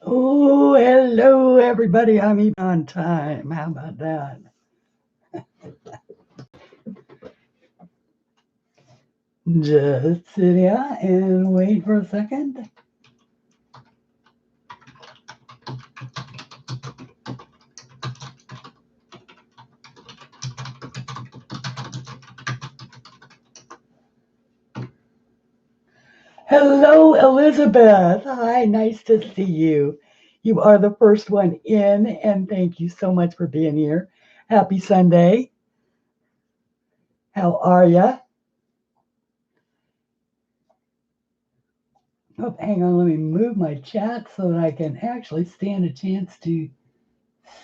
Oh, hello, everybody. I'm even on time. How about that? Just sit here and wait for a second. Hello, Elizabeth. Hi, nice to see you. You are the first one in, and thank you so much for being here. Happy Sunday. How are you? Oh, hang on. Let me move my chat so that I can actually stand a chance to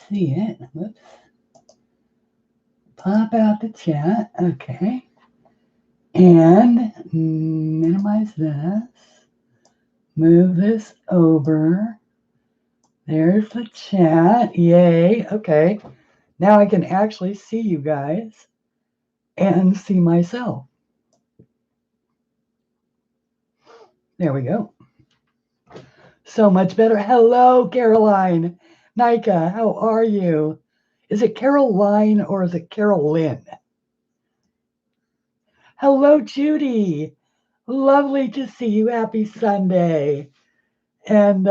see it. Whoops. Pop out the chat. Okay. And minimize this. Move this over. There's the chat. Yay. Okay. Now I can actually see you guys and see myself. There we go. So much better. Hello, Caroline. Nika, how are you? Is it Caroline or is it Carolyn? Hello, Judy. Lovely to see you. Happy Sunday. And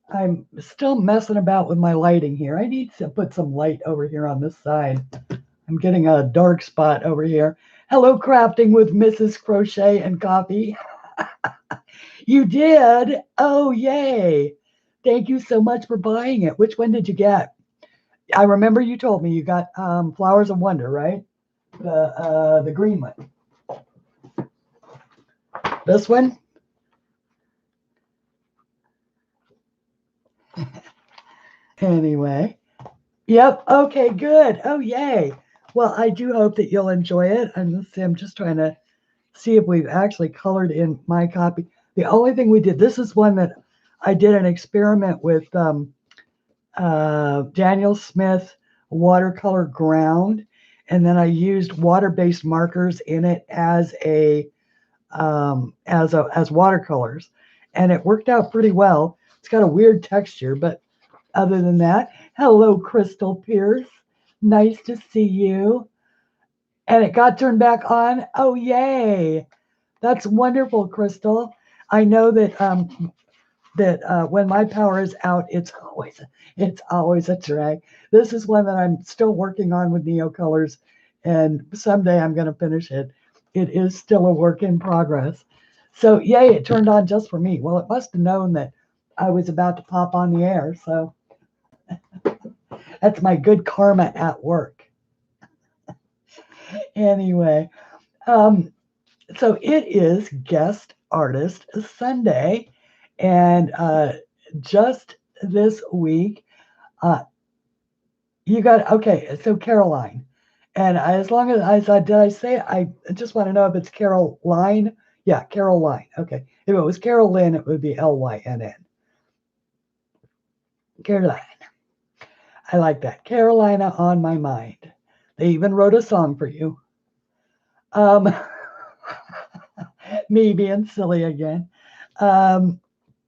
I'm still messing about with my lighting here. I need to put some light over here on this side. I'm getting a dark spot over here. Hello, Crafting with Mrs. Crochet and Coffee. You did? Oh, yay. Thank you so much for buying it. Which one did you get? I remember you told me you got Flowers of Wonder, right? The green one. This one? Anyway. Yep. Okay, good. Oh, yay. Well, I do hope that you'll enjoy it. I'm just trying to see if we've actually colored in my copy. The only thing we did, this is one that I did an experiment with Daniel Smith watercolor ground, and then I used water-based markers in it as watercolors, and it worked out pretty well. It's got a weird texture, but other than that, hello, Crystal Pierce. Nice to see you. And it got turned back on. Oh, yay. That's wonderful, Crystal. I know that when my power is out, it's always a drag. This is one that I'm still working on with Neo Colors, and someday I'm going to finish it. It is still a work in progress. So yay, it turned on just for me. Well, it must have known that I was about to pop on the air, so that's my good karma at work. Anyway, so it is Guest Artist Sunday, and just this week, you got, okay, so Caroline, and as long as did I say, I just want to know if it's Caroline. Yeah, Caroline. Okay, if it was Carolyn, it would be Lynn. Caroline. I like that. Carolina on my mind. They even wrote a song for you. Me being silly again.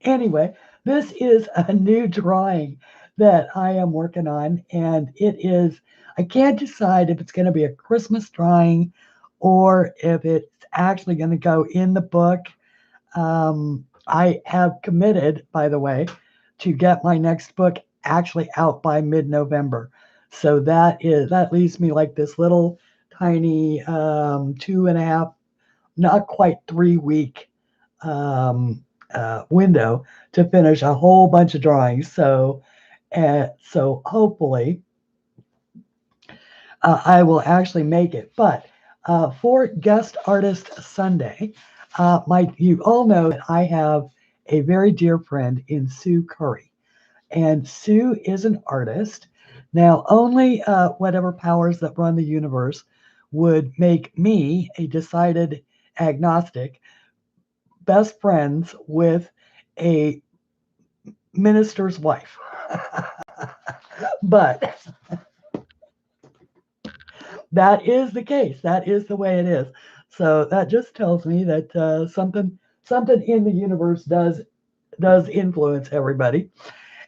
Anyway, this is a new drawing that I am working on, and it is, I can't decide if it's going to be a Christmas drawing or if it's actually going to go in the book. I have committed, by the way, to get my next book actually out by mid-November. So that leaves me like this little tiny 2.5, not quite 3 week window to finish a whole bunch of drawings. So hopefully I will actually make it. But for Guest Artist Sunday, you all know that I have a very dear friend in Sue Curry. And Sue is an artist. Now, only whatever powers that run the universe would make me a decided agnostic best friends with a minister's wife. But that is the case. That is the way it is. So that just tells me that something in the universe does does influence everybody.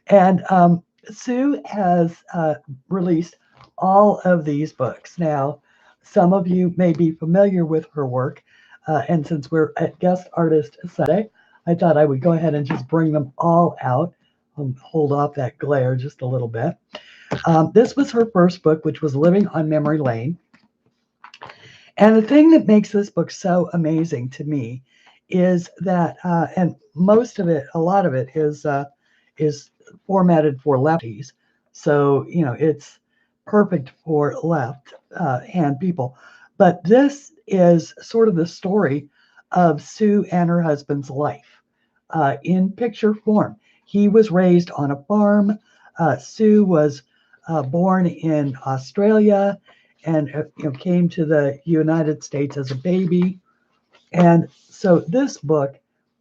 And Sue has released all of these books. Now, some of you may be familiar with her work, and since we're at Guest Artist Sunday, I thought I would go ahead and just bring them all out. Hold off that glare just a little bit. This was her first book, which was Living on Memory Lane. And the thing that makes this book so amazing to me is that, and most of it, a lot of it is formatted for lefties. So, you know, it's perfect for left hand people. But this is sort of the story of Sue and her husband's life in picture form. He was raised on a farm. Sue was born in Australia and came to the United States as a baby. And so this book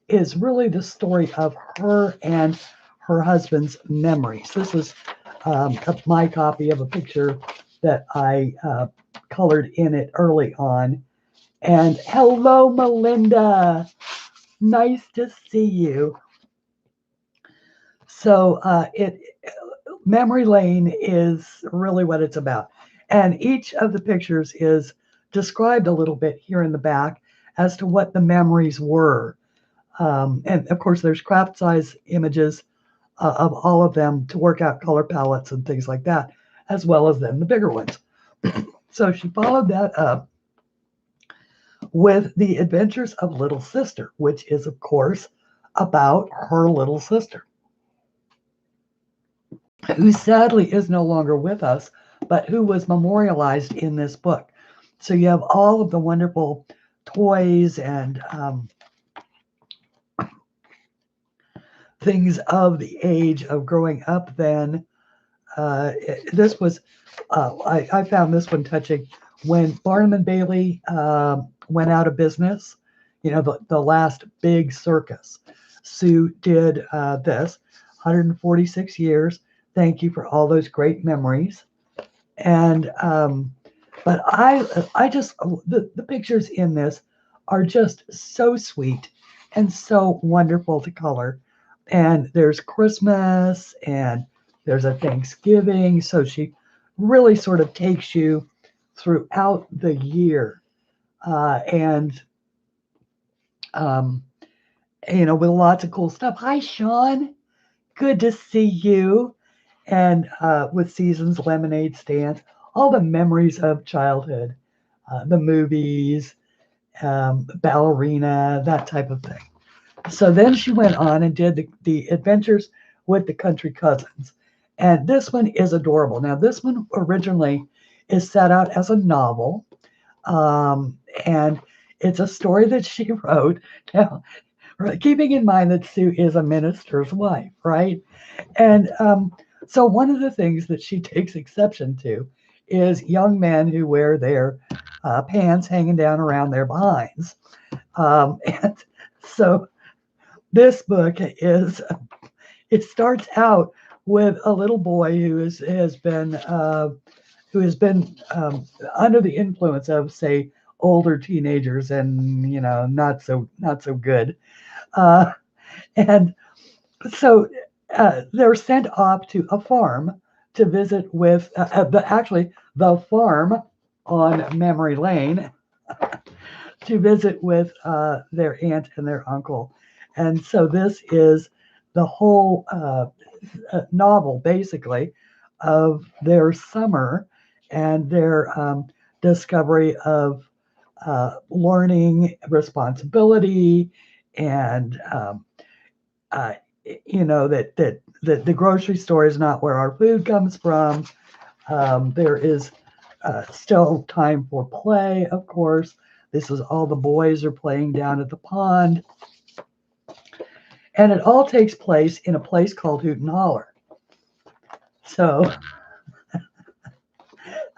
is really the story of her and her husband's memories. This is my copy of a picture that I colored in it early on. And hello, Melinda. Nice to see you. So Memory Lane is really what it's about. And each of the pictures is described a little bit here in the back as to what the memories were. And of course, there's craft size images of all of them to work out color palettes and things like that, as well as then the bigger ones. So she followed that up with The Adventures of Little Sister, which is, of course, about her little sister, who sadly is no longer with us, but who was memorialized in this book. So you have all of the wonderful toys and things of the age of growing up then. This was, I found this one touching when Barnum and Bailey went out of business, you know, the last big circus. Sue did this, 146 years. Thank you for all those great memories. And but I just the pictures in this are just so sweet and so wonderful to color. And there's Christmas and there's a Thanksgiving, so she really sort of takes you throughout the year, and you know, with lots of cool stuff. Hi, Sean. Good to see you. And with Seasons lemonade stands, all the memories of childhood, the movies, ballerina, that type of thing. So then she went on and did the Adventures with the Country Cousins. And this one is adorable. Now, this one originally is set out as a novel. And it's a story that she wrote. Now, keeping in mind that Sue is a minister's wife, right? And so one of the things that she takes exception to is young men who wear their pants hanging down around their behinds. And so this book is, it starts out with a little boy who has been under the influence of, say, older teenagers and, you know, not so good. And so they're sent off to a farm to visit with the farm on Memory Lane to visit with their aunt and their uncle. And so this is the whole novel, basically, of their summer and their discovery of learning responsibility and you know, that the grocery store is not where our food comes from. There is still time for play, of course. This is all the boys are playing down at the pond. And it all takes place in a place called Hoot and Holler. So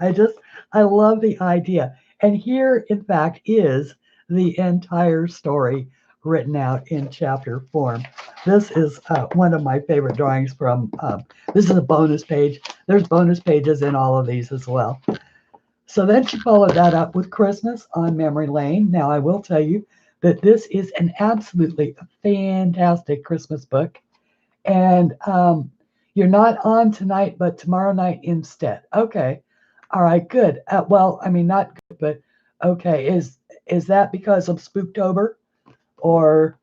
I love the idea. And here, in fact, is the entire story written out in chapter form. This is one of my favorite drawings from, this is a bonus page. There's bonus pages in all of these as well. So then she followed that up with Christmas on Memory Lane. Now, I will tell you, that this is an absolutely fantastic Christmas book. And you're not on tonight, but tomorrow night instead. Okay. All right, good. Well, I mean, not good, but okay. Is that because of Spooktober, or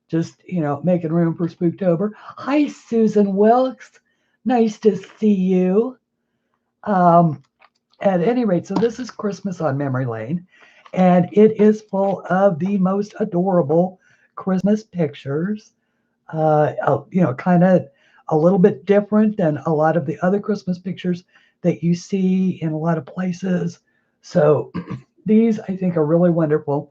just, making room for Spooktober? Hi, Susan Wilkes. Nice to see you. Um, at any rate, so this is Christmas on Memory Lane, and it is full of the most adorable Christmas pictures. Kind of a little bit different than a lot of the other Christmas pictures that you see in a lot of places. So these, I think, are really wonderful.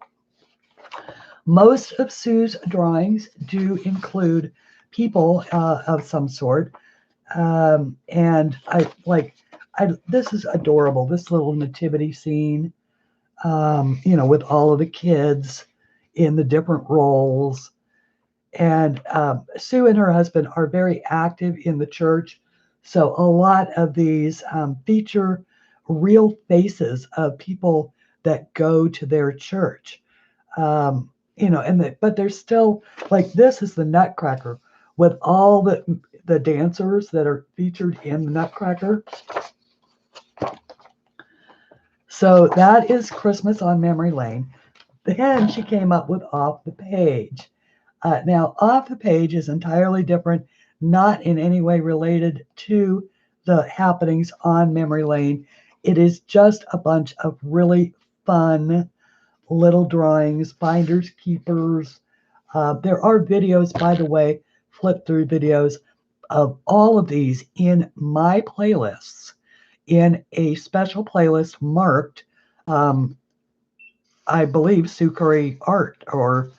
Most of Sue's drawings do include people of some sort. And this is adorable, this little nativity scene, with all of the kids in the different roles. And Sue and her husband are very active in the church. So a lot of these feature real faces of people that go to their church. But there's still, like, this is the Nutcracker with all the dancers that are featured in the Nutcracker. So that is Christmas on Memory Lane. Then she came up with Off the Page. Now, Off the Page is entirely different, not in any way related to the happenings on Memory Lane. It is just a bunch of really fun little drawings, finders, keepers. There are videos, by the way, flip through videos of all of these in my playlists, in a special playlist marked, I believe, Sue Curry Art, or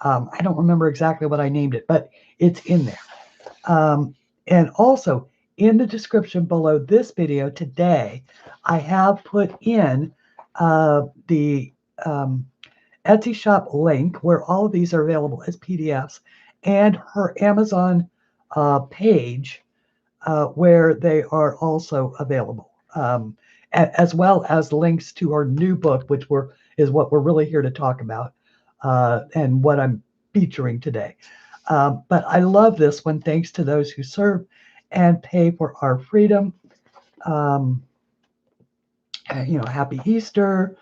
I don't remember exactly what I named it, but it's in there. And also, in the description below this video today, I have put in the Etsy shop link where all of these are available as PDFs, and her Amazon page where they are also available, as well as links to her new book, which is what we're really here to talk about, and what I'm featuring today. But I love this one. Thanks to those who serve and pay for our freedom. Happy Easter.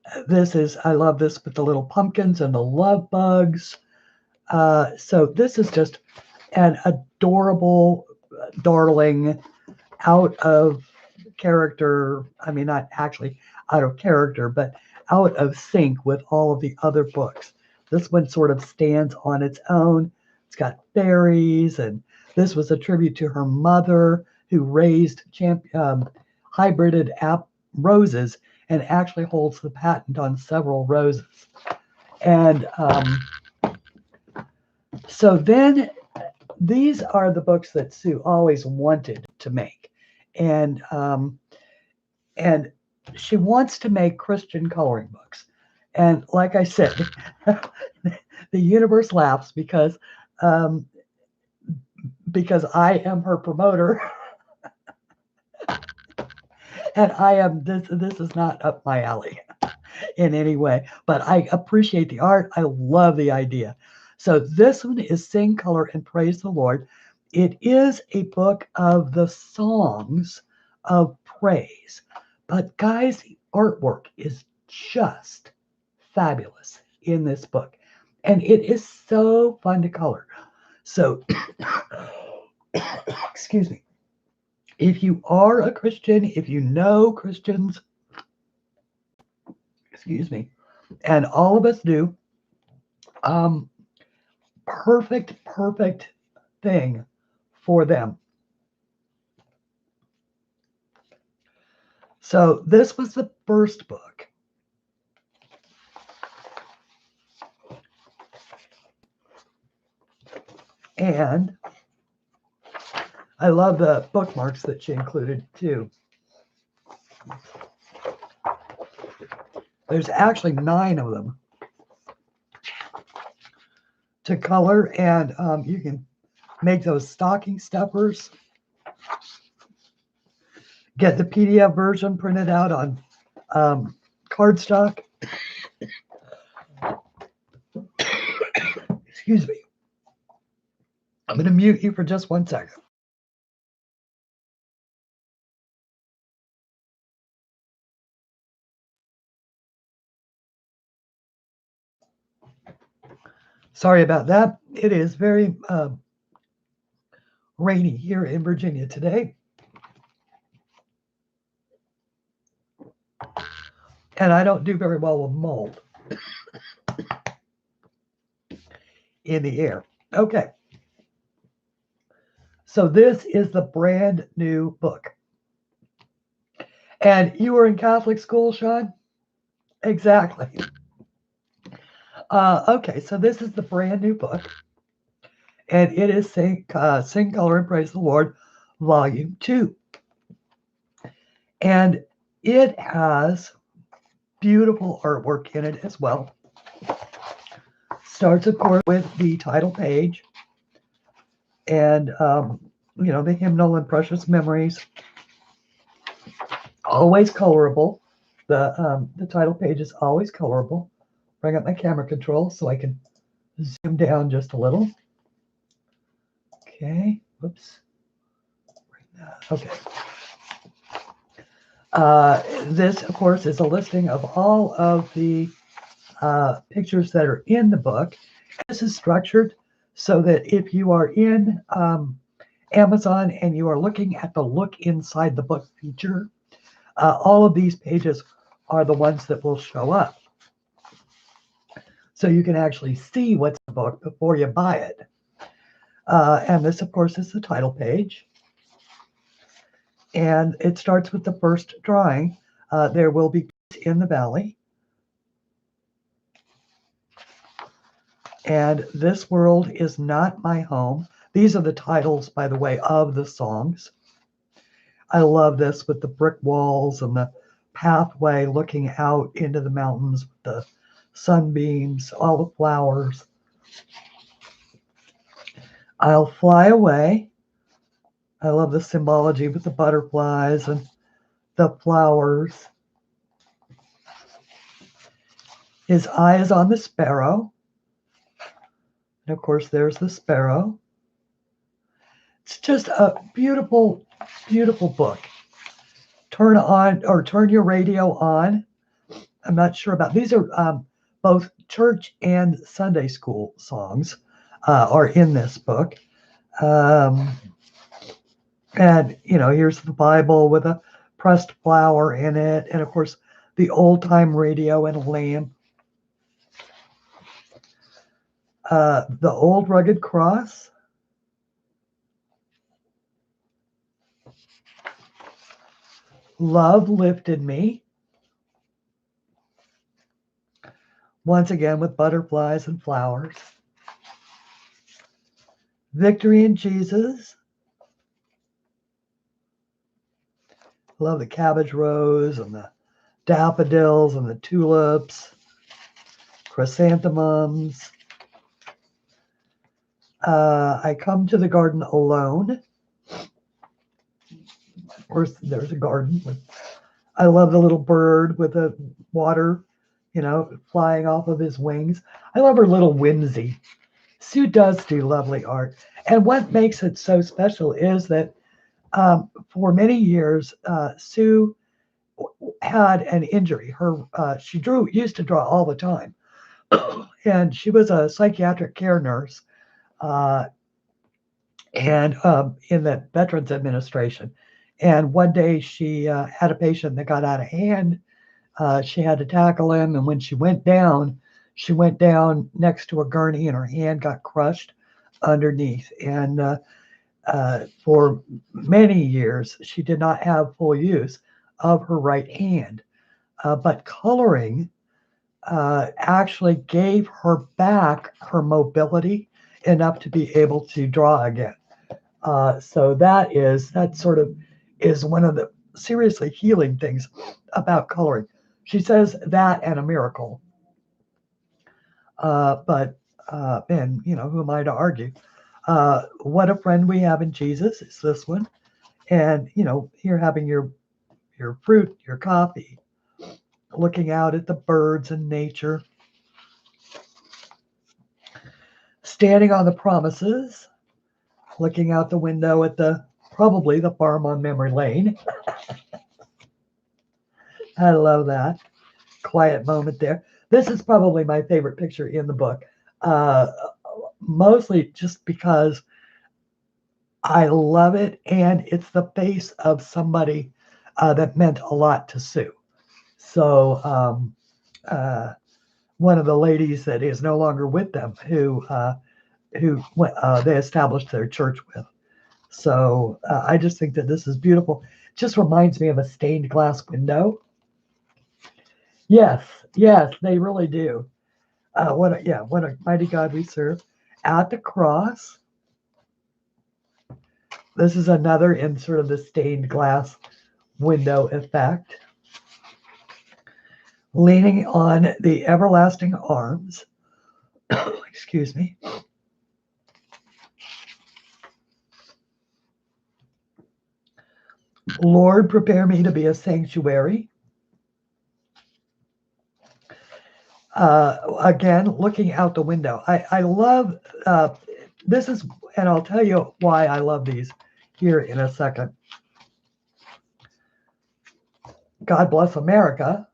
I love this with the little pumpkins and the love bugs. So this is just an adorable, darling, out of character. I mean, not actually out of character, but out of sync with all of the other books. This one sort of stands on its own. It's got fairies, and this was a tribute to her mother, who raised hybrided roses and actually holds the patent on several roses. And so then these are the books that Sue always wanted to make. And she wants to make Christian coloring books. And like I said, the universe laughs because I am her promoter. And this is not up my alley in any way, but I appreciate the art. I love the idea. So this one is Sing, Color, and Praise the Lord. It is a book of the songs of praise. But guys, the artwork is just fabulous in this book. And it is so fun to color. So, excuse me. If you are a Christian, if you know Christians, excuse me, and all of us do, perfect thing for them. So this was the first book. And I love the bookmarks that she included too. There's actually 9 of them to color, and you can make those stocking stuffers. Get the PDF version printed out on cardstock. Excuse me. I'm going to mute you for just 1 second. Sorry about that. It is very rainy here in Virginia today. And I don't do very well with mold in the air. Okay. So this is the brand new book. And you were in Catholic school, Sean? Exactly. Okay, so this is the brand new book. And it is Sing, Color, and Praise the Lord, Volume 2. And it has beautiful artwork in it as well. Starts, of course, with the title page and, the hymnal and precious memories. Always colorable. The title page is always colorable. Bring up my camera control so I can zoom down just a little. Okay, whoops. Okay. This, of course, is a listing of all of the pictures that are in the book. This is structured so that if you are in Amazon and you are looking at the Look Inside the Book feature, all of these pages are the ones that will show up. So you can actually see what's in the book before you buy it. And this, of course, is the title page. And it starts with the first drawing. There will be peace in the valley. And this world is not my home. These are the titles, by the way, of the songs. I love this with the brick walls and the pathway looking out into the mountains with the sunbeams, all the flowers. I'll fly away. I love the symbology with the butterflies and the flowers. His eye is on the sparrow. And of course, there's the sparrow. It's just a beautiful, beautiful book. Turn your radio on. I'm not sure about these are both church and Sunday school songs are in this book. And here's the Bible with a pressed flower in it, and of course the old time radio and a lamp. The old rugged cross. Love lifted me. Once again with butterflies and flowers. Victory in Jesus. Love the cabbage rose and the daffodils and the tulips, chrysanthemums. I come to the garden alone. Of course, there's a garden. I love the little bird with the water, flying off of his wings. I love her little whimsy. Sue does do lovely art. And what makes it so special is that for many years, Sue had an injury. She used to draw all the time. And she was a psychiatric care nurse and in the Veterans Administration. And one day she had a patient that got out of hand. She had to tackle him. And when she went down next to a gurney and her hand got crushed underneath. And for many years, she did not have full use of her right hand. But coloring actually gave her back her mobility enough to be able to draw again. So that sort of is one of the seriously healing things about coloring. She says that and a miracle. But who am I to argue? What a friend we have in Jesus is this one. And, you're having your fruit, your coffee, looking out at the birds and nature. standing on the promises, looking out the window at probably the farm on memory lane. I love that. Quiet moment there. This is probably my favorite picture in the book, mostly just because I love it, and it's the face of somebody that meant a lot to Sue. So one of the ladies that is no longer with them, who they established their church with. So I just think that this is beautiful. It just reminds me of a stained glass window. Yes, they really do. What a mighty God we serve. At the cross. This is another in sort of the stained glass window effect. Leaning on the everlasting arms. Excuse me. Lord, prepare me to be a sanctuary. Again, looking out the window. I love, this is, and I'll tell you why I love these here in a second. God Bless America.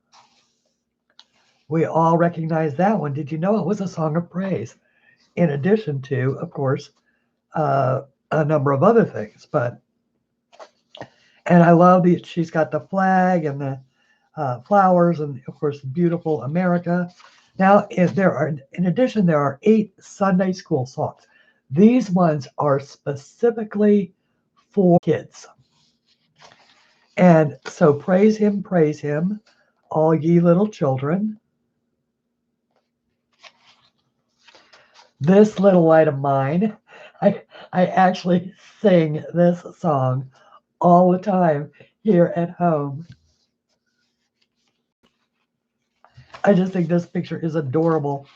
We all recognize that one. Did you know it was a song of praise? In addition to, of course, a number of other things. And I love she's got the flag and the flowers and, of course, beautiful America. Now, in addition, there are 8 Sunday school songs. These ones are specifically for kids. And so praise him, all ye little children. This little light of mine, I actually sing this song all the time here at home. I just think this picture is adorable.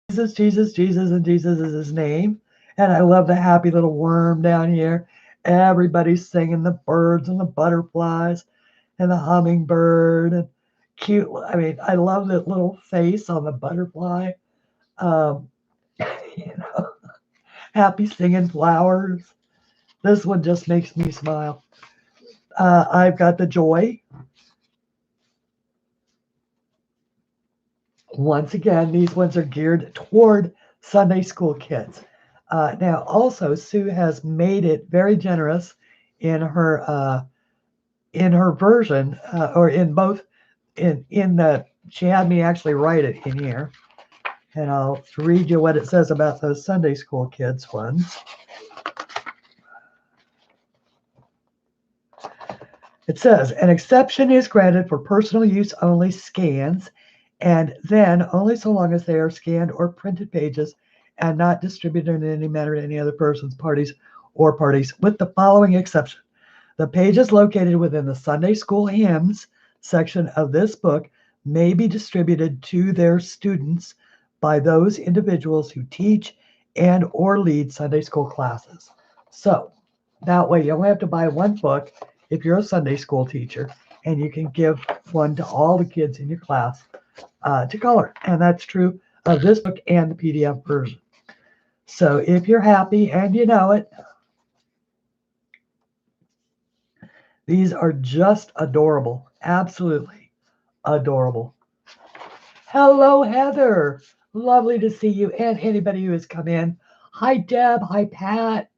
Jesus, and Jesus is his name. And I love the happy little worm down here. Everybody's singing, the birds and the butterflies and the hummingbird and cute. I mean, I love that little face on the butterfly. Happy singing flowers. This one just makes me smile. I've got the joy. Once again, these ones are geared toward Sunday school kids. Now, also, Sue has made it very generous in her version, or in both. She had me actually write it in here, and I'll read you what it says about those Sunday school kids ones. It says, an exception is granted for personal use only scans, and then only so long as they are scanned or printed pages and not distributed in any manner to any other persons, parties, with the following exception. The pages located within the Sunday School Hymns section of this book may be distributed to their students by those individuals who teach and or lead Sunday school classes. So that way you only have to buy one book if you're a Sunday school teacher, and you can give one to all the kids in your class to color. And that's true of this book and the PDF version. So if you're happy and you know it, these are just adorable. Absolutely adorable. Hello, Heather. Lovely to see you and anybody who has come in. Hi, Deb. Hi, Pat.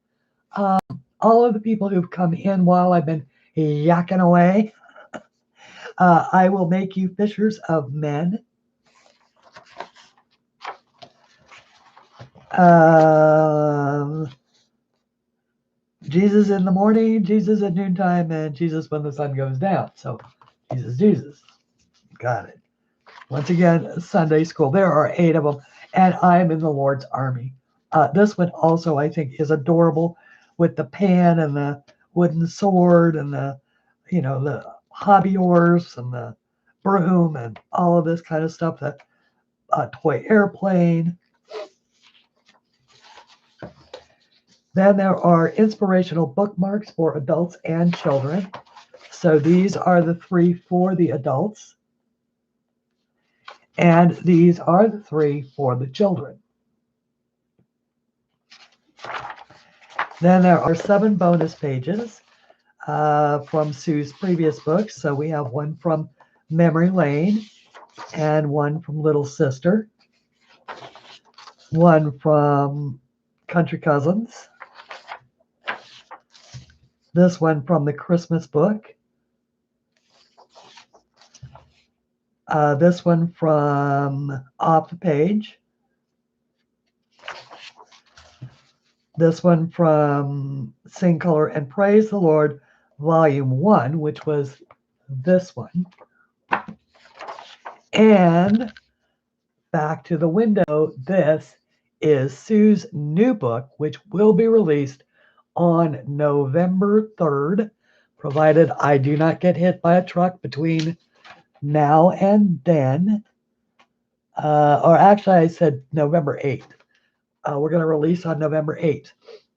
All of the people who've come in while I've been yakking away. I will make you fishers of men. Jesus in the morning, Jesus at noontime, and Jesus when the sun goes down. So Jesus. Got it. Once again, Sunday school. There are 8 of them, and I am in the Lord's army. This one also, I think, is adorable with the pan and the wooden sword and the hobby horse and the broom and all of this kind of stuff. The toy airplane. Then there are inspirational bookmarks for adults and children. So these are the 3 for the adults. And these are the 3 for the children. Then there are 7 bonus pages from Sue's previous books. So we have one from Memory Lane and one from Little Sister, one from Country Cousins, this one from the Christmas book, this one from Off the Page, this one from Sing, Color, and Praise the Lord, Volume 1, which was this one. And back to the window, this is Sue's new book, which will be released on November 3rd, provided I do not get hit by a truck between now and then. Or actually, I said November 8th. We're going to release on November 8th.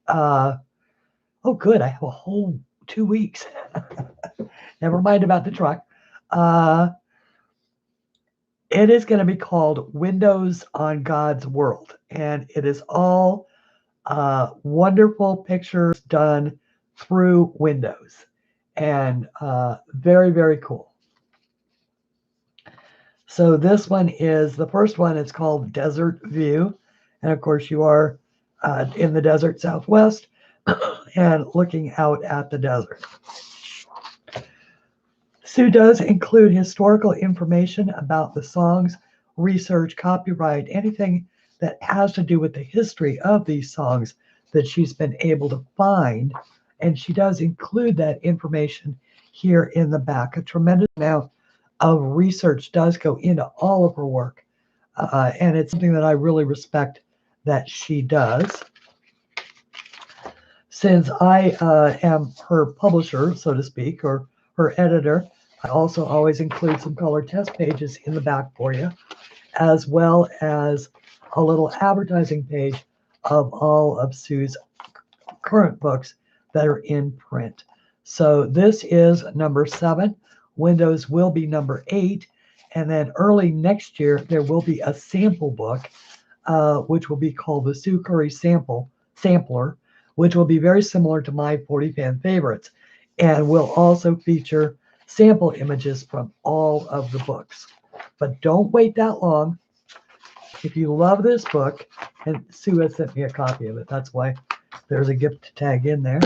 Oh, good. I have a whole 2 weeks. Never mind about the truck. It is going to be called Windows on God's World, and it is all wonderful pictures done through Windows, and very, very cool. So this one is, the first one is called Desert View, and of course you are in the desert Southwest and looking out at the desert. Sue does include historical information about the songs, research, copyright, anything that has to do with the history of these songs that she's been able to find. And she does include that information here in the back. A tremendous amount of research does go into all of her work. And it's something that I really respect that she does. Since I am her publisher, so to speak, or her editor, I also always include some color test pages in the back for you, as well as a little advertising page of all of Sue's current books that are in print. So this is number 7. Windows will be number 8. And then early next year, there will be a sample book, which will be called the Sue Curry Sampler, which will be very similar to my 40 fan favorites, and will also feature sample images from all of the books. But don't wait that long. If you love this book, and Sue has sent me a copy of it, that's why there's a gift tag in there,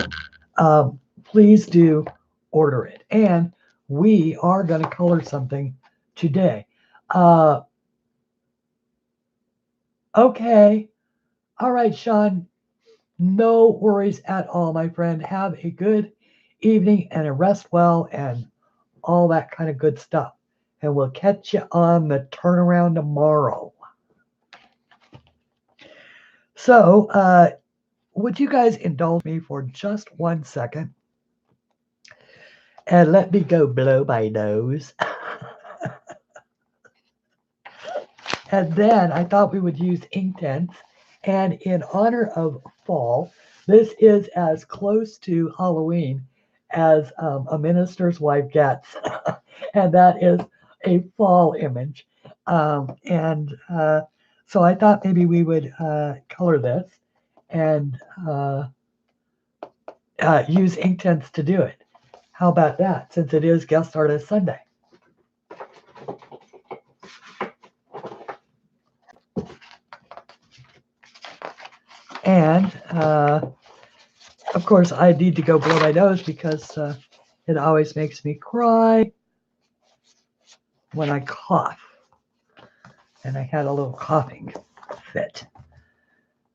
please do order it. And we are going to color something today. Okay. All right, Sean. No worries at all, my friend. Have a good evening and a rest well and all that kind of good stuff. And we'll catch you on the turnaround tomorrow. So, would you guys indulge me for just 1 second? And let me go blow my nose. And then I thought we would use INKTENSE. And in honor of fall, this is as close to Halloween as a minister's wife gets. And that is a fall image. So I thought maybe we would color this and use INKTENSE to do it. How about that, since it is Guest Artist Sunday? And of course, I need to go blow my nose because it always makes me cry when I cough. And I had a little coughing fit.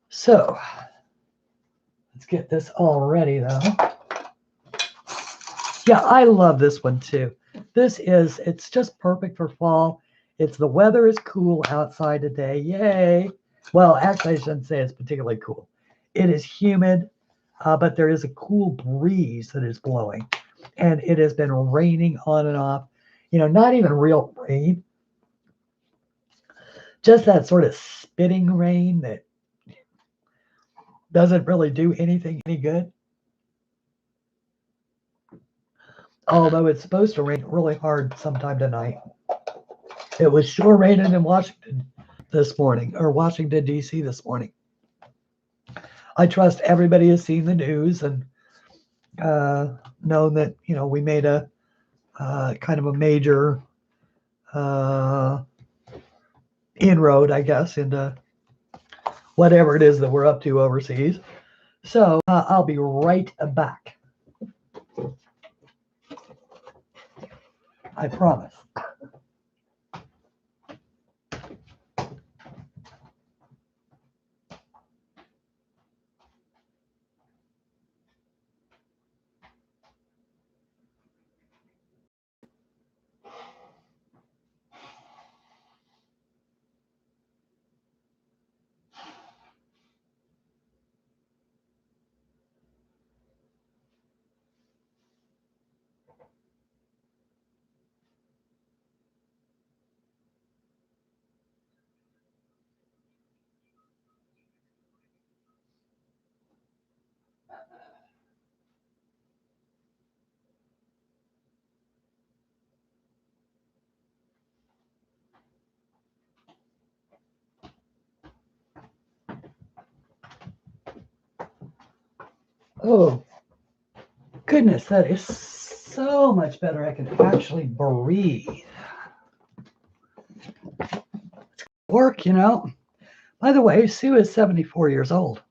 So let's get this all ready, though. Yeah, I love this one too. It's just perfect for fall. The weather is cool outside today. Yay. Well, actually, I shouldn't say it's particularly cool. It is humid, but there is a cool breeze that is blowing. And it has been raining on and off. Not even real rain. Just that sort of spitting rain that doesn't really do anything any good. Although it's supposed to rain really hard sometime tonight. It was sure raining in Washington this morning, or Washington, D.C. this morning. I trust everybody has seen the news and known that, you know, we made a kind of a major inroad, I guess, into whatever it is that we're up to overseas. So I'll be right back. I promise. Oh, goodness, that is so much better. I can actually breathe. Work, you know. By the way, Sue is 74 years old.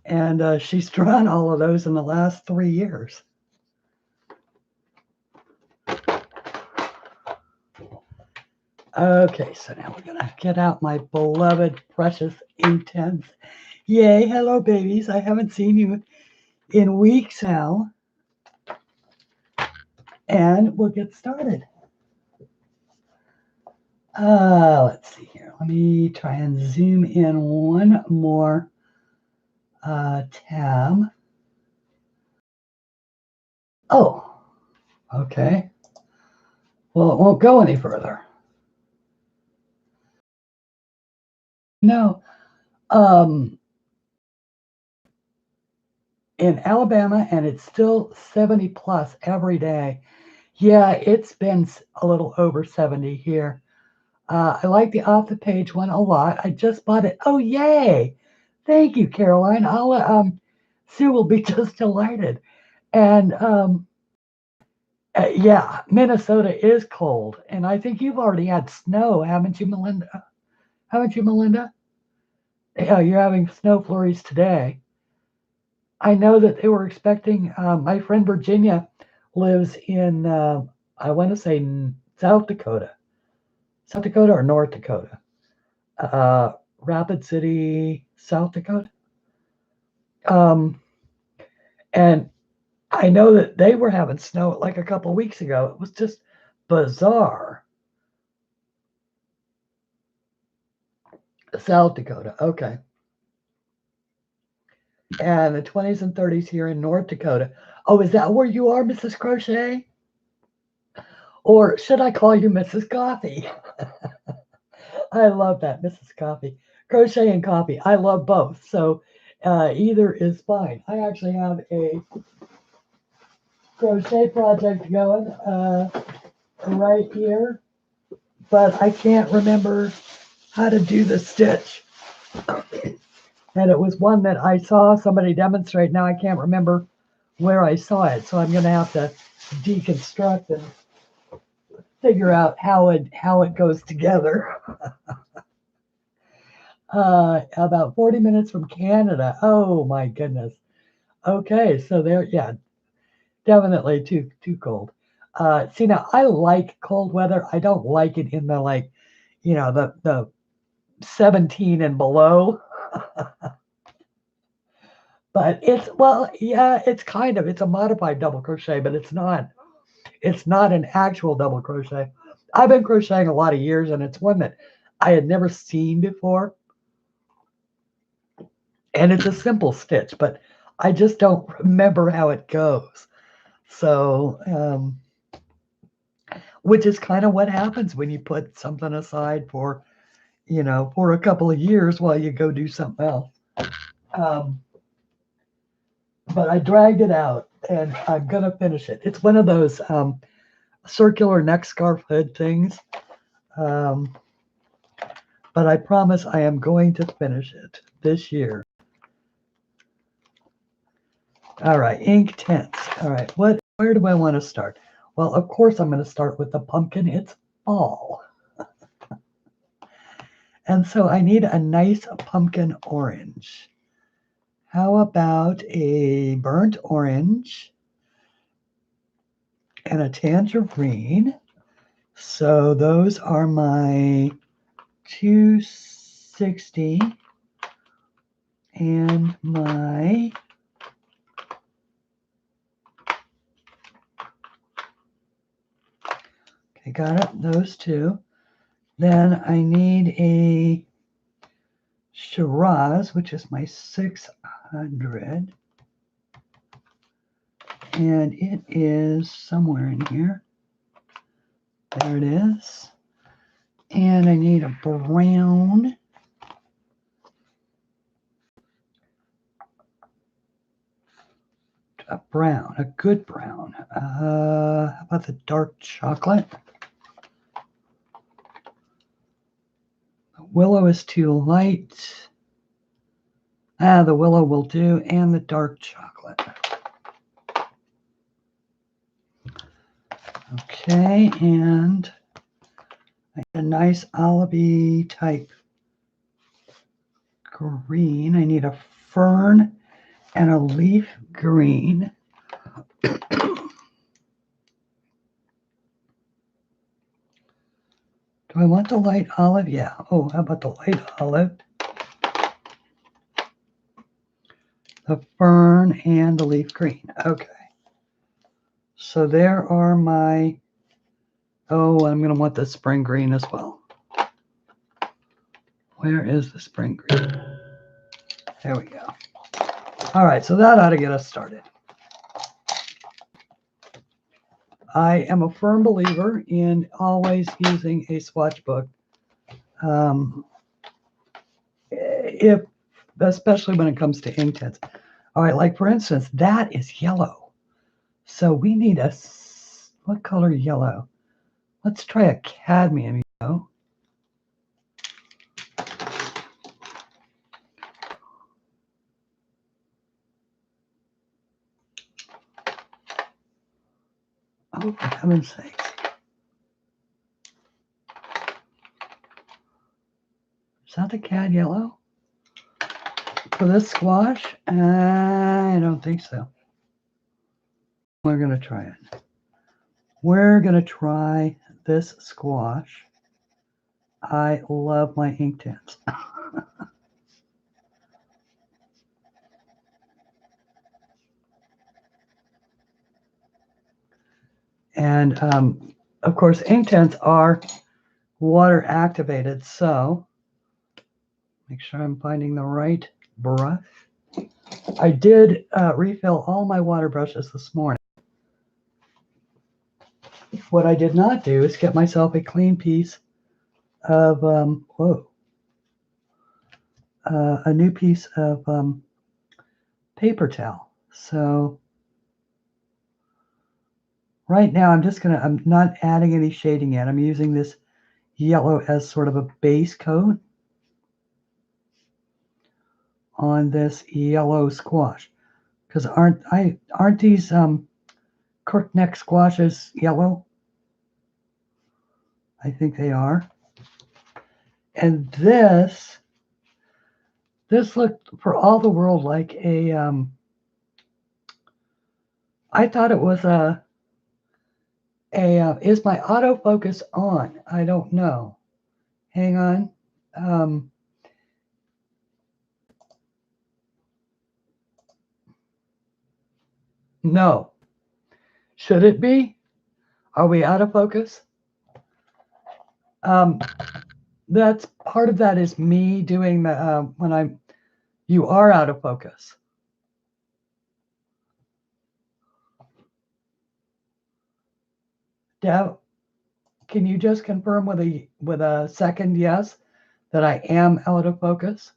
And she's drawn all of those in the last 3 years. Okay, so now we're going to get out my beloved, precious INKTENSE. Yay, hello, babies. I haven't seen you in weeks now. And we'll get started. Let's see here. Let me try and zoom in one more tab. Oh, okay. Well, it won't go any further. No. In Alabama, and it's still 70 plus every day. Yeah, it's been a little over 70 here. I like the off the page one a lot. I just bought it. Oh, yay. Thank you, Caroline. Sue will be just delighted. And yeah, Minnesota is cold. And I think you've already had snow, haven't you, Melinda? Haven't you, Melinda? Yeah, you're having snow flurries today. I know that they were expecting, my friend Virginia lives in, I want to say South Dakota. South Dakota or North Dakota? Rapid City, South Dakota. And I know that they were having snow like a couple of weeks ago. It was just bizarre. South Dakota, okay. And the 20s and 30s here in North Dakota. Oh, is that where you are, Mrs. Crochet? Or should I call you Mrs. Coffee? I love that, Mrs. Coffee. Crochet and coffee. I love both. So either is fine. I actually have a crochet project going right here, but I can't remember how to do the stitch. And it was one that I saw somebody demonstrate. Now I can't remember where I saw it. So I'm going to have to deconstruct and figure out how it goes together. About 40 minutes from Canada. Oh my goodness. Okay, so there, yeah, definitely too cold. See, now I like cold weather. I don't like it in the, like, you know, the 17 and below. But it's, well, yeah, it's a modified double crochet, but it's not an actual double crochet. I've been crocheting a lot of years, and it's one that I had never seen before. And it's a simple stitch, but I just don't remember how it goes. So, which is kind of what happens when you put something aside for, you know, for a couple of years while you go do something else. But I dragged it out, and I'm going to finish it. It's one of those circular neck scarf hood things. But I promise I am going to finish it this year. All right, INKTENSE. All right, where do I want to start? Well, of course I'm going to start with the pumpkin. It's fall. And so I need a nice pumpkin orange. How about a burnt orange and a tangerine? So those are my 260 and my okay, got it, those two. Then I need a Shiraz, which is my 600. And it is somewhere in here. There it is. And I need a brown. A good brown. How about the dark chocolate? The willow is too light. The willow will do, and the dark chocolate. Okay, and I need a nice olivey type green. I need a fern and a leaf green. Do I want the light olive? Yeah. Oh, how about the light olive? The fern and the leaf green. Okay. So there are my, oh, I'm going to want the spring green as well. Where is the spring green? There we go. All right, so that ought to get us started. I am a firm believer in always using a swatch book, especially when it comes to INKTENSE. All right, like for instance, that is yellow. So we need what color yellow? Let's try a cadmium yellow. Oh, for heaven's sakes. Is that the cad yellow? For this squash? I don't think so. We're going to try it. We're going to try this squash. I love my INKTENSE. And of course, INKTENSE are water activated. So make sure I'm finding the right brush. I did refill all my water brushes this morning. What I did not do is get myself a clean piece of, a new piece of paper towel. So right now I'm not adding any shading yet. I'm using this yellow as sort of a base coat on this yellow squash. Because aren't these crookneck squashes yellow? I think they are. And this looked for all the world like a, I thought it was is my autofocus on? I don't know. Hang on. No. Should it be? Are we out of focus? That's part of that is me doing the, you are out of focus. Deb, can you just confirm with a second yes that I am out of focus?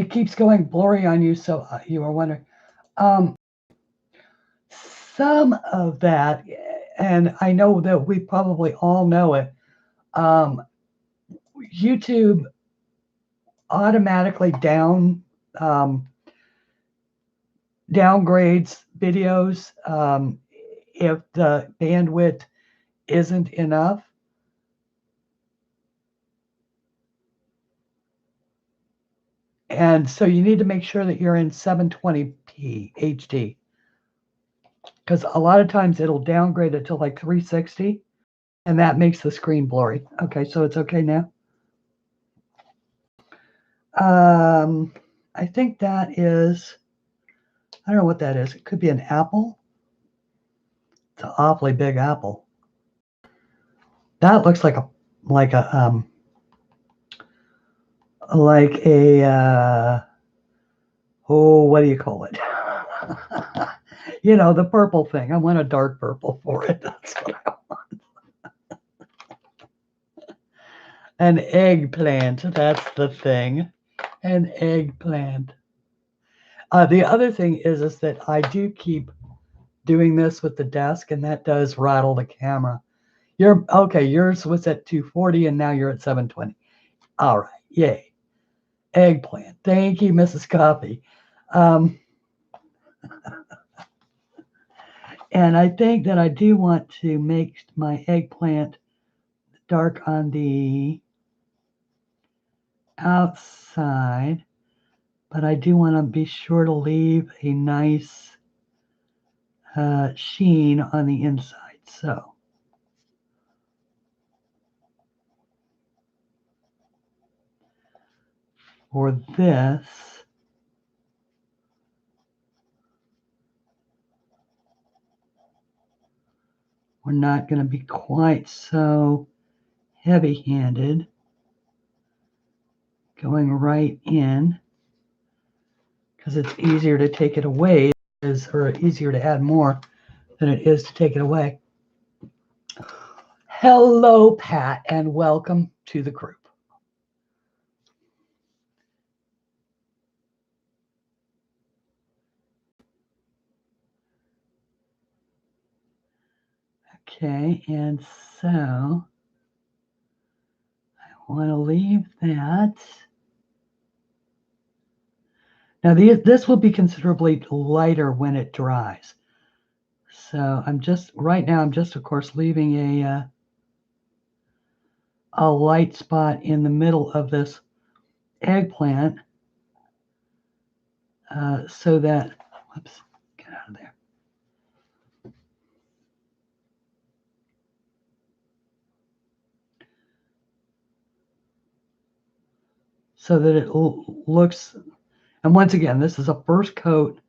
it keeps going blurry on you, so you were wondering. Some of that, and I know that we probably all know it, YouTube automatically downgrades videos if the bandwidth isn't enough. And so you need to make sure that you're in 720p HD, because a lot of times it'll downgrade it to like 360, and that makes the screen blurry. Okay, so it's okay now. I think that is, I don't know what that is. It could be an apple. It's an awfully big apple. That looks like a oh, what do you call it? You know, the purple thing. I want a dark purple for it. That's what I want. An eggplant. That's the thing. An eggplant. The other thing is that I do keep doing this with the desk, and that does rattle the camera. Yours was at 240, and now you're at 720. All right, yay. Eggplant. Thank you, Mrs. Coffee. And I think that I do want to make my eggplant dark on the outside, but I do want to be sure to leave a nice sheen on the inside. So for this, we're not going to be quite so heavy-handed, going right in, because it's easier to take it away, or easier to add more than it is to take it away. Hello, Pat, and welcome to the group. Okay, and so I want to leave that. Now, this will be considerably lighter when it dries. So right now, I'm just, of course, leaving a light spot in the middle of this eggplant so that, whoops, get out of there. So that it looks, and once again, this is a first coat,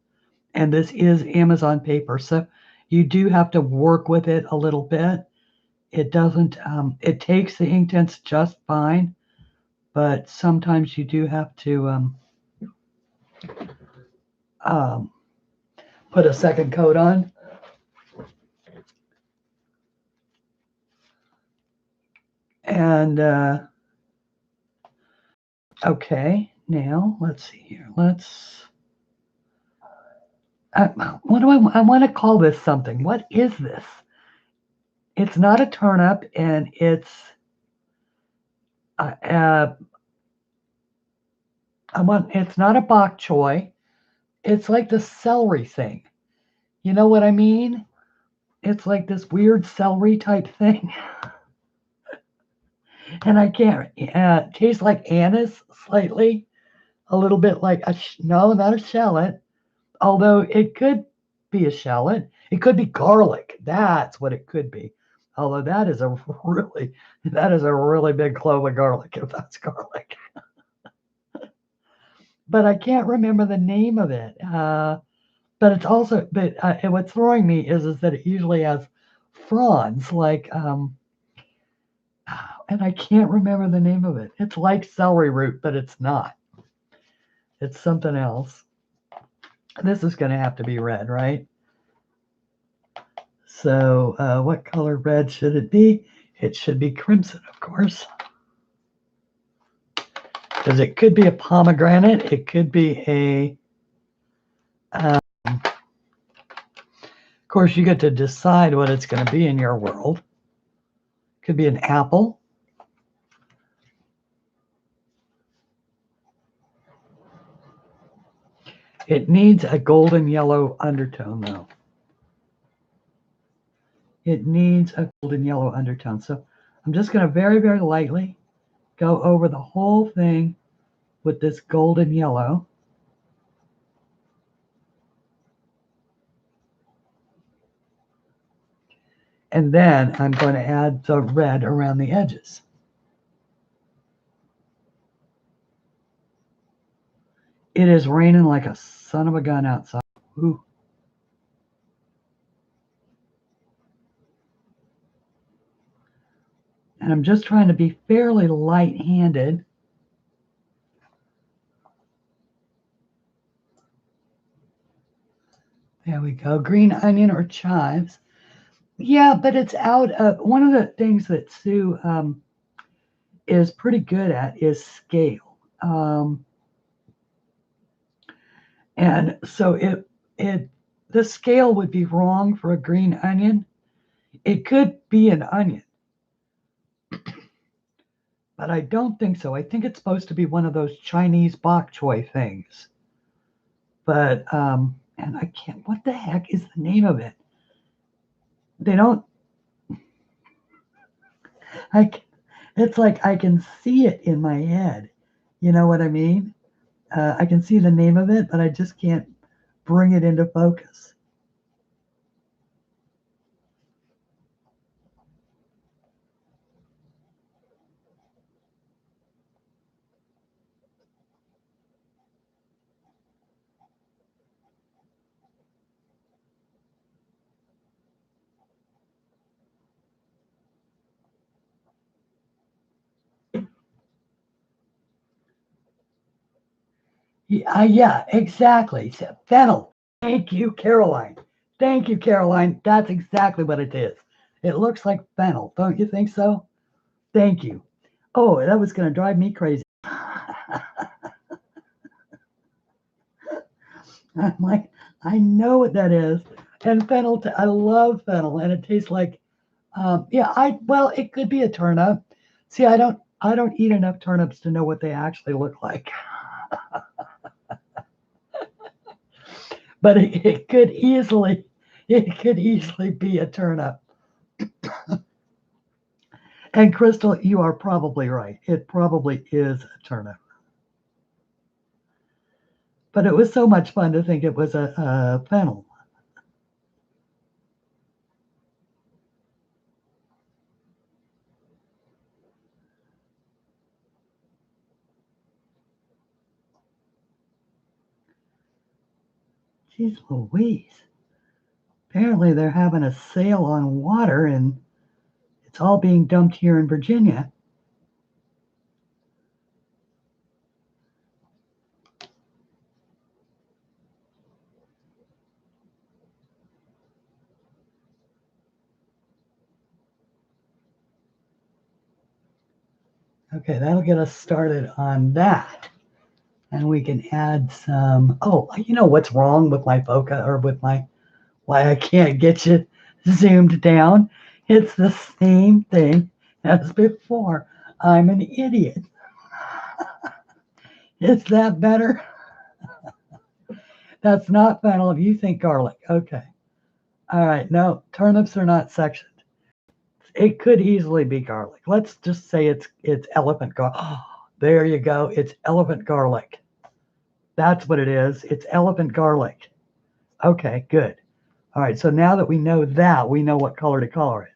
and this is Amazon paper. So you do have to work with it a little bit. It doesn't, it takes the Inktense just fine, but sometimes you do have to put a second coat on. And okay, now let's see here. What do I want to call this something? What is this? It's not a turnip, and it's it's not a bok choy. It's like the celery thing. You know what I mean? It's like this weird celery type thing. And I can't, tastes like anise slightly, a little bit like no, not a shallot, although it could be a shallot. It could be garlic. That's what it could be. Although that is a really big clove of garlic, if that's garlic. But I can't remember the name of it. But it's also, what's throwing me is that it usually has fronds, like, and I can't remember the name of it. It's like celery root, but it's not. It's something else. This is going to have to be red, right? So what color red should it be? It should be crimson, of course. because it could be a pomegranate. It could be a, of course, you get to decide what it's going to be in your world. Could be an apple. It needs a golden yellow undertone, though. It needs a golden yellow undertone. So I'm just going to very, very lightly go over the whole thing with this golden yellow. And then I'm going to add the red around the edges. It is raining like a son of a gun outside. Ooh. And I'm just trying to be fairly light-handed. There we go. Green onion or chives. Yeah, but it's out of, one of the things that Sue is pretty good at is scale. And so the scale would be wrong for a green onion. It could be an onion, but I don't think so. I think it's supposed to be one of those Chinese bok choy things. But, and I can't, what the heck is the name of it? They don't, it's like I can see it in my head. You know what I mean? I can see the name of it, but I just can't bring it into focus. Yeah, exactly. Fennel. Thank you, Caroline. Thank you, Caroline. That's exactly what it is. It looks like fennel. Don't you think so? Thank you. Oh, that was going to drive me crazy. I'm like, I know what that is. And fennel, I love fennel, and it tastes like, yeah, well, it could be a turnip. See, I don't eat enough turnips to know what they actually look like. But it could easily be a turnip. And Crystal, you are probably right. It probably is a turnip. But it was so much fun to think it was a fennel. Jeez Louise. Apparently they're having a sale on water, and it's all being dumped here in Virginia. Okay, that'll get us started on that. And we can add some, oh, you know what's wrong with my focus, or with my, why I can't get you zoomed down? It's the same thing as before. I'm an idiot. Is that better? That's not fennel. You think garlic. Okay. All right. No, turnips are not sectioned. It could easily be garlic. Let's just say it's elephant garlic. Oh, there you go. It's elephant garlic. That's what it is. It's elephant garlic. Okay, good. All right. So now that we know that, we know what color to color it.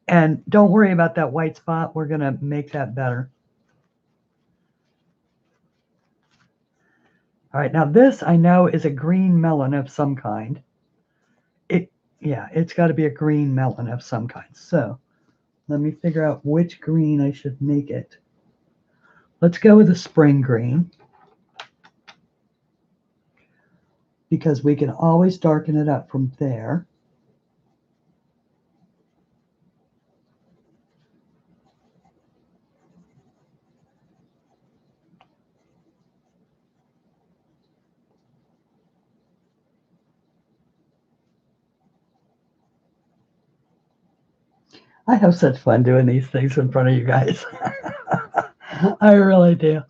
And don't worry about that white spot. We're going to make that better. All right, now this I know is a green melon of some kind. Yeah, it's got to be a green melon of some kind. So let me figure out which green I should make it. Let's go with a spring green, because we can always darken it up from there. I have such fun doing these things in front of you guys. I really do.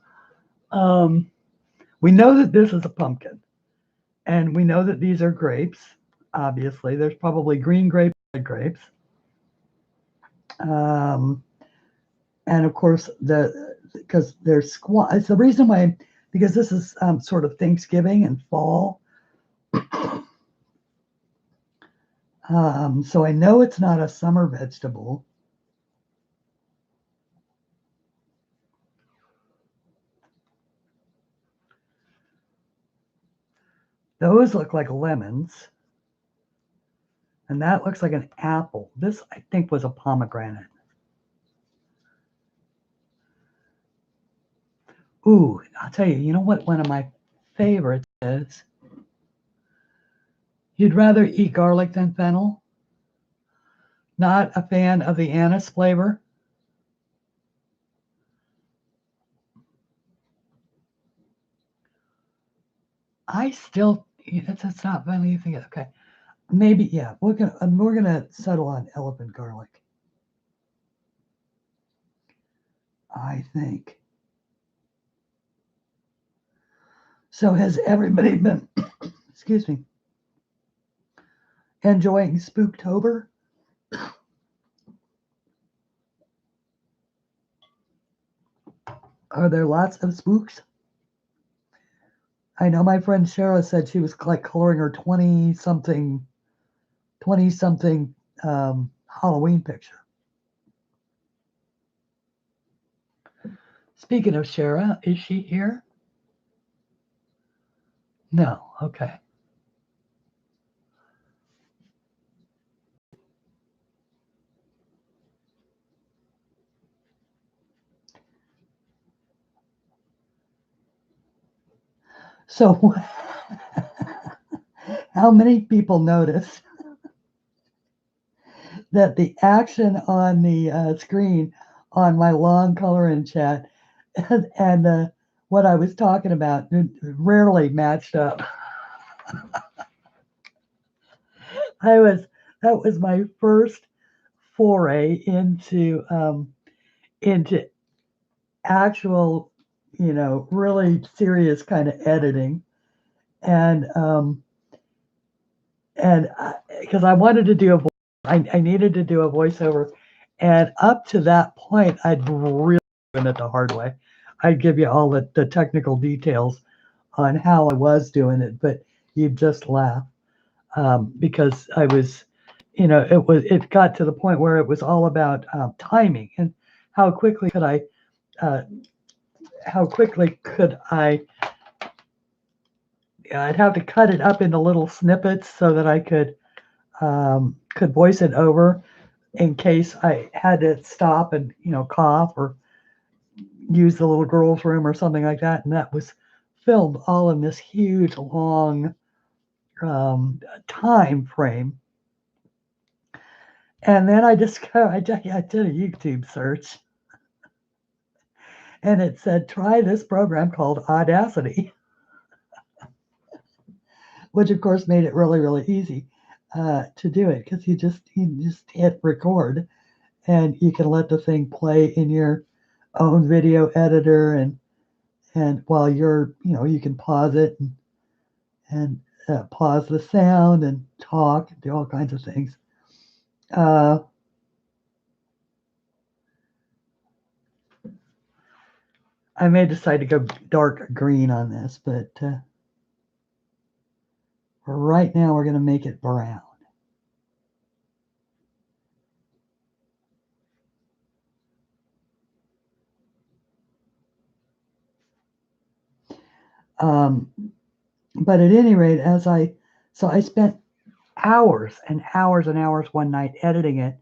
We know that this is a pumpkin, and we know that these are grapes. Obviously, there's probably green grapes, red grapes. And of course, because there's squash. It's the reason why, because this is sort of Thanksgiving and fall. So I know it's not a summer vegetable. Those look like lemons. And that looks like an apple. This, I think, was a pomegranate. Ooh, I'll tell you, you know what one of my favorites is? You'd rather eat garlic than fennel? Not a fan of the anise flavor? I still, that's not funny. You think, okay, maybe, yeah, we're gonna settle on elephant garlic. I think. So has everybody been, excuse me, enjoying Spooktober? Are there lots of spooks? I know my friend Shara said she was like coloring her 20 something Halloween picture. Speaking of Shara, is she here? No, okay. So how many people notice that the action on the screen on my long color in chat and what I was talking about rarely matched up? That was my first foray into actual, really serious kind of editing, and because I wanted to do I needed to do a voiceover, and up to that point, I'd really done it the hard way. I'd give you all the technical details on how I was doing it, but you'd just laugh because I was, it got to the point where it was all about timing and how quickly could I, uh, how quickly could I. I'd have to cut it up into little snippets so that I could voice it over in case I had to stop and cough or use the little girl's room or something like that. And that was filmed all in this huge long time frame. And then I discovered I did a YouTube search, and it said try this program called Audacity, which of course made it really really easy to do it because you just hit record and you can let the thing play in your own video editor, and while you can pause it and pause the sound and talk and do all kinds of things. I may decide to go dark green on this, but for right now we're going to make it brown. But at any rate, I spent hours and hours and hours one night editing it,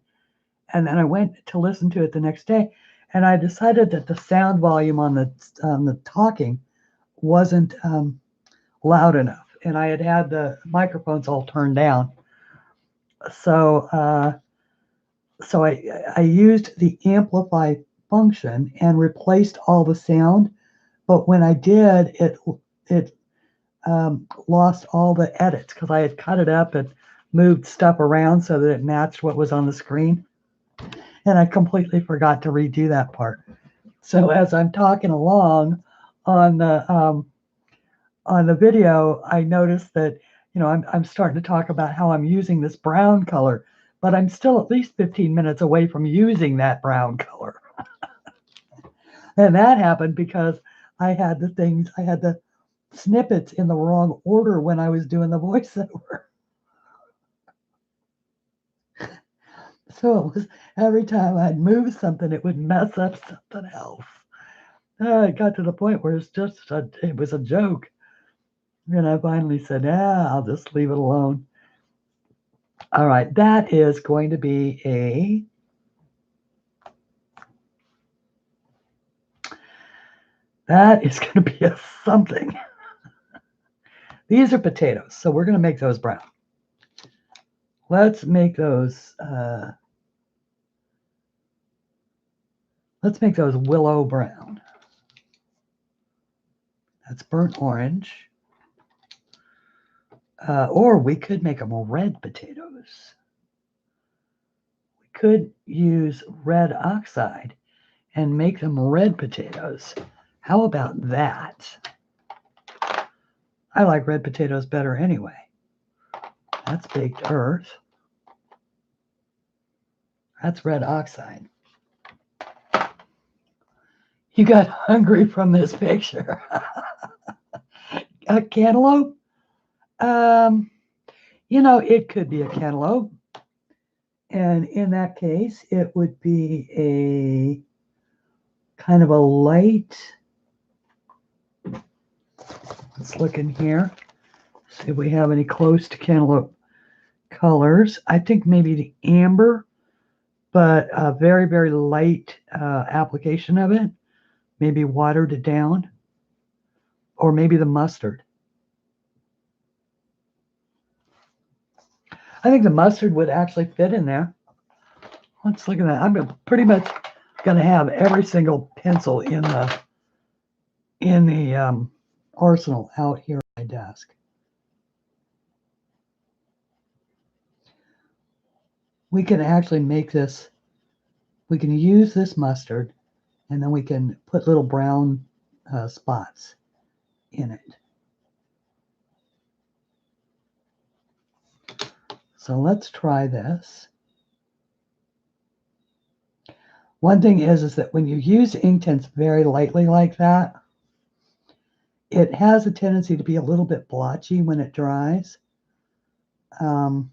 and then I went to listen to it the next day, and I decided that the sound volume on the talking wasn't loud enough, and I had the microphones all turned down. So I used the amplify function and replaced all the sound, but when I did, it lost all the edits because I had cut it up and moved stuff around so that it matched what was on the screen. And I completely forgot to redo that part. So as I'm talking along on the video, I noticed that, I'm starting to talk about how I'm using this brown color, but I'm still at least 15 minutes away from using that brown color. And that happened because I had the snippets in the wrong order when I was doing the voiceover. So it was every time I'd move something, it would mess up something else. It got to the point where it was a joke. And I finally said, I'll just leave it alone. All right, that is going to be a something. These are potatoes, so we're going to make those brown. Let's make those willow brown. That's burnt orange. Or we could make them red potatoes. We could use red oxide and make them red potatoes. How about that? I like red potatoes better anyway. That's baked earth. That's red oxide. You got hungry from this picture. A cantaloupe? It could be a cantaloupe. And in that case, it would be a kind of a light. Let's look in here. See if we have any close to cantaloupe colors. I think maybe the amber, but a very, very light application of it. Maybe watered it down. Or maybe the mustard. I think the mustard would actually fit in there. Let's look at that. I'm pretty much going to have every single pencil in the arsenal out here on my desk. We can actually make this. We can use this mustard, and then we can put little brown spots in it. So let's try this. One thing is that when you use Inktense very lightly like that, it has a tendency to be a little bit blotchy when it dries. Because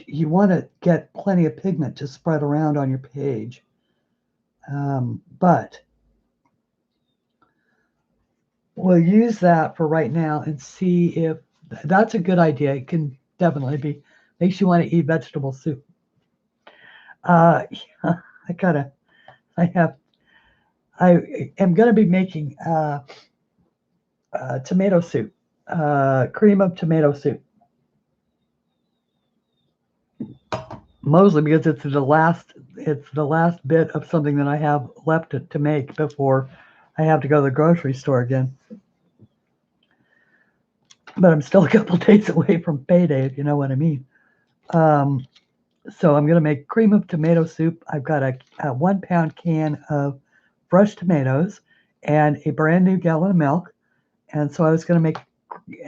you want to get plenty of pigment to spread around on your page. But we'll use that for right now and see if that's a good idea. It can definitely be, makes you want to eat vegetable soup. I am going to be making tomato soup, cream of tomato soup. Mostly because it's the last bit of something that I have left to make before I have to go to the grocery store again. But I'm still a couple days away from payday, if you know what I mean. So I'm going to make cream of tomato soup. I've got a 1 pound can of fresh tomatoes and a brand new gallon of milk. And so I was going to make,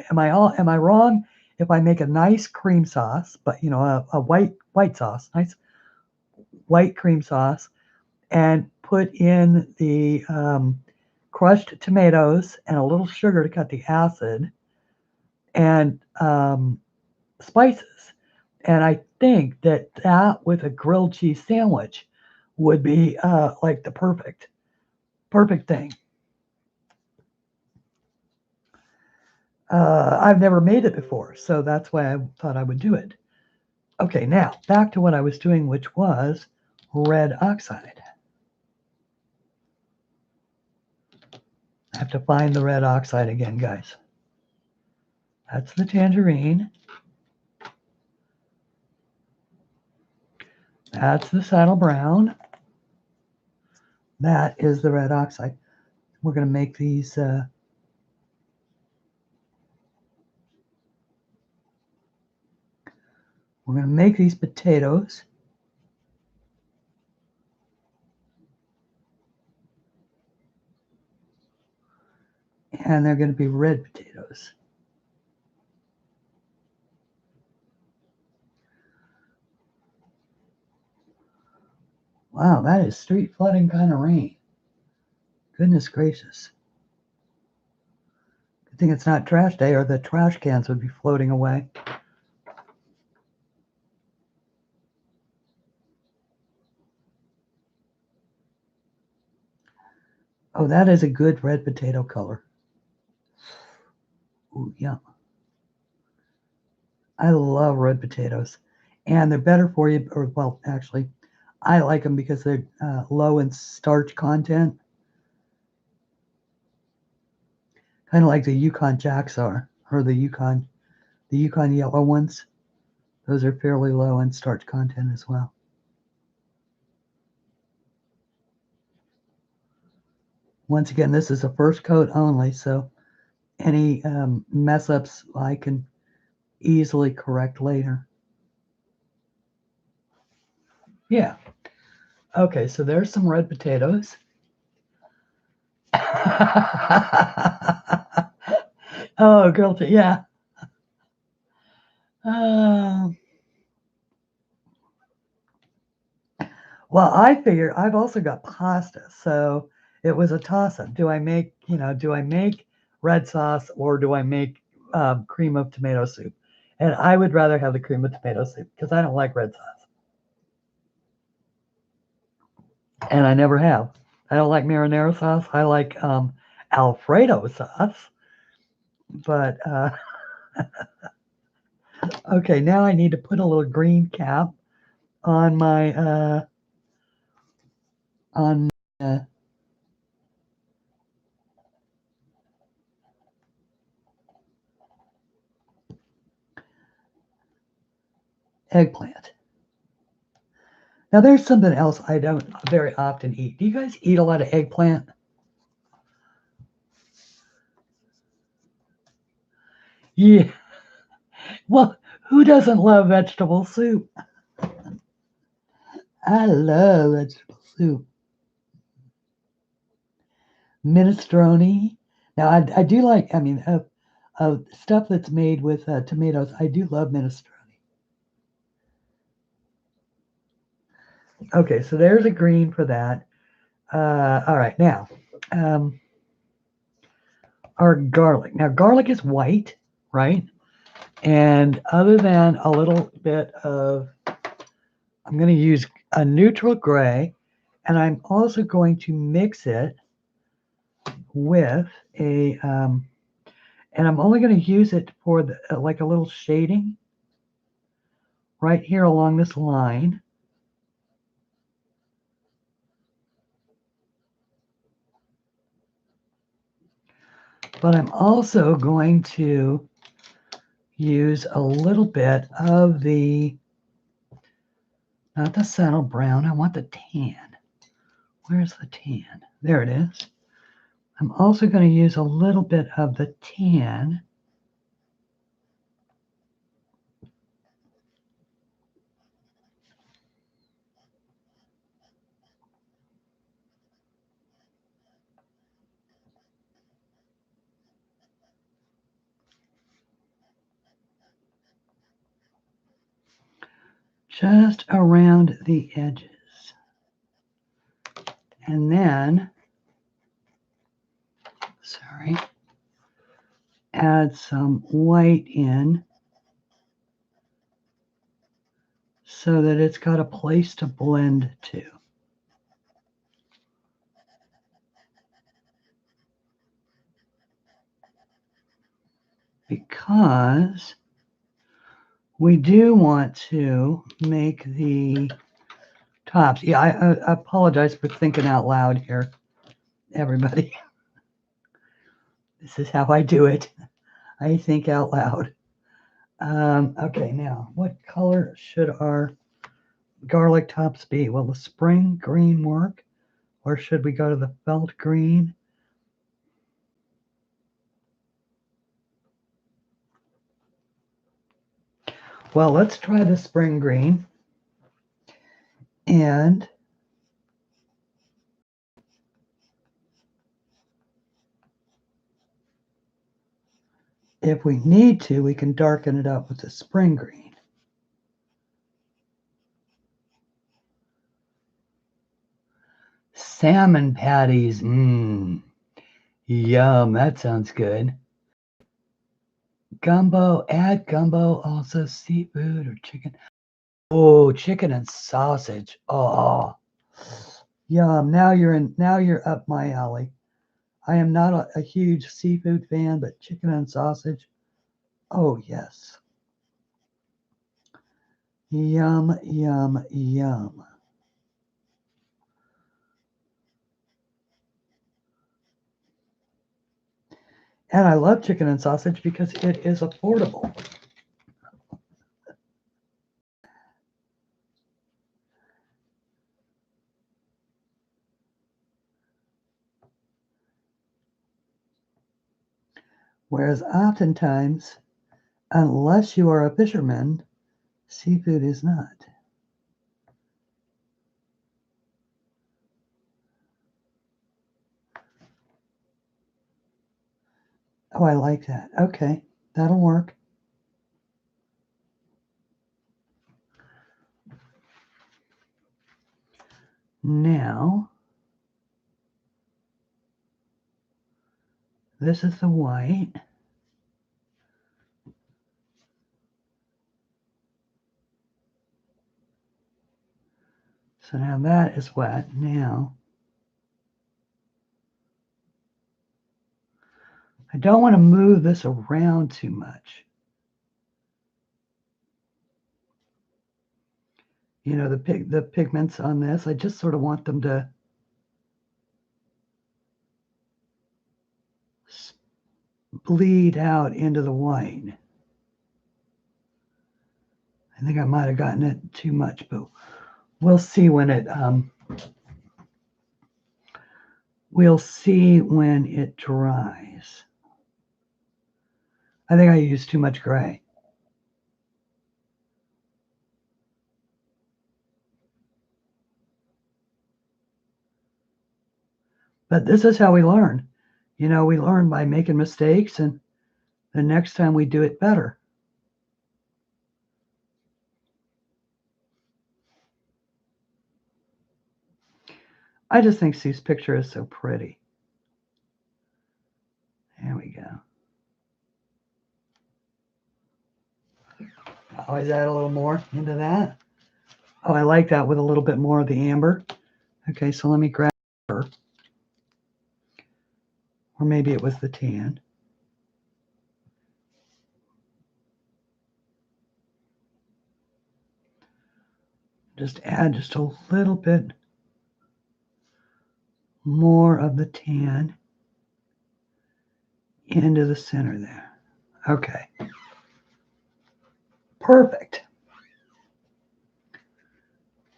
am I wrong if I make a nice cream sauce, but a white sauce, nice white cream sauce, and put in the crushed tomatoes and a little sugar to cut the acid and spices. And I think that with a grilled cheese sandwich would be like the perfect thing. I've never made it before, so that's why I thought I would do it. Okay, now back to what I was doing, which was red oxide. I have to find the red oxide again, guys. That's the tangerine. That's the saddle brown. That is the red oxide. We're going to make these potatoes. And they're going to be red potatoes. Wow, that is street flooding kind of rain. Goodness gracious. Good thing it's not trash day, or the trash cans would be floating away. Oh, that is a good red potato color. Ooh, yum. I love red potatoes. And they're better for you, or well, actually, I like them because they're low in starch content. Kind of like the Yukon Jacks are, or the Yukon yellow ones. Those are fairly low in starch content as well. Once again, this is a first coat only, so any mess ups I can easily correct later. Yeah. Okay, so there's some red potatoes. Oh, guilty, yeah. Well, I figure I've also got pasta, so it was a toss-up. Do I make red sauce, or do I make cream of tomato soup? And I would rather have the cream of tomato soup because I don't like red sauce. And I never have. I don't like marinara sauce. I like Alfredo sauce. But okay, now I need to put a little green cap on my eggplant. Now there's something else I don't very often eat. Do you guys eat a lot of eggplant? Yeah. Well, who doesn't love vegetable soup? I love vegetable soup. Minestrone. Now I do like, I mean, stuff that's made with tomatoes. I do love minestrone. Okay, so there's a green for that. All right, now our garlic. Now garlic is white, right? And other than a little bit of, I'm going to use a neutral gray, and I'm also going to mix it with a, and I'm only going to use it for the, like a little shading right here along this line. But I'm also going to use a little bit of the, not the saddle brown, I want the tan. Where's the tan? There it is. I'm also going to use a little bit of the tan just around the edges. And then, sorry, add some white in so that it's got a place to blend to. Because we do want to make the tops. Yeah, I apologize for thinking out loud here, everybody. This is how I do it. I think out loud. Okay, now, what color should our garlic tops be? Will the spring green work, or should we go to the felt green? Well, let's try the spring green. And if we need to, we can darken it up with the spring green. Salmon patties. Mmm. Yum. That sounds good. Gumbo. Add gumbo. Also seafood or chicken. Oh, chicken and sausage. Oh. Yum. Now you're up my alley. I am not a huge seafood fan, but chicken and sausage. Oh, yes. Yum, yum, yum. And I love chicken and sausage because it is affordable. Whereas oftentimes, unless you are a fisherman, seafood is not. Oh, I like that. Okay, that'll work. Now, this is the white. So now that is wet. Now, I don't want to move this around too much. You know, the pigments on this, I just sort of want them to bleed out into the white. I think I might have gotten it too much, but we'll see when it dries. I think I used too much gray. But this is how we learn. You know, we learn by making mistakes, and the next time we do it better. I just think Sue's picture is so pretty. There we go. Always add a little more into that. Oh, I like that with a little bit more of the amber. Okay, so let me grab her. Or maybe it was the tan. Just add just a little bit more of the tan into the center there. Okay. Perfect.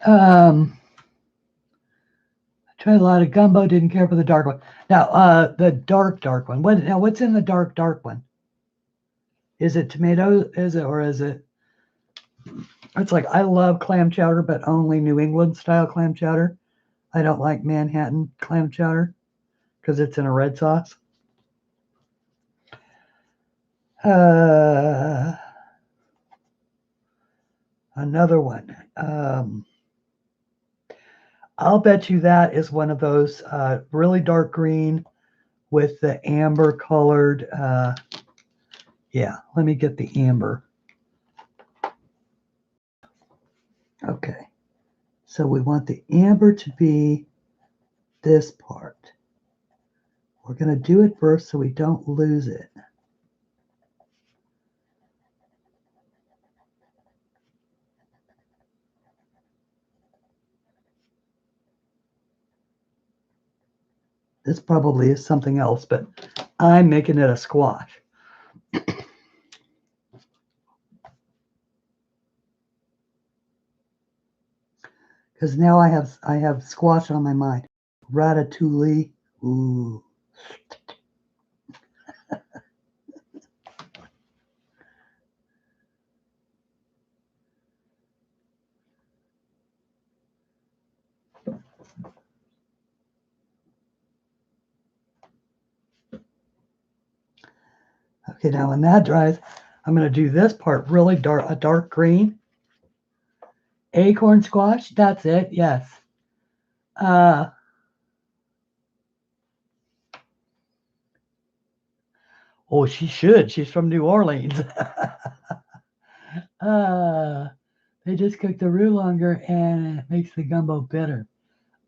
I tried a lot of gumbo, didn't care for the dark one. Now, the dark one. What's in the dark one? Is it tomato? Or is it? It's like, I love clam chowder, but only New England style clam chowder. I don't like Manhattan clam chowder because it's in a red sauce. Another one. I'll bet you that is one of those really dark green with the amber colored. Yeah, let me get the amber. Okay, so we want the amber to be this part. We're going to do it first so we don't lose it. This probably is something else, but I'm making it a squash. Because now I have squash on my mind. Ratatouille. Ooh. Okay, now when that dries, I'm going to do this part really dark, a dark green. Acorn squash, that's it, yes. Oh, she should. She's from New Orleans. They just cook the roux longer and it makes the gumbo bitter.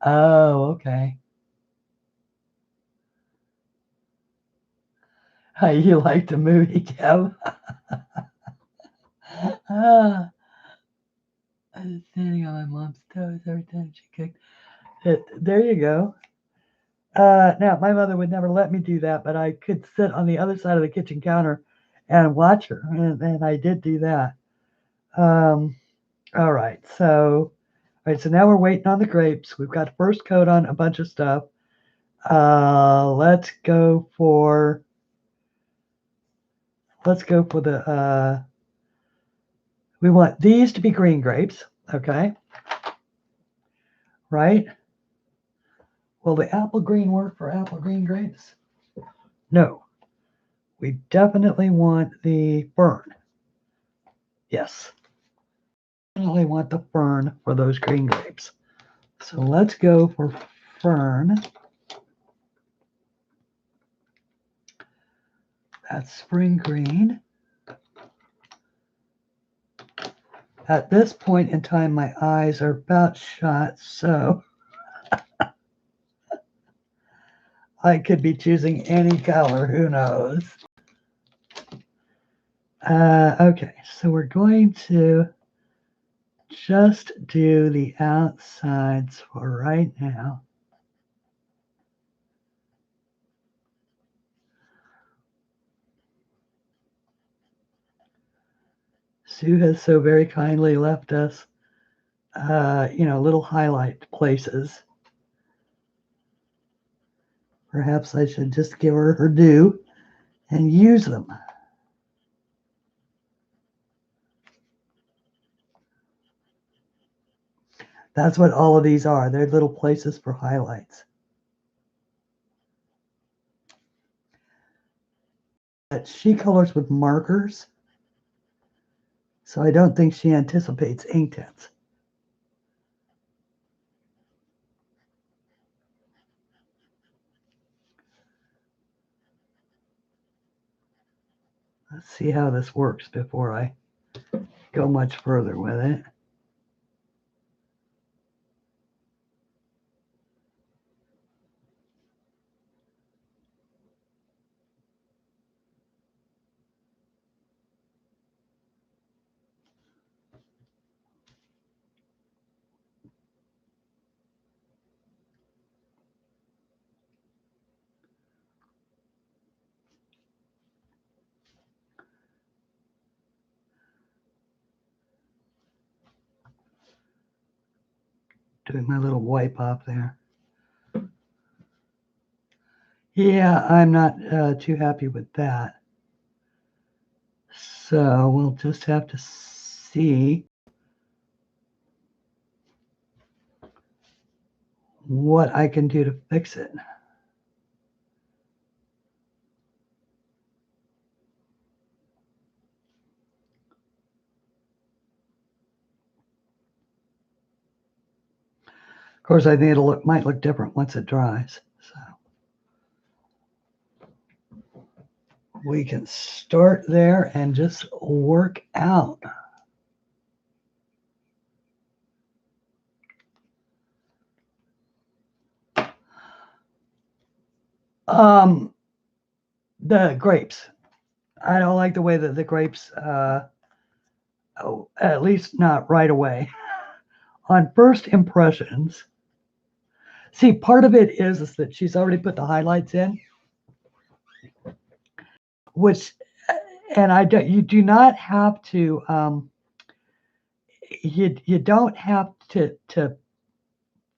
Oh, okay. You like the movie, Kev? I was standing on my mom's toes every time she cooked. There you go. Now, my mother would never let me do that, but I could sit on the other side of the kitchen counter and watch her, and I did do that. All right, so now we're waiting on the grapes. We've got first coat on a bunch of stuff. Let's go for the we want these to be green grapes, okay? Right? Will the apple green work for apple green grapes? No. We definitely want the fern. Yes. Definitely want the fern for those green grapes. So let's go for fern. That's spring green. At this point in time, my eyes are about shut, so I could be choosing any color, who knows? Okay, so we're going to just do the outsides for right now. Sue has so very kindly left us, little highlight places. Perhaps I should just give her her due and use them. That's what all of these are. They're little places for highlights. But she colors with markers, so I don't think she anticipates INKTENSE. Let's see how this works before I go much further with it. Doing my little wipe off there. Yeah, I'm not too happy with that. So we'll just have to see what I can do to fix it. Of course, I think it might look different once it dries. So we can start there and just work out. The grapes. I don't like the way that the grapes, at least not right away. On first impressions, see, part of it is that she's already put the highlights in, which, and you do not have to, you don't have to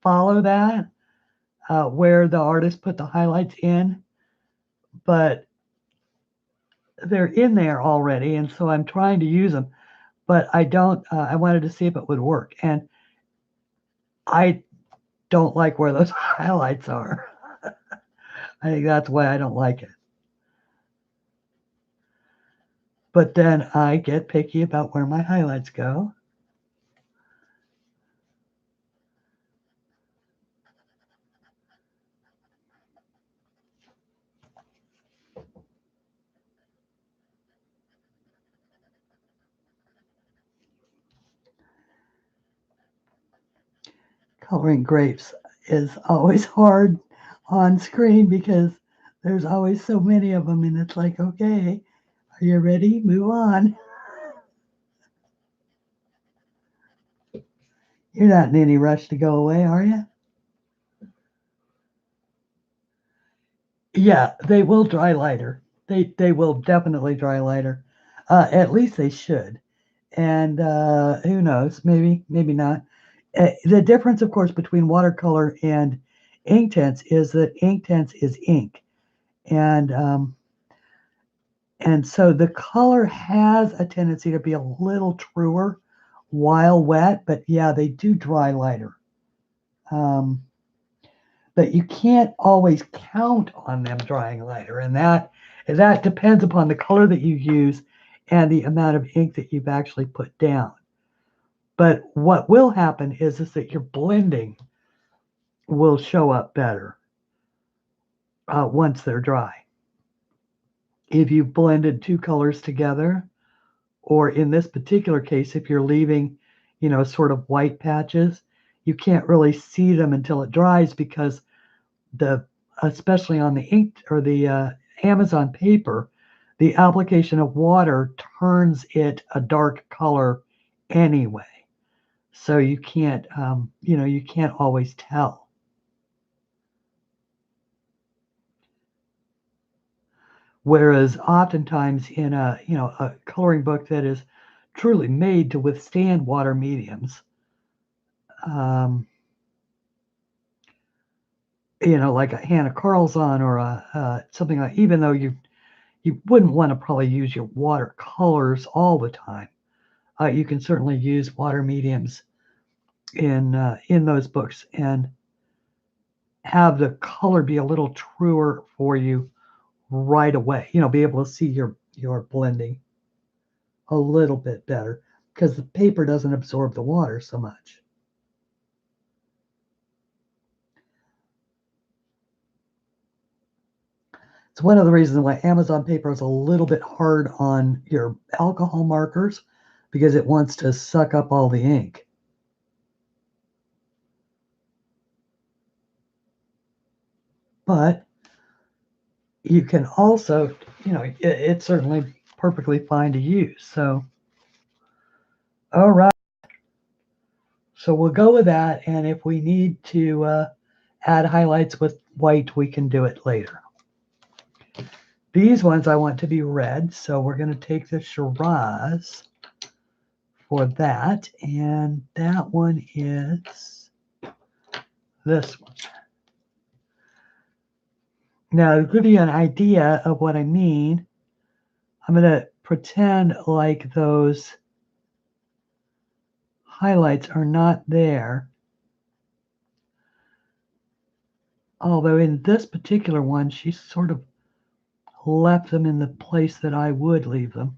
follow that where the artist put the highlights in, but they're in there already, and so I'm trying to use them, but I don't. I wanted to see if it would work, and I don't like where those highlights are. I think that's why I don't like it. But then I get picky about where my highlights go. Coloring grapes is always hard on screen because there's always so many of them, and it's like, okay, are you ready? Move on. You're not in any rush to go away, are you? Yeah, they will dry lighter. They will definitely dry lighter. At least they should. And who knows? Maybe not. The difference, of course, between watercolor and Inktense is that Inktense is ink, and so the color has a tendency to be a little truer while wet. But yeah, they do dry lighter. But you can't always count on them drying lighter, and that depends upon the color that you use and the amount of ink that you've actually put down. But what will happen is that your blending will show up better once they're dry. If you've blended two colors together, or in this particular case, if you're leaving, sort of white patches, you can't really see them until it dries because especially on the ink or the Amazon paper, the application of water turns it a dark color anyway. So you can't, you can't always tell. Whereas oftentimes in a coloring book that is truly made to withstand water mediums, like a Hannah Carlson or something like, even though you wouldn't want to probably use your watercolors all the time, you can certainly use water mediums in those books and have the color be a little truer for you right away. Be able to see your blending a little bit better because the paper doesn't absorb the water so much. It's one of the reasons why Amazon paper is a little bit hard on your alcohol markers, because it wants to suck up all the ink. But you can also, it's certainly perfectly fine to use. So, all right. So we'll go with that. And if we need to add highlights with white, we can do it later. These ones I want to be red. So we're going to take the Shiraz for that. And that one is this one. Now, to give you an idea of what I mean, I'm going to pretend like those highlights are not there. Although in this particular one, she sort of left them in the place that I would leave them.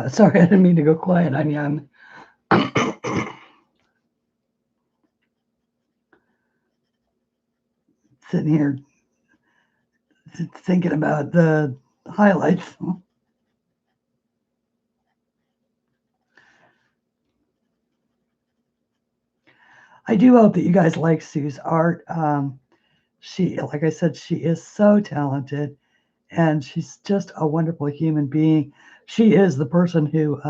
Sorry, I didn't mean to go quiet on you. I'm sitting here thinking about the highlights. I do hope that you guys like Sue's art. She, like I said, she is so talented, and she's just a wonderful human being. She is the person who,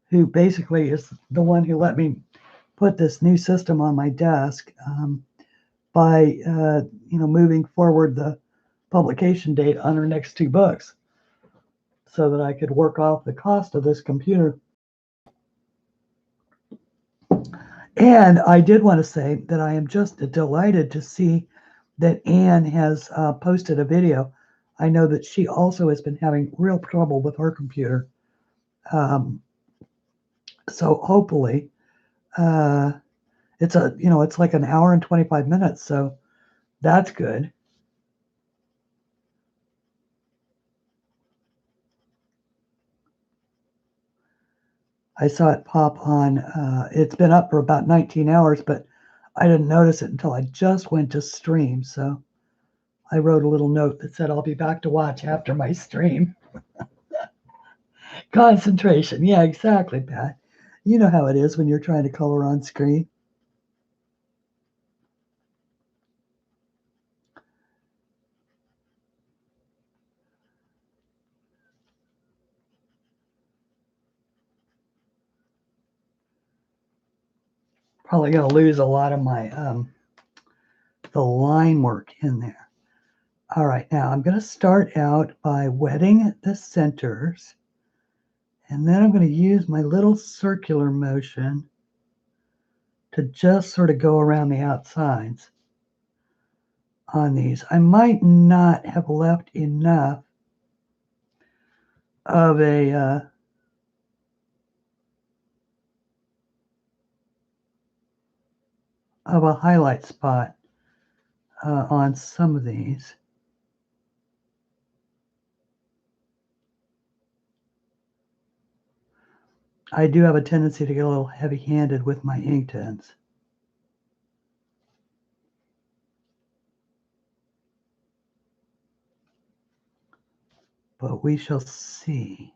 who basically is the one who let me put this new system on my desk by moving forward the publication date on her next 2 books so that I could work off the cost of this computer. And I did want to say that I am just delighted to see that Anne has posted a video. I know that she also has been having real trouble with her computer. So hopefully, it's like an hour and 25 minutes. So that's good. I saw it pop on. It's been up for about 19 hours, but I didn't notice it until I just went to stream. So I wrote a little note that said I'll be back to watch after my stream. Concentration. Yeah, exactly, Pat. You know how it is when you're trying to color on screen. Probably going to lose a lot of my the line work in there. All right, now I'm going to start out by wetting the centers, and then I'm going to use my little circular motion to just sort of go around the outsides on these. I might not have left enough of a highlight spot on some of these. I do have a tendency to get a little heavy-handed with my INKTENSE. But we shall see.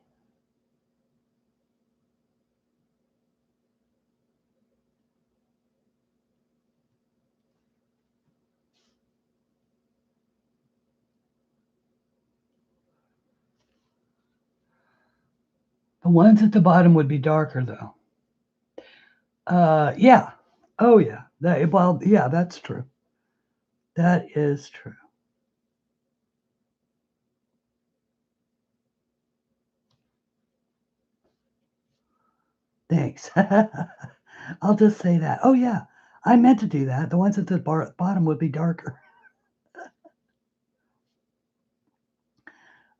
The ones at the bottom would be darker, though. Yeah. Oh, yeah. Yeah, that's true. That is true. Thanks. I'll just say that. Oh, yeah. I meant to do that. The ones at the bottom would be darker.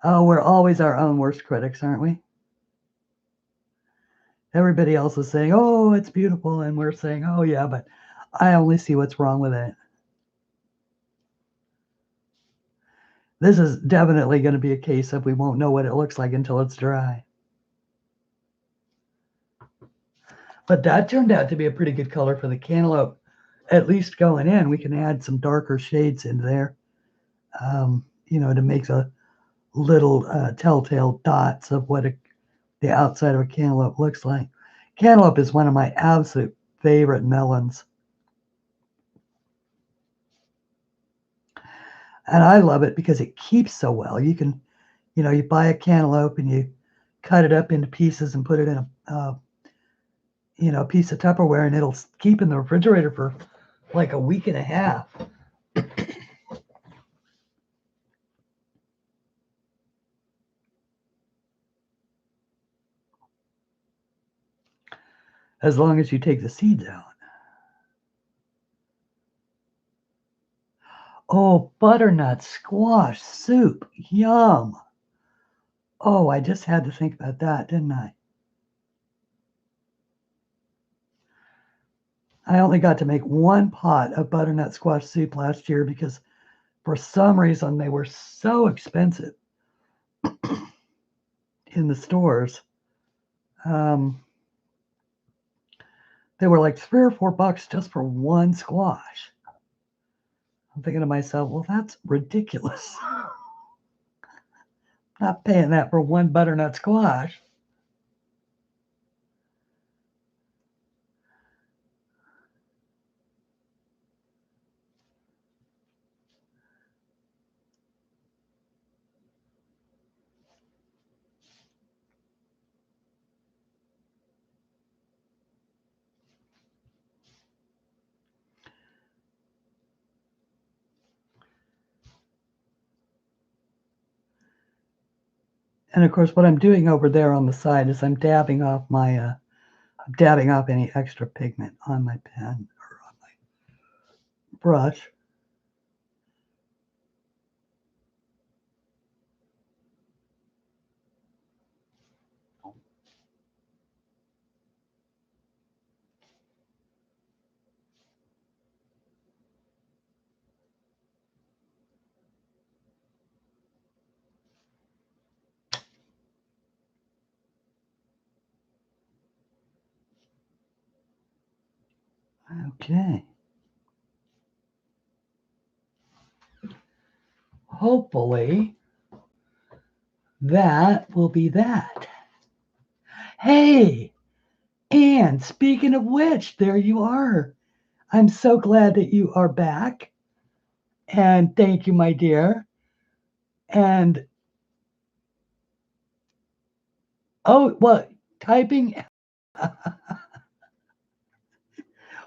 Oh, we're always our own worst critics, aren't we? Everybody else is saying, oh, it's beautiful. And we're saying, oh, yeah, but I only see what's wrong with it. This is definitely going to be a case of we won't know what it looks like until it's dry. But that turned out to be a pretty good color for the cantaloupe. At least going in, we can add some darker shades in there, to make the little telltale dots of what the outside of a cantaloupe looks like. Cantaloupe is one of my absolute favorite melons. And I love it because it keeps so well. You can, you buy a cantaloupe and you cut it up into pieces and put it in a piece of Tupperware, and it'll keep in the refrigerator for like a week and a half. As long as you take the seeds out. Oh, butternut squash soup. Yum. Oh, I just had to think about that, didn't I? I only got to make 1 pot of butternut squash soup last year because for some reason they were so expensive in the stores. They were like $3 or $4 just for 1 squash. I'm thinking to myself, well, that's ridiculous. Not paying that for 1 butternut squash. And of course, what I'm doing over there on the side is I'm dabbing off my, dabbing off any extra pigment on my pen or on my brush. Okay. Hopefully that will be that. Hey, and speaking of which, there you are. I'm so glad that you are back. And thank you, my dear. And oh, well, typing.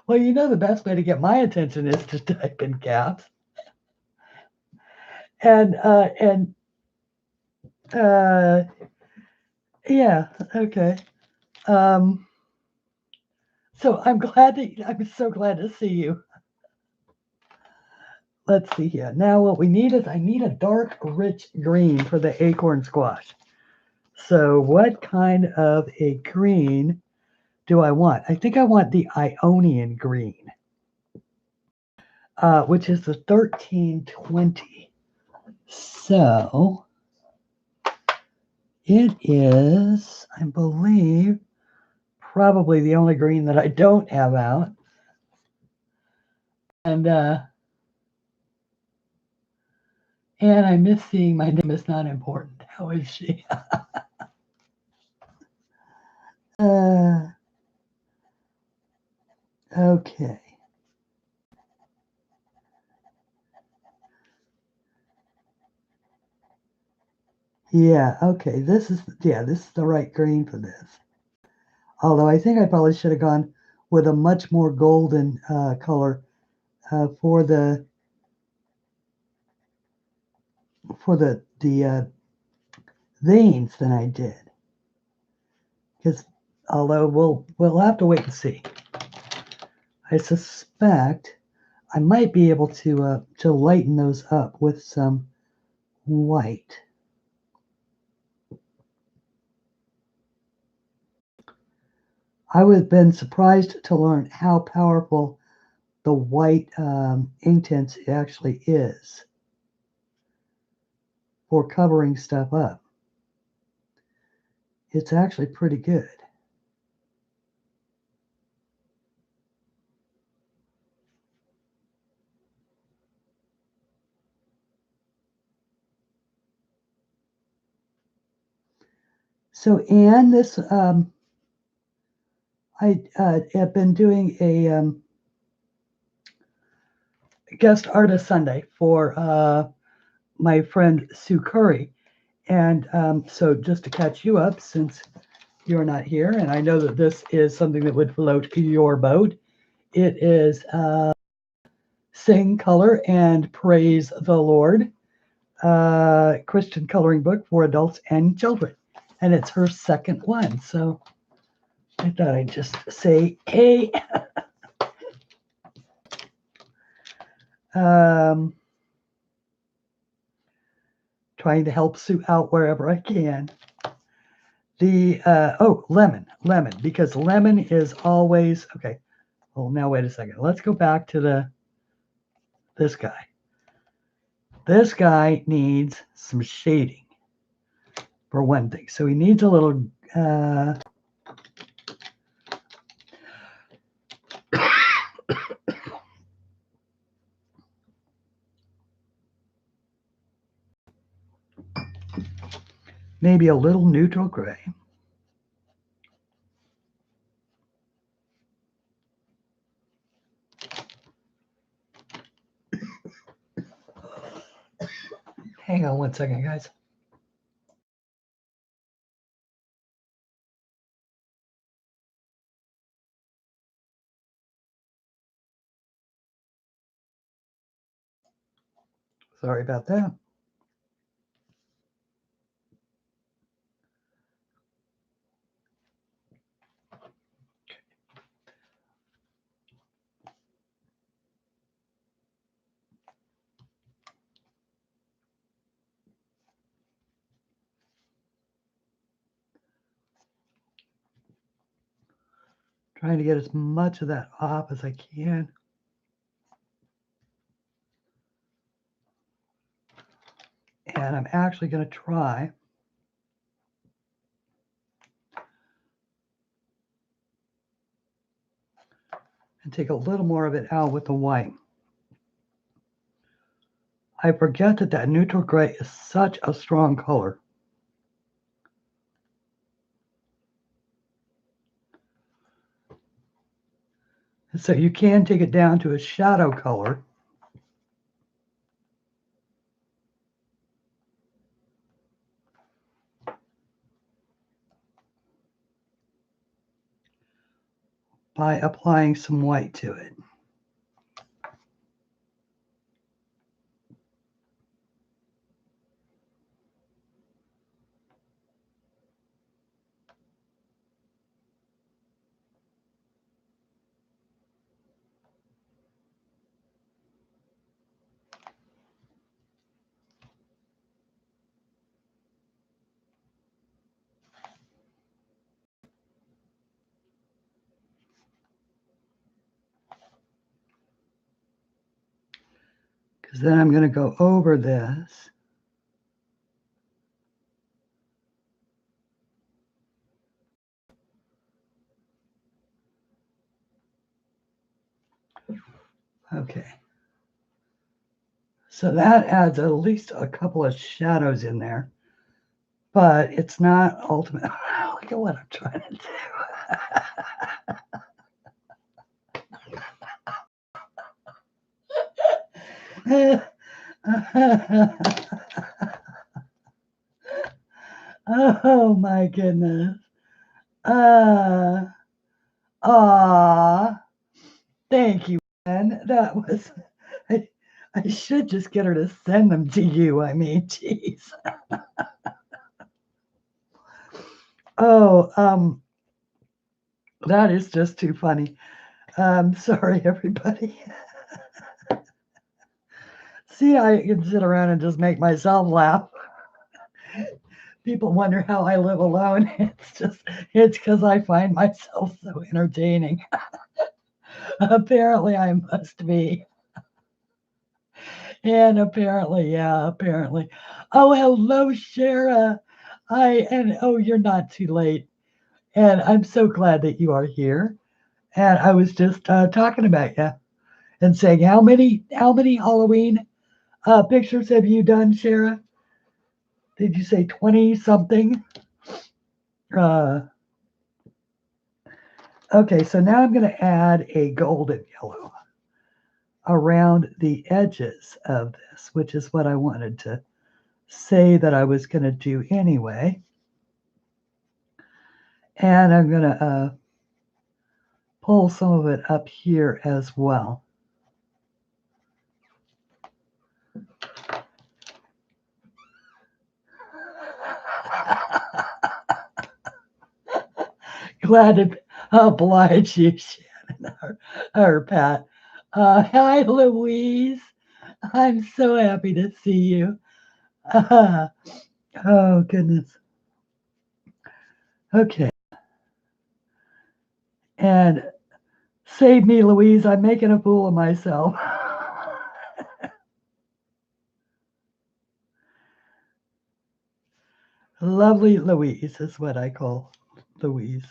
Well, you know the best way to get my attention is to type in caps. And uh, yeah, okay. Um, so I'm so glad to see you. Let's see here. Now what we need is I need a dark, rich green for the acorn squash. So what kind of a green do I want? I think I want the Ionian green, which is the 1320. So it is, I believe, probably the only green that I don't have out. And I miss seeing my name is not important. How is she? Okay. Yeah, okay. This is the right green for this. Although I think I probably should have gone with a much more golden color for the veins than I did. Because although we'll have to wait and see. I suspect I might be able to lighten those up with some white. I would have been surprised to learn how powerful the white INKTENSE actually is for covering stuff up. It's actually pretty good. So Anne, this I have been doing a guest artist Sunday for my friend Sue Curry, and so just to catch you up, since you're not here, and I know that this is something that would float your boat, it is Sing, Color, and Praise the Lord, Christian coloring book for adults and children, and it's her second one. So I thought I'd just say, hey. Trying to help Sue out wherever I can. The lemon, because lemon is always okay. Well, now wait a second. Let's go back to this guy. This guy needs some shading for one thing. So he needs a little maybe a little neutral gray. Hang on one second, guys. Sorry about that. Trying to get as much of that off as I can. And I'm actually going to try and take a little more of it out with the white. I forget that that neutral gray is such a strong color. So you can take it down to a shadow color. By applying some white to it. Because then I'm going to go over this. Okay. So that adds at least a couple of shadows in there. But it's not ultimate. Look at what I'm trying to do. Oh my goodness. Thank you, Ben. That was, I should just get her to send them to you. I mean, geez. Oh, that is just too funny. Sorry, everybody. See, I can sit around and just make myself laugh. People wonder how I live alone. It's because I find myself so entertaining. Apparently, I must be. And apparently, yeah, apparently. Oh, hello, Shara. Oh, you're not too late. And I'm so glad that you are here. And I was just talking about you and saying, how many Halloween pictures have you done, Shara? Did you say 20 something? Okay, so now I'm going to add a golden yellow around the edges of this, which is what I wanted to say that I was going to do anyway. And I'm going to pull some of it up here as well. Glad to oblige you, Shannon, or Pat. Hi, Louise. I'm so happy to see you. Oh, goodness. Okay. And save me, Louise. I'm making a fool of myself. Lovely Louise is what I call Louise.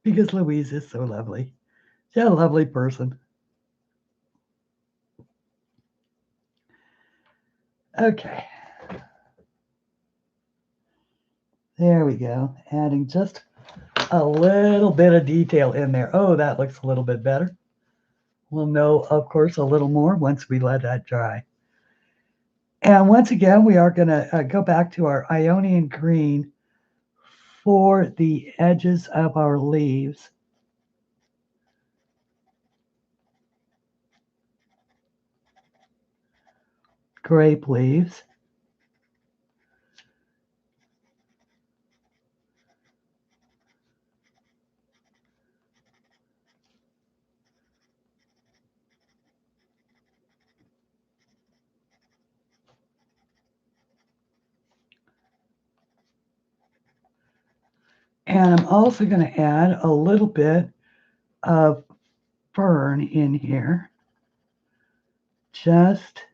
Because Louise is so lovely. She's a lovely person. Okay. There we go. Adding just a little bit of detail in there. Oh, that looks a little bit better. We'll know, of course, a little more once we let that dry. And once again, we are going to go back to our Ionian green for the edges of our leaves. Grape leaves. And I'm also going to add a little bit of fern in here, just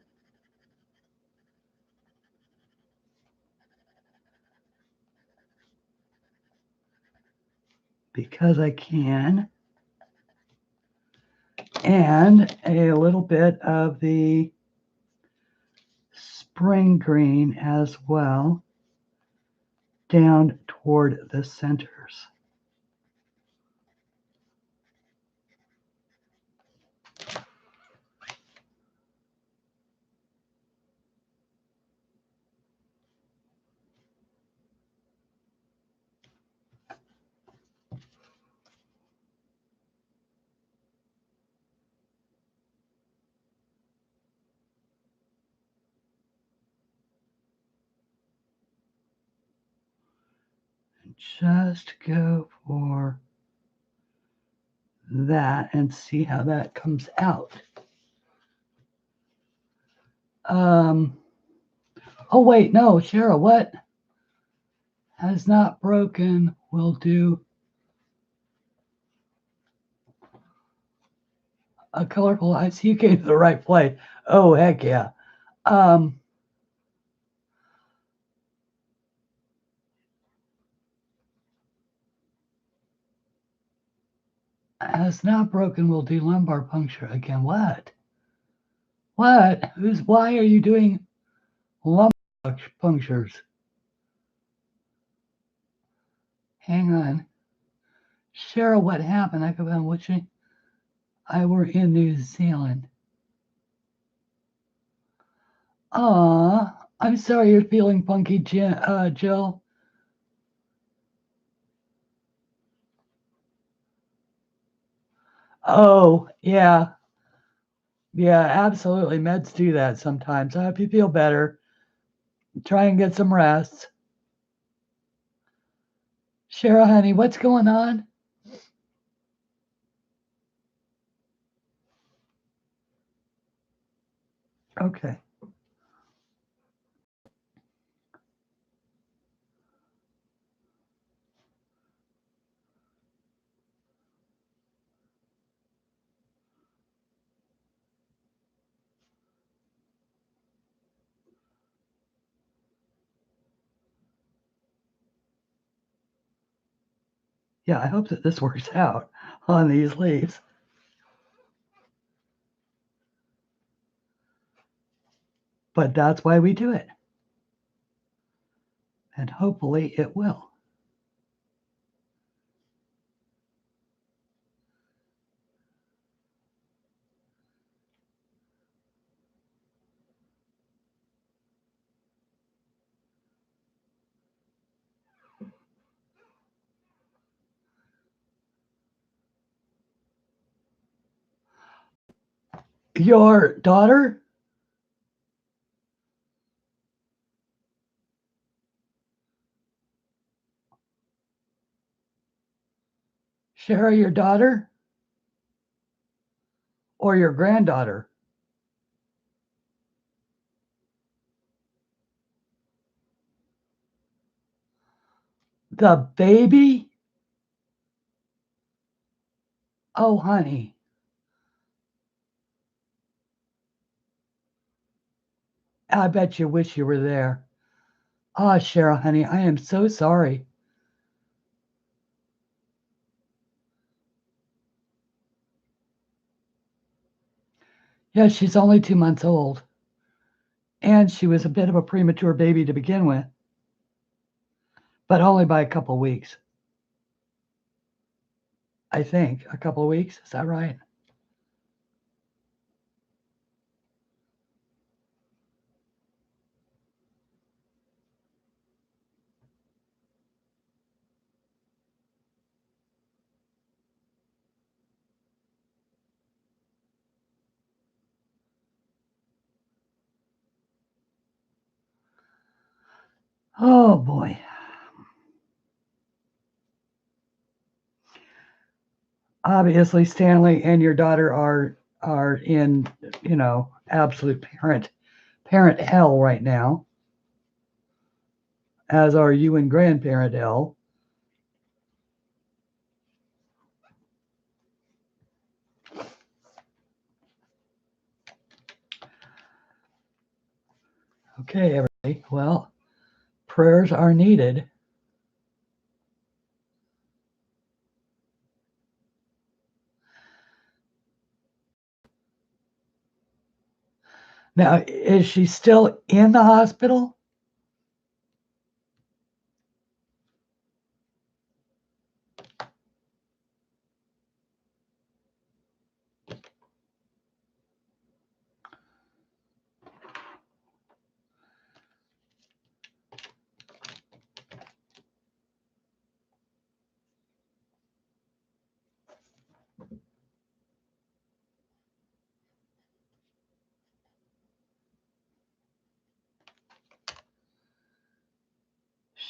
because I can, and a little bit of the spring green as well down toward the centers. Just go for that and see how that comes out. Oh wait, no, Cheryl, what has not broken will do a colorful eye. So you came to the right place. Oh heck yeah. Has not broken will do lumbar puncture again. What? What? Why are you doing lumbar punctures? Hang on. Cheryl, what happened? I go on watching. I were in New Zealand. I'm sorry you're feeling funky, Jill. Oh, yeah. Yeah, absolutely. Meds do that sometimes. I hope you feel better. Try and get some rest. Cheryl, honey, what's going on? Okay. Yeah, I hope that this works out on these leaves. But that's why we do it. And hopefully it will. Your daughter? Cheryl, your daughter? Or your granddaughter? The baby? Oh, honey. I bet you wish you were there. Ah, Cheryl, honey, I am so sorry. Yeah, she's only 2 months old. And she was a bit of a premature baby to begin with, but only by a couple weeks. I think a couple weeks. Is that right? Oh boy. Obviously, Stanley and your daughter are in, absolute parent hell right now, as are you in grandparent hell. Okay, everybody. Well, prayers are needed. Now, is she still in the hospital?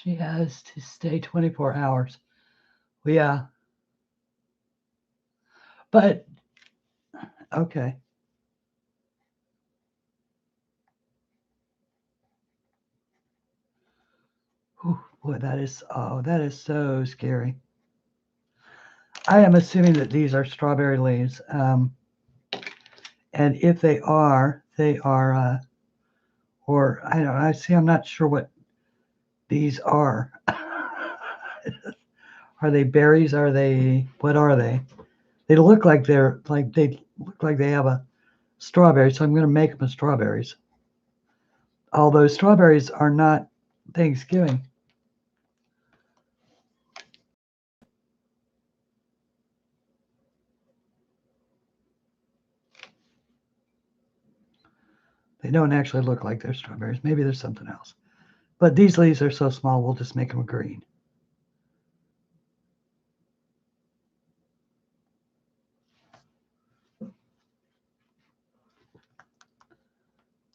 She has to stay 24 hours. Yeah, but okay. Whew, boy, that is so scary. I am assuming that these are strawberry leaves. And if they are, or I don't know, I'm not sure what these are. Are they berries? What are they? They look like they have a strawberry, so I'm going to make them as strawberries. Although strawberries are not Thanksgiving. They don't actually look like they're strawberries. Maybe there's something else. But these leaves are so small, we'll just make them green.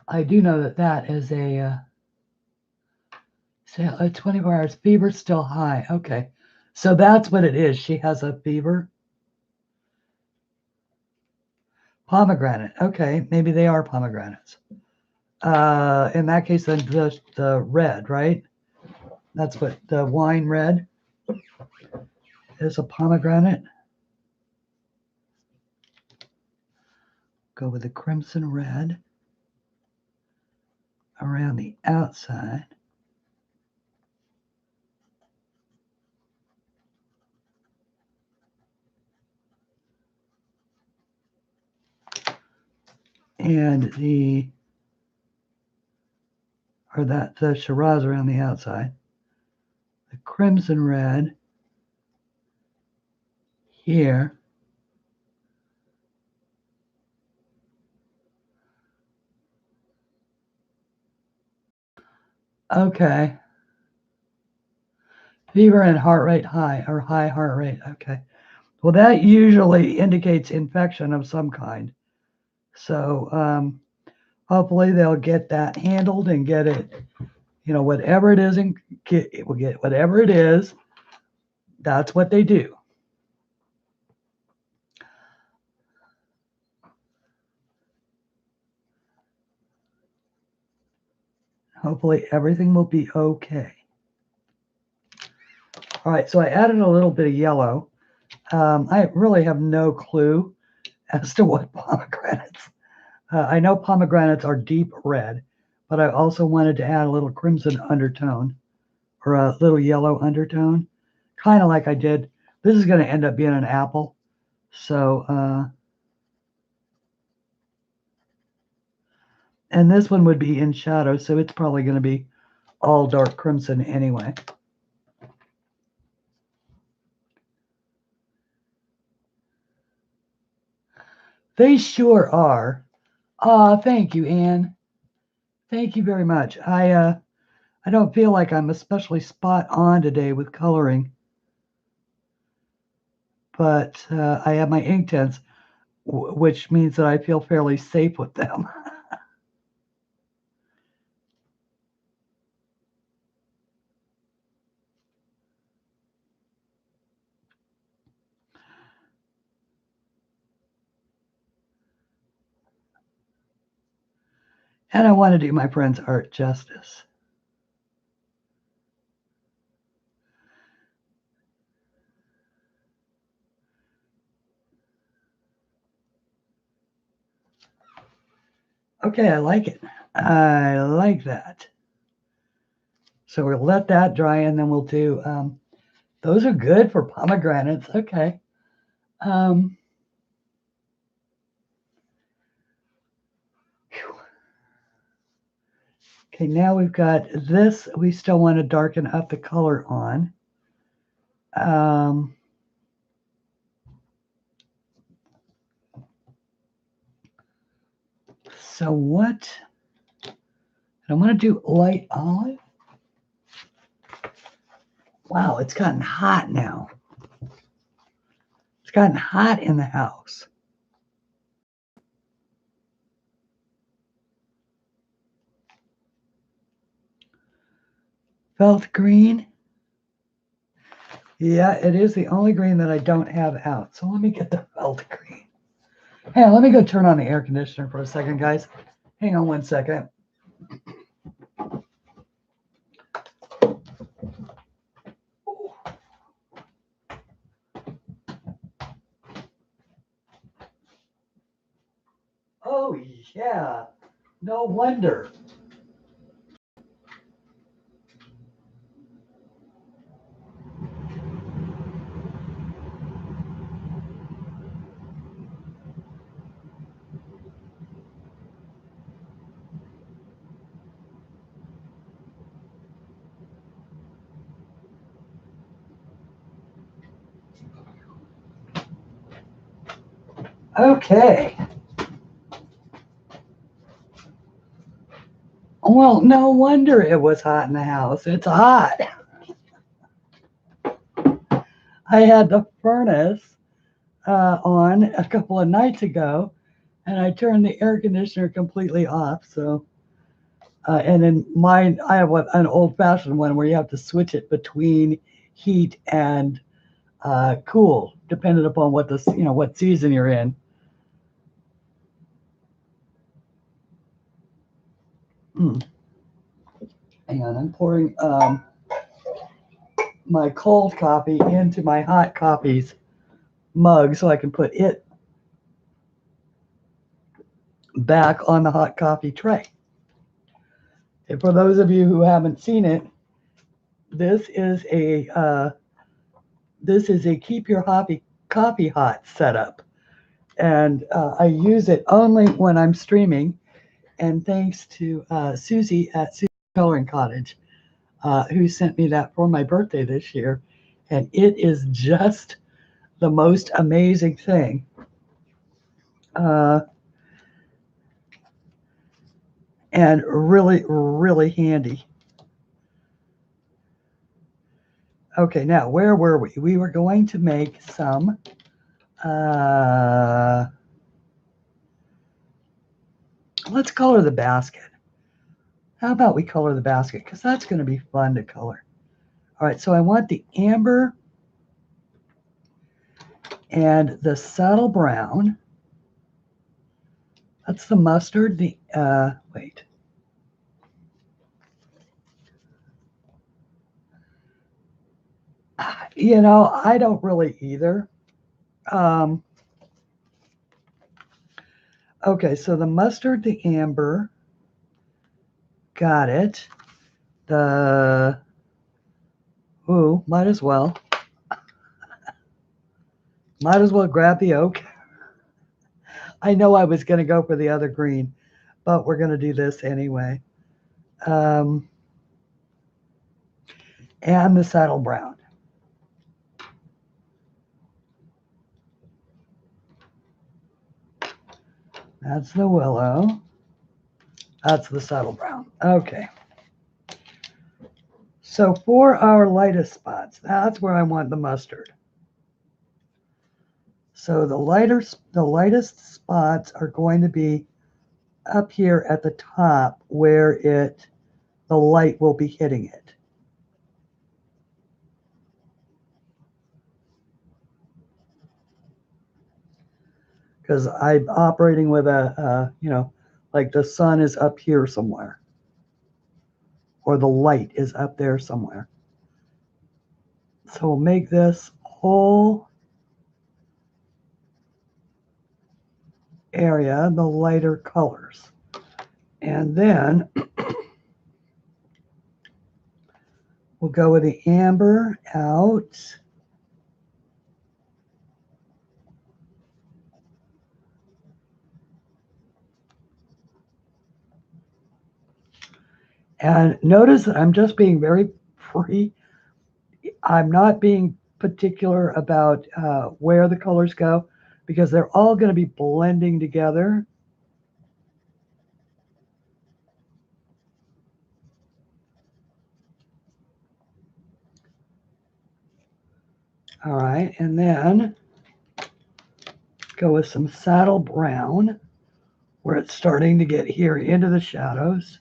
I do know that that is a 24 hours fever still high. Okay. So that's what it is. She has a fever. Pomegranate. Okay. Maybe they are pomegranates. In that case, then the red, right? That's what the wine red is, a pomegranate. Go with the crimson red around the outside. And the Shiraz around the outside. The crimson red here. Okay. Fever and heart rate high, or high heart rate. Okay. Well, that usually indicates infection of some kind. So hopefully they'll get that handled and get it, whatever it is, and we'll get whatever it is. That's what they do. Hopefully everything will be okay. All right, so I added a little bit of yellow. I really have no clue as to what pomegranates. I know pomegranates are deep red, but I also wanted to add a little crimson undertone or a little yellow undertone, kind of like I did. This is going to end up being an apple. So, and this one would be in shadow, so it's probably going to be all dark crimson anyway. They sure are. Thank you, Anne. Thank you very much. I don't feel like I'm especially spot on today with coloring, but I have my INKTENSE, which means that I feel fairly safe with them. And I want to do my friend's art justice. Okay, I like it. I like that. So we'll let that dry, and then we'll do, those are good for pomegranates. Okay. Um, okay, now we've got this. We still want to darken up the color on. So what? I want to do light olive. Wow, it's gotten hot now. It's gotten hot in the house. Felt green. Yeah, it is the only green that I don't have out. So let me get the felt green. Hey, let me go turn on the air conditioner for a second, guys. Hang on one second. Oh, yeah. No wonder. Okay. Well, no wonder it was hot in the house. It's hot. I had the furnace on a couple of nights ago, and I turned the air conditioner completely off. So, and in mine, I have an old-fashioned one where you have to switch it between heat and cool, depending upon what what season you're in. Hang on, I'm pouring my cold coffee into my hot coffee's mug so I can put it back on the hot coffee tray. And for those of you who haven't seen it, this is a keep your coffee hot setup, and I use it only when I'm streaming. And thanks to Susie at Susie's Coloring Cottage, who sent me that for my birthday this year, and it is just the most amazing thing. And really, really handy. Okay, now where were we? We were going to make some let's color the basket. How about we color the basket? Because that's going to be fun to color. All right, so I want the amber and the subtle brown. That's the mustard. The wait. You know, I don't really either. Okay, so the mustard, the amber. Got it. Ooh, might as well. Might as well grab the oak. I know I was going to go for the other green, but we're going to do this anyway. And the saddle brown. That's the willow. That's the saddle brown. Okay. So for our lightest spots, that's where I want the mustard. So the lightest spots are going to be up here at the top where the light will be hitting it. Because I'm operating with like the sun is up here somewhere, or the light is up there somewhere. So we'll make this whole area the lighter colors. And then we'll go with the amber out. And notice that I'm just being very free. I'm not being particular about where the colors go because they're all going to be blending together. All right, and then go with some saddle brown where it's starting to get here into the shadows.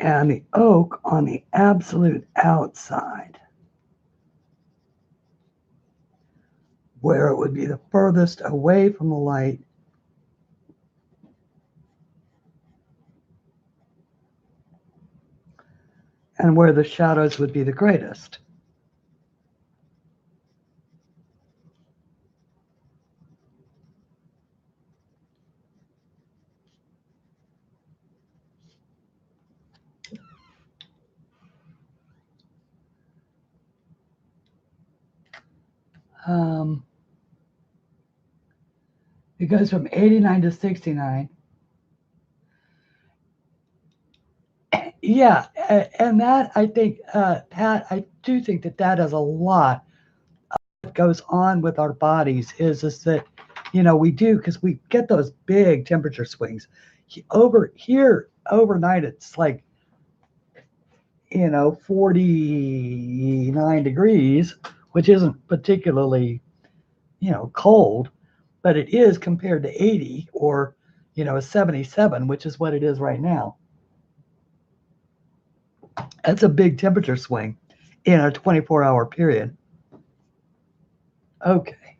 And the oak on the absolute outside, where it would be the furthest away from the light. And where the shadows would be the greatest. It goes from 89 to 69. Yeah, and that I think, Pat, I do think that that has a lot of what goes on with our bodies is that, you know, we do because we get those big temperature swings. Over here, overnight, it's like, you know, 49 degrees, which isn't particularly, you know, cold, but it is compared to 80 or, you know, 77, which is what it is right now. That's a big temperature swing in a 24-hour period. Okay.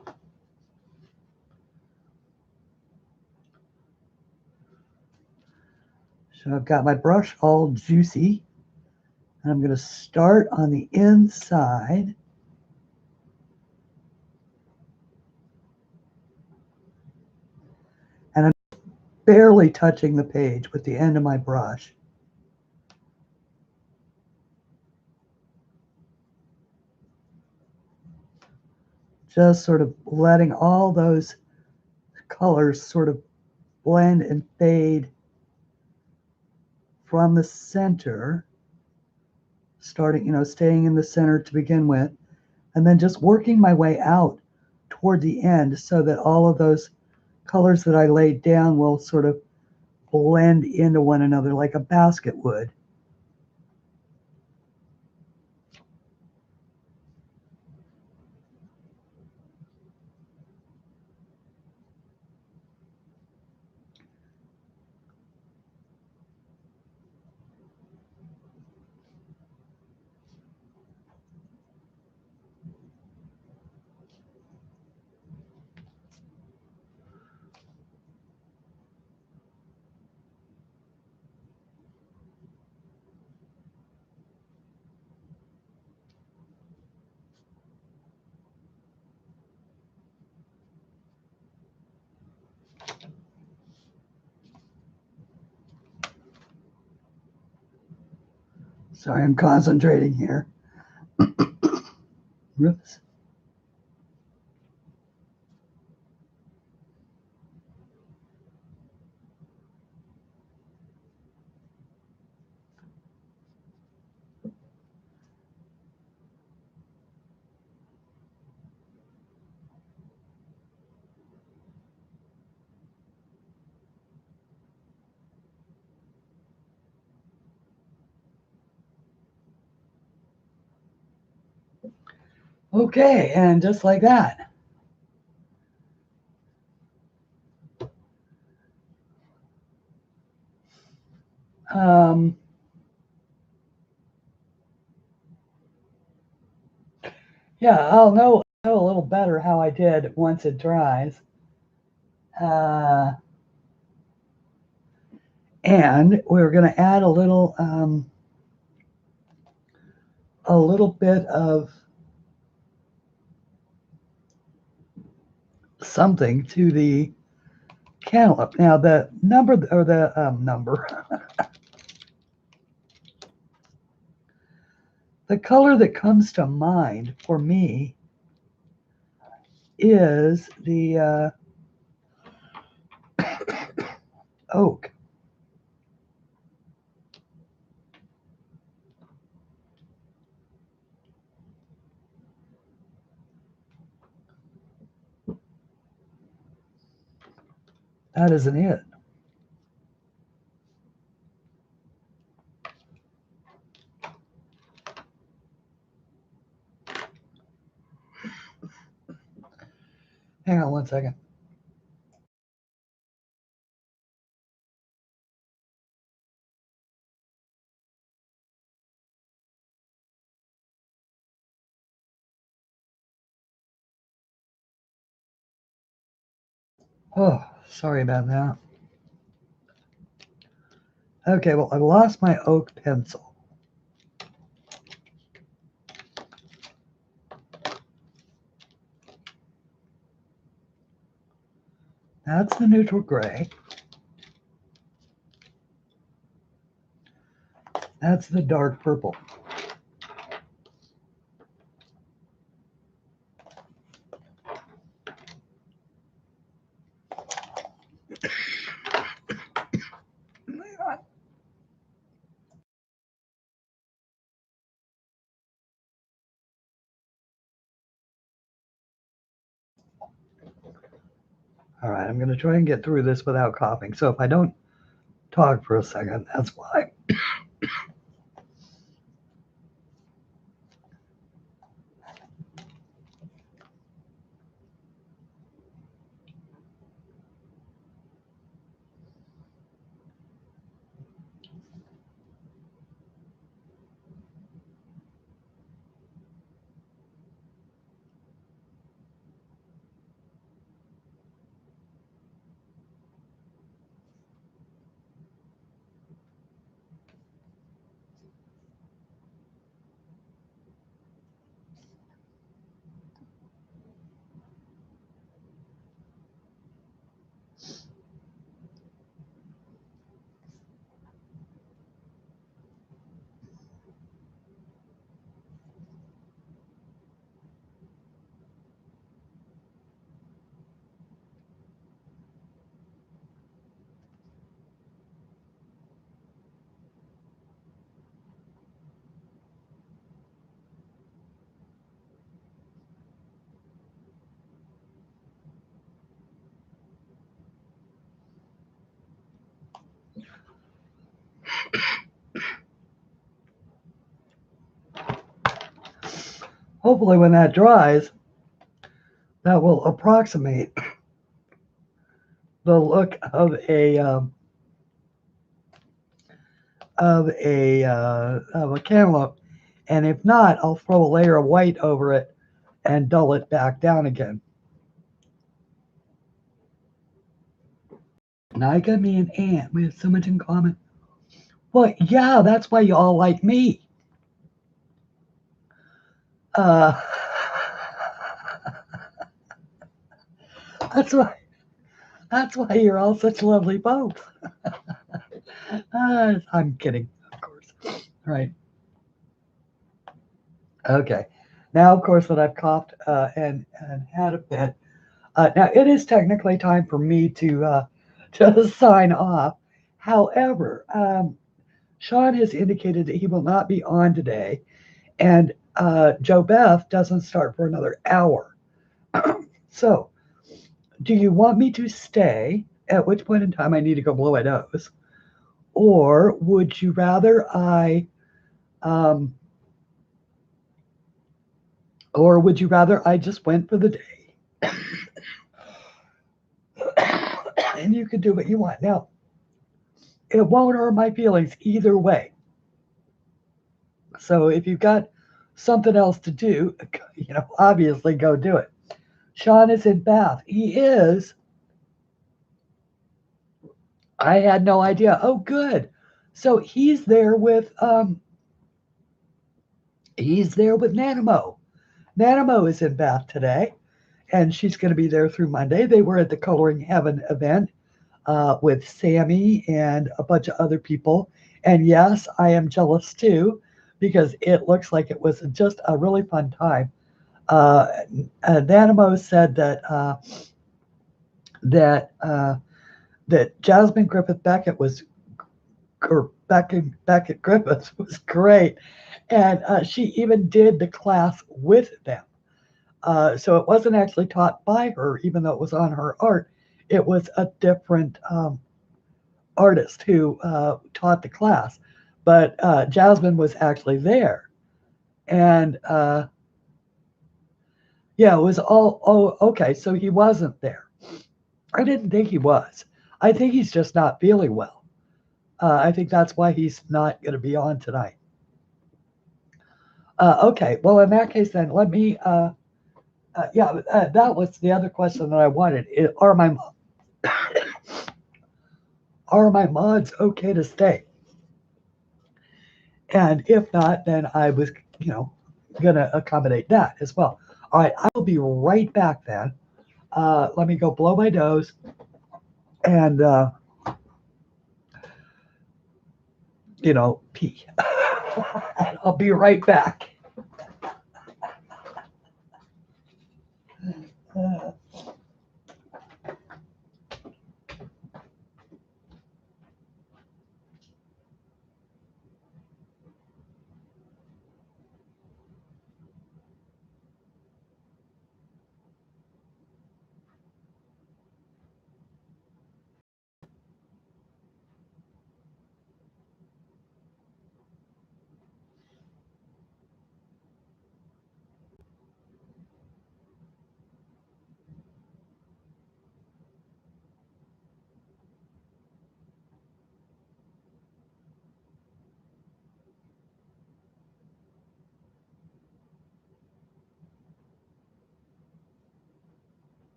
So I've got my brush all juicy. And I'm going to start on the inside. And I'm barely touching the page with the end of my brush. Just sort of letting all those colors sort of blend and fade from the center, starting, you know, staying in the center to begin with, and then just working my way out toward the end so that all of those colors that I laid down will sort of blend into one another like a basket would. Sorry, I'm concentrating here. Oops. Okay, and just like that. Um, Yeah, I'll know a little better how I did once it dries. Uh, and we're going to add a little bit of something to the cantaloupe. Now the number or the number, the color that comes to mind for me is the oak. That isn't it. Hang on one second. Oh, sorry about that. Okay, well, I lost my oak pencil. That's the neutral gray. That's the dark purple. All right, I'm going to try and get through this without coughing. So if I don't talk for a second, that's why. Hopefully when that dries, that will approximate the look of a cantaloupe. And if not, I'll throw a layer of white over it and dull it back down again. Nika, me, and Aunt, we have so much in common. Well, yeah, that's why you all like me. Uh, that's why. That's why you're all such lovely folks. I'm kidding, of course. Right. Okay. Now, of course, that I've coughed and had a fit. Now it is technically time for me to to sign off. However, Sean has indicated that he will not be on today, and Joe Beth doesn't start for another hour. So, do you want me to stay? At which point in time I need to go blow my nose, or would you rather um, I just went for the day? And you can do what you want. Now, it won't hurt my feelings either way. So if you've got something else to do, obviously go do it. Sean is in Bath. He is. I had no idea. Oh, good. So he's there with Nanamo. Nanamo is in Bath today, and she's going to be there through Monday. They were at the Coloring Heaven event with Sammy and a bunch of other people. And yes, I am jealous too, because it looks like it was just a really fun time. Nanamo said that Jasmine Griffith Beckett Beckett Griffiths was great, and she even did the class with them. So it wasn't actually taught by her, even though it was on her art. It was a different artist who taught the class, but Jasmine was actually there, and yeah, it was all. Oh, okay, so he wasn't there. I didn't think he was. I think he's just not feeling well. I think that's why he's not going to be on tonight. Okay, well, in that case, then let me. That was the other question that I wanted. Are my mods okay to stay? And if not, then I was, going to accommodate that as well. All right, I will be right back then. Let me go blow my nose and, pee. And I'll be right back.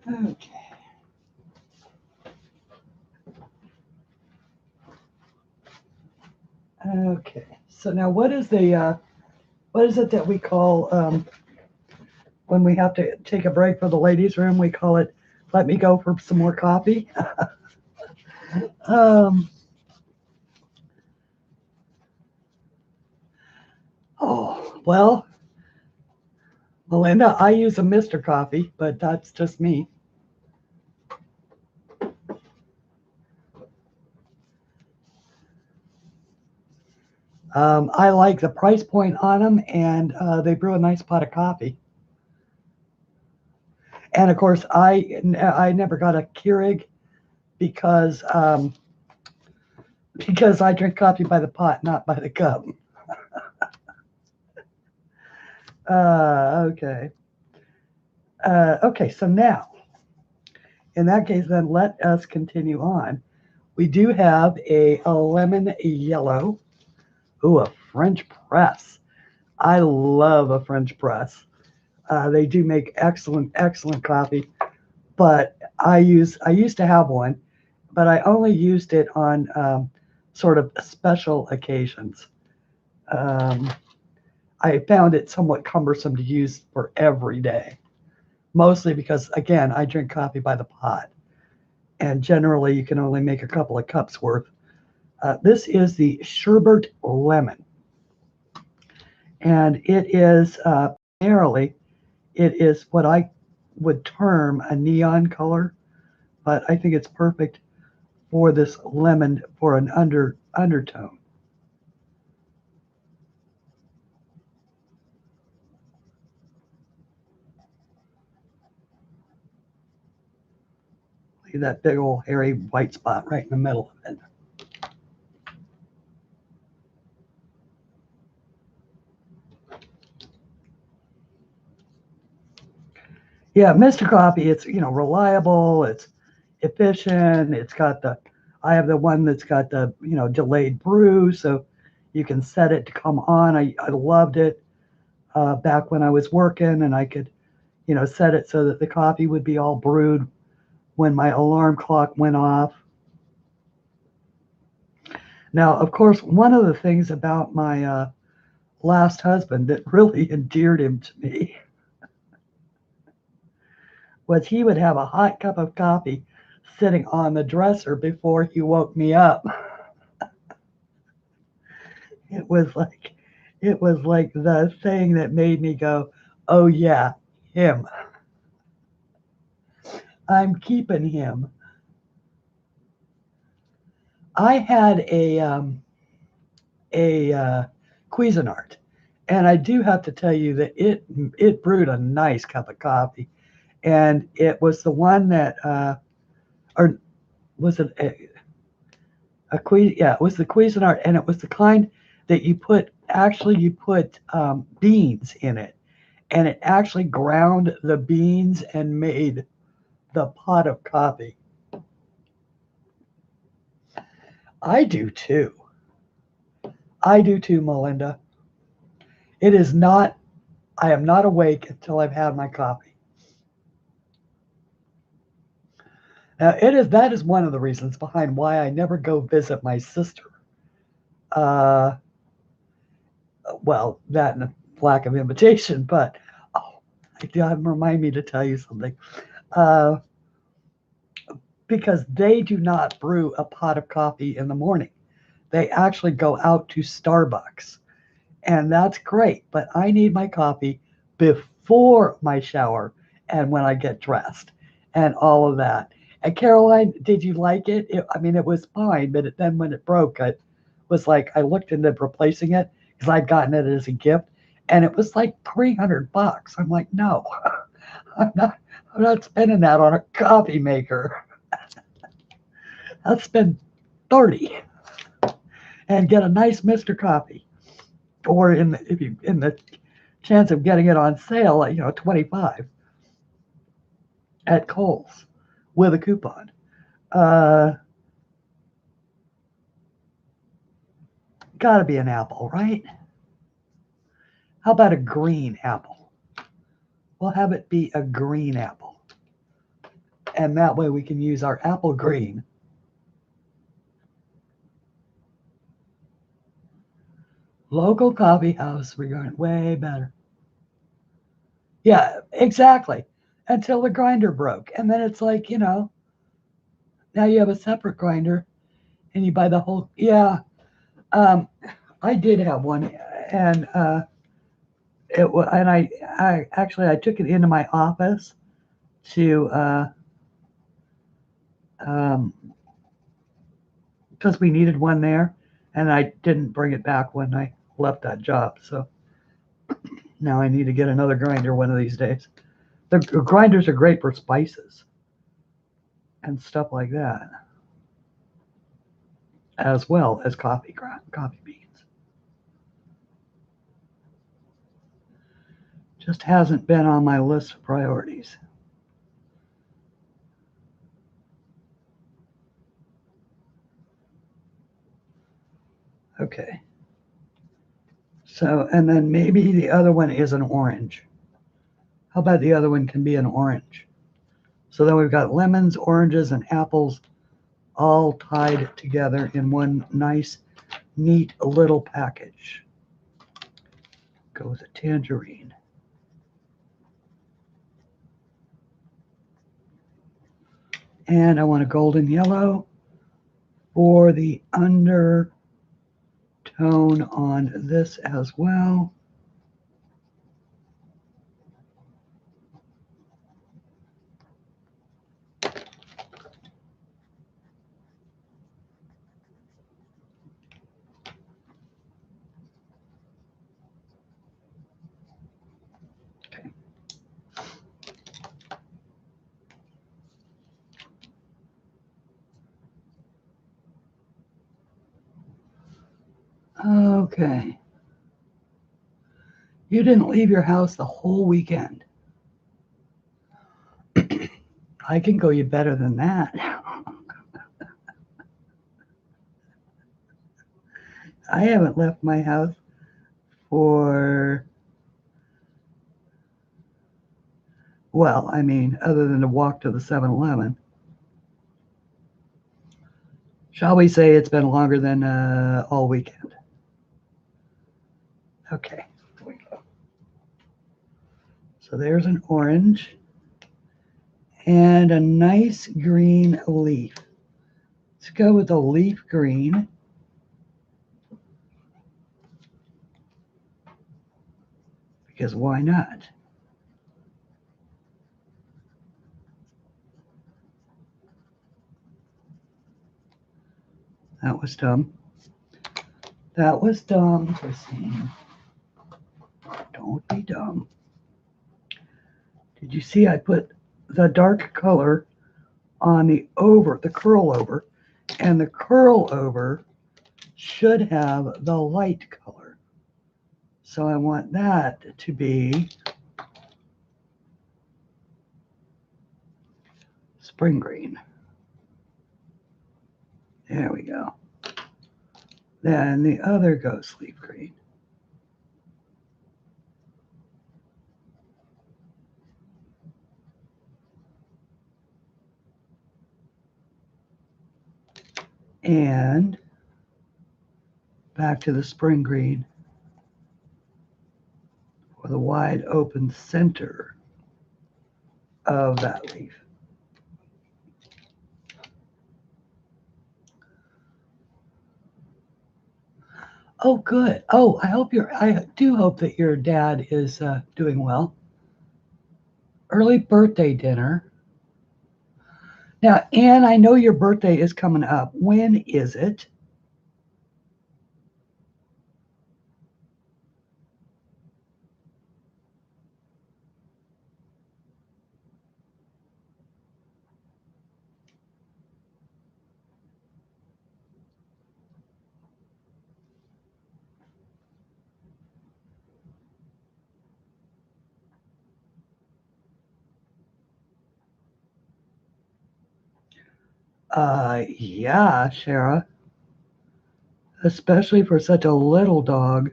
Okay. Okay. So now, what is it that we call when we have to take a break for the ladies' room? We call it "Let me go for some more coffee." Oh well, Melinda, I use a Mr. Coffee, but that's just me. I like the price point on them, and they brew a nice pot of coffee. And of course, I never got a Keurig because I drink coffee by the pot, not by the cup. Okay. Okay, so now, in that case, then let us continue on. We do have a lemon yellow. Ooh, a French press. I love a French press. They do make excellent, excellent coffee. But I used to have one, but I only used it on sort of special occasions. I found it somewhat cumbersome to use for every day, mostly because, again, I drink coffee by the pot, and generally you can only make a couple of cups worth. This is the Sherbet Lemon, and it is primarily, it is what I would term a neon color, but I think it's perfect for this lemon for an undertone. Leave that big old hairy white spot right in the middle of it. Yeah, Mr. Coffee, it's, reliable, it's efficient, it's got I have the one that's got the, delayed brew, so you can set it to come on. I loved it back when I was working, and I could, set it so that the coffee would be all brewed when my alarm clock went off. Now, of course, one of the things about my last husband that really endeared him to me was he would have a hot cup of coffee sitting on the dresser before he woke me up. It was like the thing that made me go, "Oh yeah, him. I'm keeping him." I had a Cuisinart, and I do have to tell you that it brewed a nice cup of coffee, and it was the one that or was it yeah, it was the Cuisinart, and it was the kind that you put beans in it, and it actually ground the beans and made the pot of coffee. I do too. I do too, Melinda. It is not, I am not awake until I've had my coffee. Now, that is one of the reasons behind why I never go visit my sister. Uh, well, that and a lack of invitation, but remind me to tell you something. Because they do not brew a pot of coffee in the morning. They actually go out to Starbucks. And that's great, but I need my coffee before my shower and when I get dressed and all of that. And Caroline, did you like it? It was fine, but then when it broke, it was like I looked into replacing it because I'd gotten it as a gift, and it was like $300. I'm like, no, I'm not spending that on a coffee maker. I'll spend 30 and get a nice Mr. Coffee, or in the chance of getting it on sale at 25 at Kohl's with a coupon. Gotta be an apple, right? How about a green apple? We'll have it be a green apple, and that way we can use our apple green. Local coffee house, we're going way better. Yeah, exactly. Until the grinder broke. And then it's like, now you have a separate grinder and you buy the whole, yeah. I did have one, and I actually I took it into my office to because we needed one there, and I didn't bring it back when I left that job. So now I need to get another grinder one of these days. The grinders are great for spices and stuff like that, as well as coffee beans. Just hasn't been on my list of priorities. Okay. So, and then maybe the other one is an orange. How about the other one can be an orange? So then we've got lemons, oranges, and apples all tied together in one nice, neat little package. Go with a tangerine. And I want a golden yellow for the undertone on this as well. Okay. You didn't leave your house the whole weekend. I can go you better than that. I haven't left my house for, well, I mean, other than to walk to the 7-Eleven. Shall we say it's been longer than all weekend? Okay, here we go. So there's an orange and a nice green leaf. Let's go with the leaf green. Because why not? That was dumb. That was dumb, Christine. Don't be dumb. Did you see I put the dark color on the over, the curl over, and the curl over should have the light color. So I want that to be spring green. There we go. Then the other goes leaf green. And back to the spring green for the wide open center of that leaf. Oh, good. Oh, I do hope that your dad is doing well. Early birthday dinner. Now, Anne, I know your birthday is coming up. When is it? Yeah, Shara. Especially for such a little dog.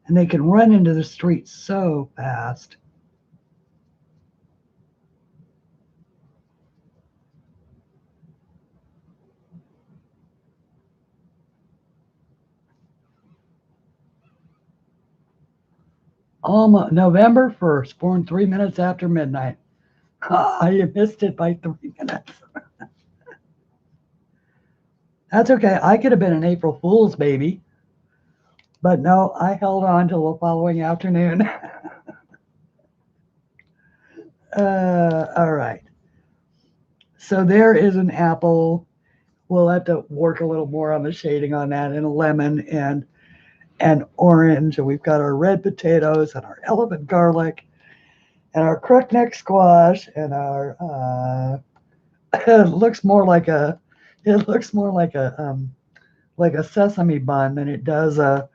And they can run into the street so fast. Almost November 1st, born 3 minutes after midnight. You missed it by 3 minutes. That's okay. I could have been an April Fool's baby. But no, I held on till the following afternoon. All right. So there is an apple. We'll have to work a little more on the shading on that, and a lemon and orange. And we've got our red potatoes and our elephant garlic and our crookneck squash and our it looks more like a like a sesame bun than it does a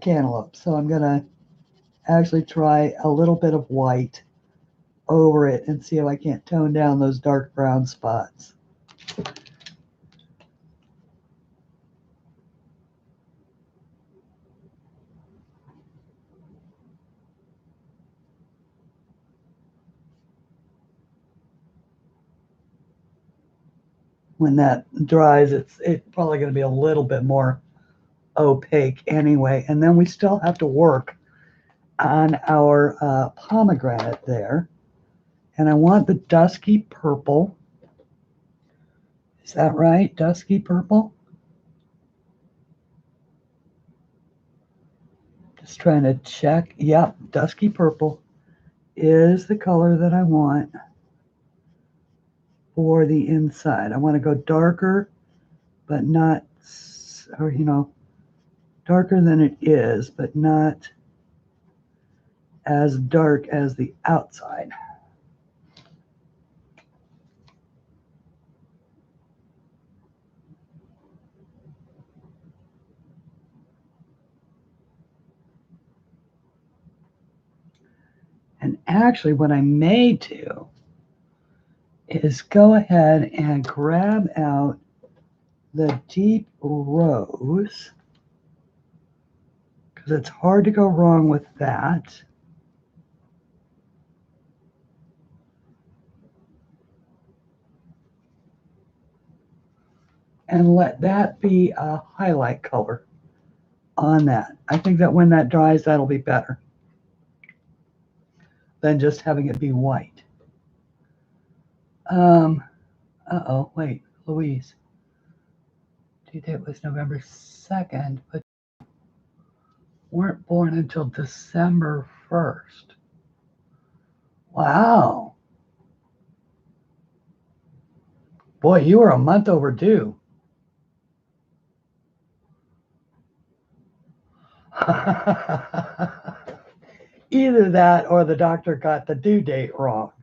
cantaloupe. So I'm gonna actually try a little bit of white over it and see if I can't tone down those dark brown spots. When that dries, it's probably going to be a little bit more opaque anyway. And then we still have to work on our pomegranate there. And I want the dusky purple. Is that right? Dusky purple? Just trying to check. Yep, dusky purple is the color that I want for the inside. I want to go darker, but not, or darker than it is, but not as dark as the outside. Actually, what I may do is go ahead and grab out the deep rose, because it's hard to go wrong with that. And let that be a highlight color on that. I think that when that dries, that'll be better than just having it be white. Uh-oh, wait, Louise. Due date was November 2nd, but weren't born until December 1st. Wow. Boy, you were a month overdue. Either that or the doctor got the due date wrong.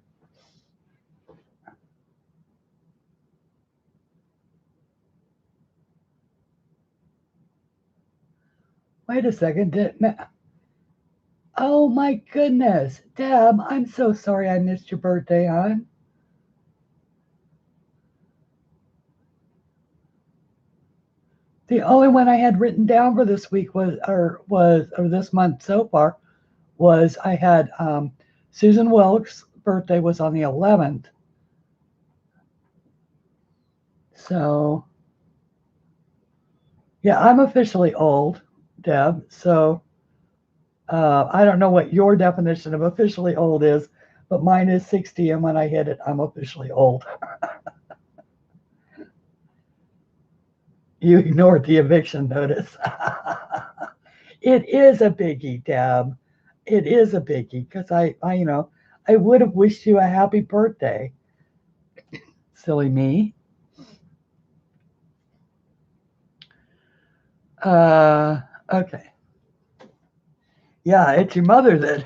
Wait a second. Oh my goodness. Deb, I'm so sorry I missed your birthday, hon. The only one I had written down for this week or this month so far was I had Susan Wilkes' birthday was on the 11th. So, yeah, I'm officially old, Deb. So, I don't know what your definition of officially old is, but mine is 60, and when I hit it, I'm officially old. You ignored the eviction notice. It is a biggie, Deb. It is a biggie because I would have wished you a happy birthday. Silly me. Okay. Yeah, it's your mother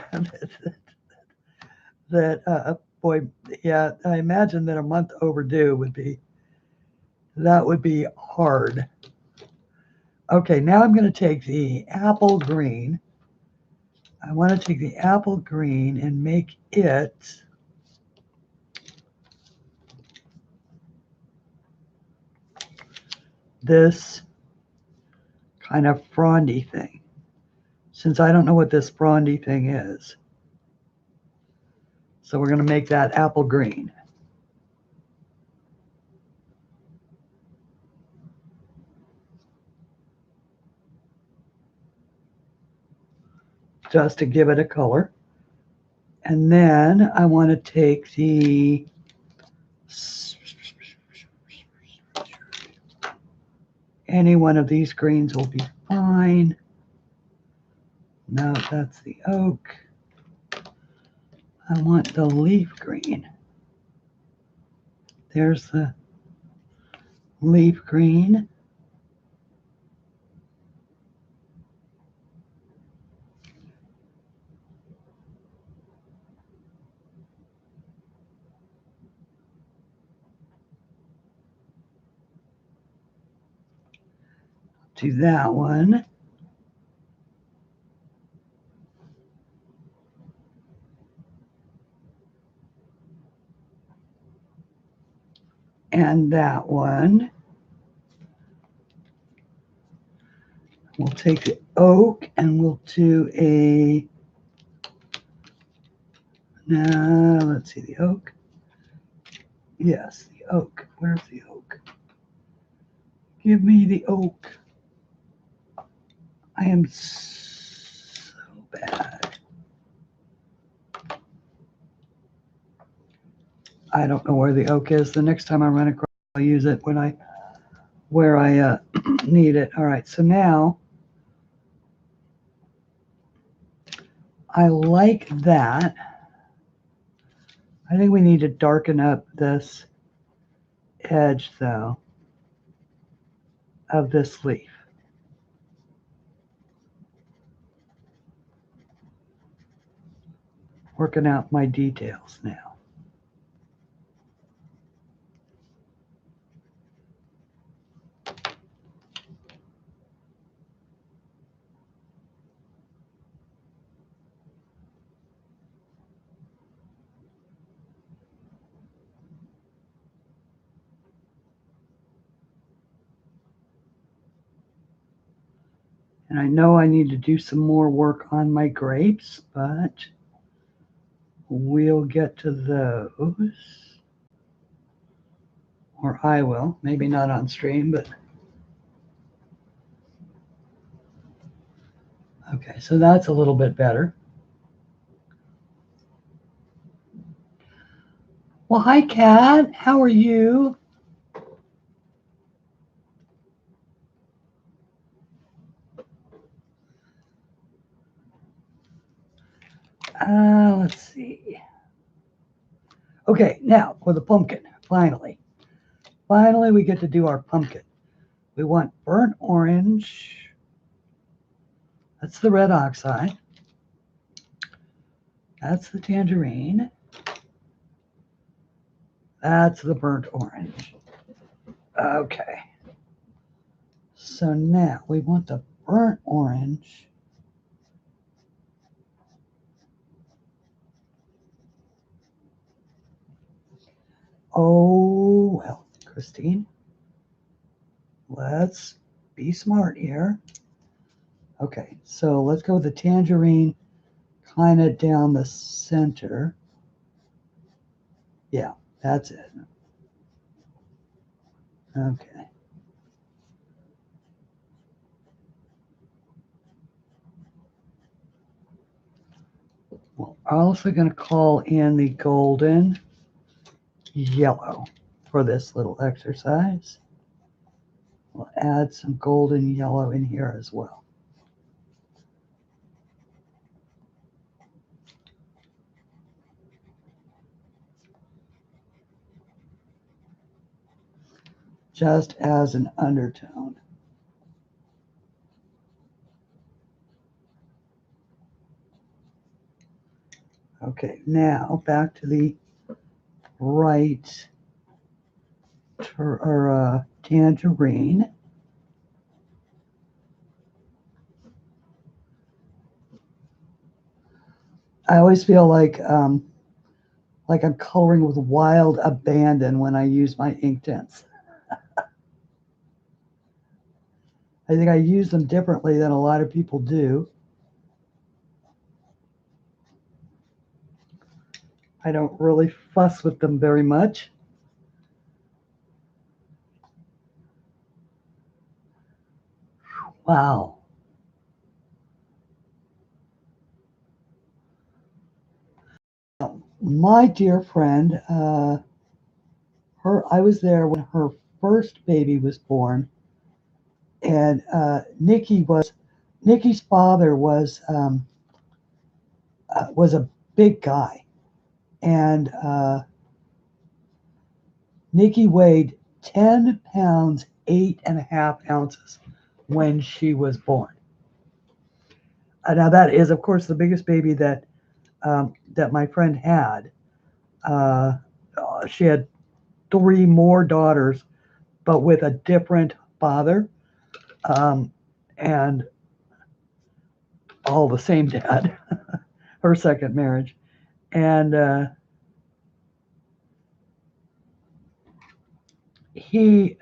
boy, yeah, I imagine that a month overdue would be hard. Okay, now I'm going to take the apple green. I want to take the apple green and make it this kind of frondy thing, since I don't know what this frondy thing is. So we're going to make that apple green. Just to give it a color. And then I want to take any one of these greens will be fine. No, that's the oak. I want the leaf green. There's the leaf green. Do that one. And that one. We'll take the oak and we'll do now let's see the oak. Yes, the oak. Where's the oak? Give me the oak. I am so bad. I don't know where the oak is. The next time I run across it, I'll use it where I need it. All right, so now I like that. I think we need to darken up this edge, though, of this leaf. Working out my details now. And I know I need to do some more work on my grapes, but we'll get to those. Or I will. Maybe not on stream, but okay, so that's a little bit better. Well, hi, Kat. How are you? Let's see. Okay, now for the pumpkin, finally. Finally, we get to do our pumpkin. We want burnt orange. That's the red oxide. That's the tangerine. That's the burnt orange. Okay. So now we want the burnt orange. Oh, well, Christine, let's be smart here. Okay, so let's go with the tangerine kind of down the center. Yeah, that's it. Okay. Well, I'm also going to call in the golden yellow for this little exercise. We'll add some golden yellow in here as well. Just as an undertone. Okay, now back to the right tangerine. I always feel like I'm coloring with wild abandon when I use my INKTENSE. I think I use them differently than a lot of people do. I don't really fuss with them very much. Wow. My dear friend, I was there when her first baby was born, and Nikki's father was a big guy, and Nikki weighed 10 pounds, 8.5 ounces when she was born. Now that is, of course, the biggest baby that my friend had. She had 3 more daughters, but with a different father, and all the same dad. Her second marriage, and he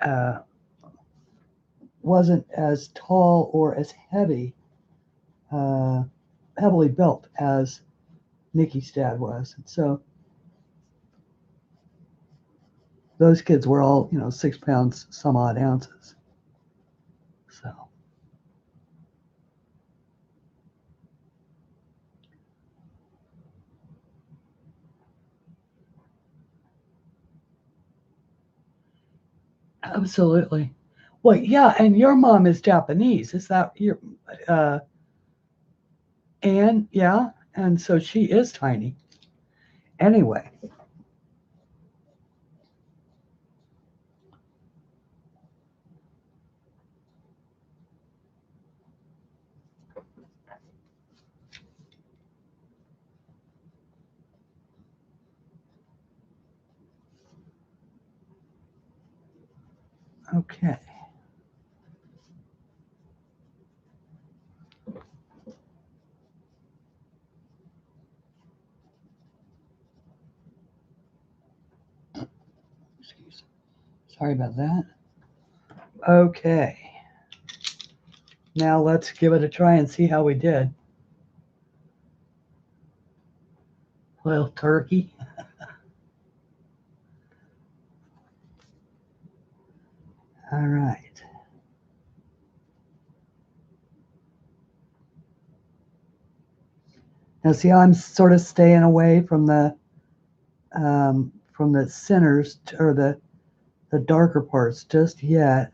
wasn't as tall or as heavily built as Nikki's dad was. And so those kids were all, 6 pounds, some odd ounces. So. Absolutely. Well, yeah, and your mom is Japanese. Is that your Anne? Yeah, and so she is tiny. Anyway. Okay. Sorry about that. Okay. Now let's give it a try and see how we did. Little turkey. All right. Now see, I'm sort of staying away from the centers or the darker parts just yet.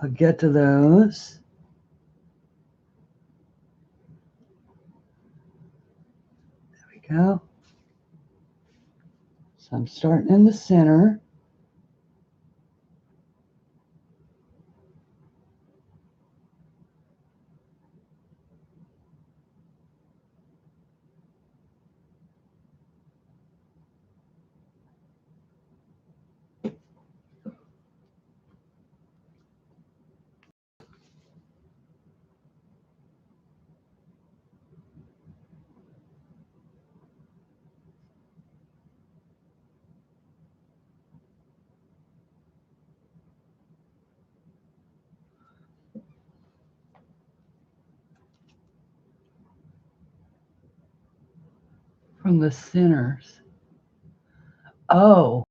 I'll get to those. There we go. So I'm starting in the center. From the centers. Oh.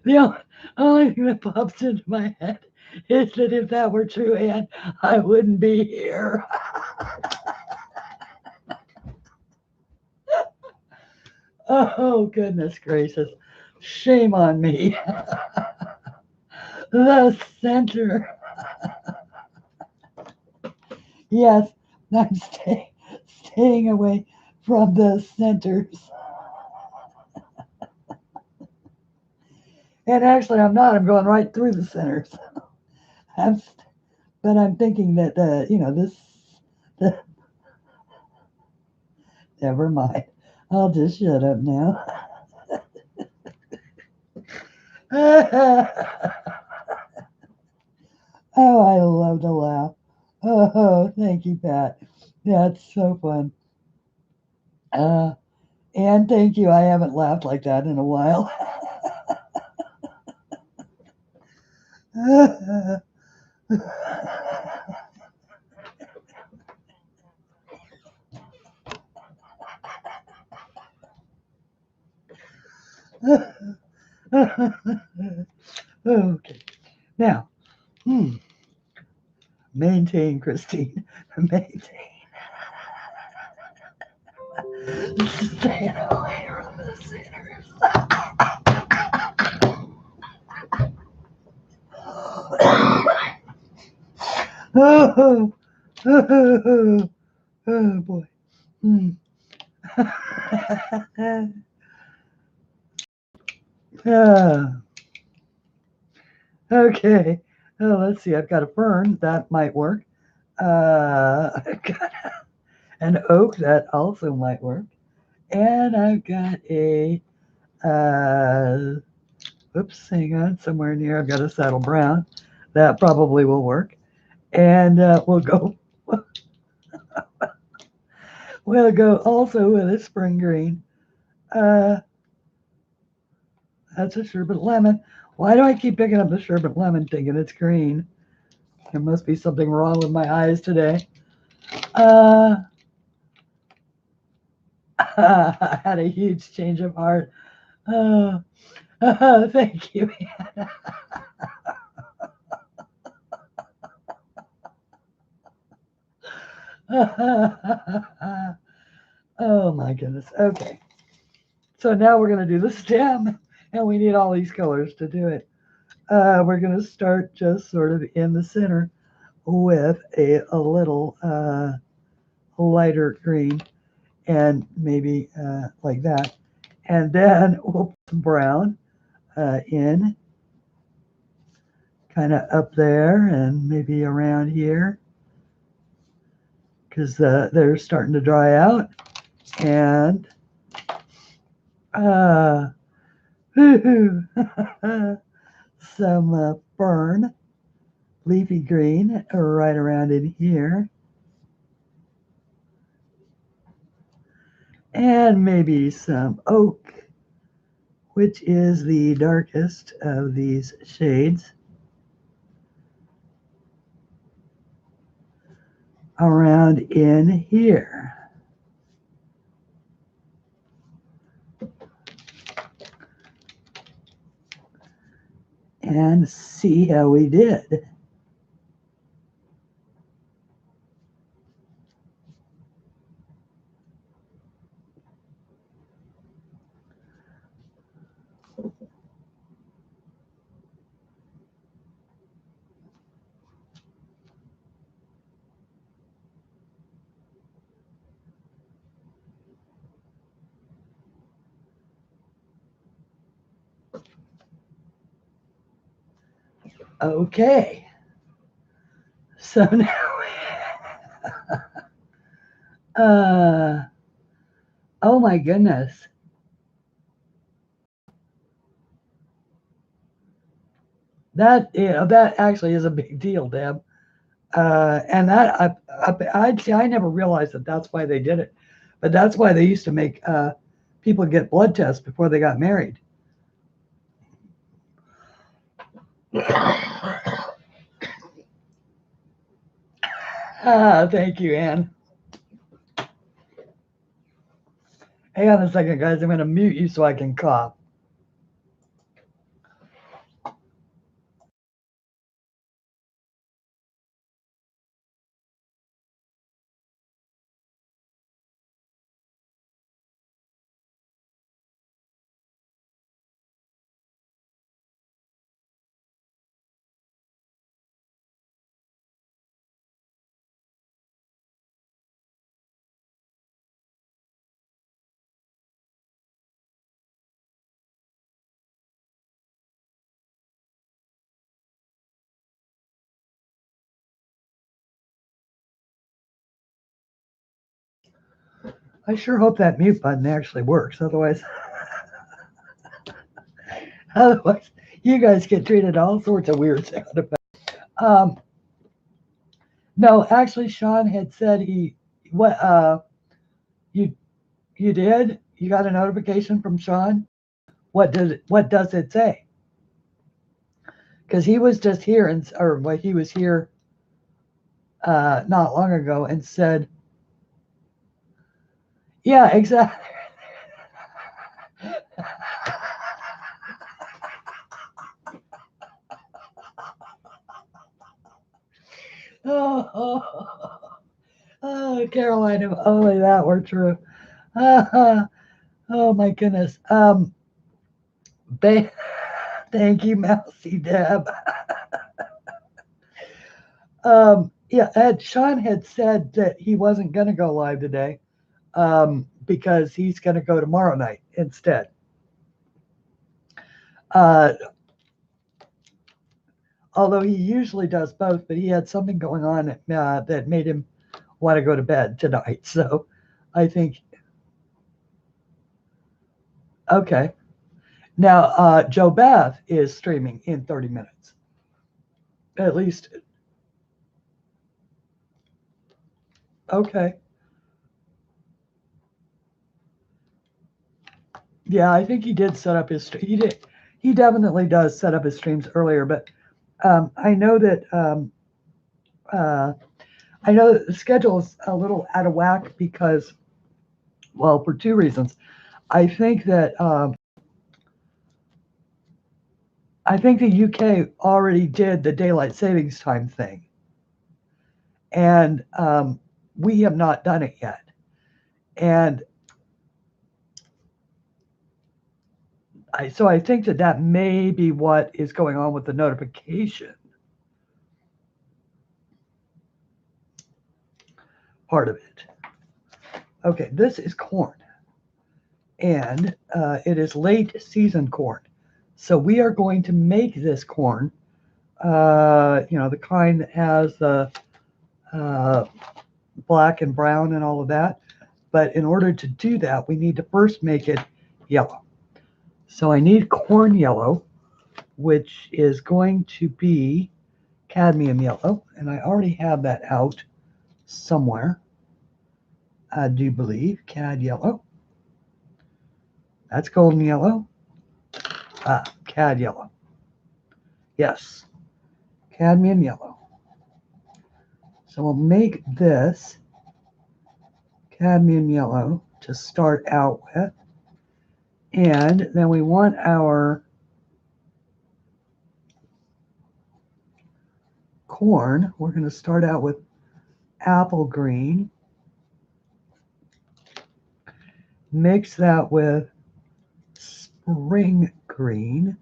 The only thing that pops into my head is that if that were true, Anne, I wouldn't be here. Oh, goodness gracious. Shame on me. The center. Yes, I'm staying away from the centers. And actually, I'm not. I'm going right through the centers. But I'm thinking that, never mind. I'll just shut up now. Oh, I love to laugh. Oh, thank you, Pat. That's so fun. And thank you. I haven't laughed like that in a while. Okay. Now, maintain, Christine. Maintain. Stay away from the sinners. Oh, oh boy. Okay. Oh, let's see. I've got a fern. That might work. I've got an oak. That also might work. And I've got a, oops, hang on. Somewhere near, I've got a saddle brown. That probably will work. And we'll go also with a spring green. That's a sherbet lemon. Why do I keep picking up the sherbet lemon thinking it's green? There must be something wrong with my eyes today. I had a huge change of heart. Thank you, Anna. Oh my goodness. Okay. So now we're going to do the stem, and we need all these colors to do it. We're going to start just sort of in the center with a little lighter green, and maybe like that. And then we'll put some brown in, kind of up there and maybe around here, because they're starting to dry out. And some fern leafy green right around in here. And maybe some oak, which is the darkest of these shades, around in here. And see how we did. Okay. So now, oh my goodness. That actually is a big deal, Deb. And that I never realized that that's why they did it, but that's why they used to make people get blood tests before they got married. Thank you, Anne. Hang on a second, guys. I'm going to mute you so I can cough. I sure hope that mute button actually works. Otherwise, you guys get treated all sorts of weird sound effects. No, actually, Sean had said you did? You got a notification from Sean? What does it say? Because he was just here he was here not long ago and said, yeah, exactly. Oh, Caroline, if only that were true. Oh my goodness. Thank you, Mousy Deb. Yeah, Sean had said that he wasn't going to go live today because he's going to go tomorrow night instead. Although he usually does both, but he had something going on that made him want to go to bed tonight. So I think, okay. Now, Joe Beth is streaming in 30 minutes. At least. Okay. Yeah, I think he did set up his, he definitely does set up his streams earlier, but I know that the schedule is a little out of whack because, well, for two reasons. I think that the UK already did the daylight savings time thing, and we have not done it yet. And so I think that may be what is going on with the notification part of it. Okay, this is corn, and it is late season corn. So we are going to make this corn, the kind that has the black and brown and all of that. But in order to do that, we need to first make it yellow. So I need corn yellow, which is going to be cadmium yellow, and I already have that out somewhere. I do believe cad yellow. That's golden yellow. Cad yellow. Yes, cadmium yellow. So we'll make this cadmium yellow to start out with. And then we want our corn. We're going to start out with apple green. Mix that with spring green.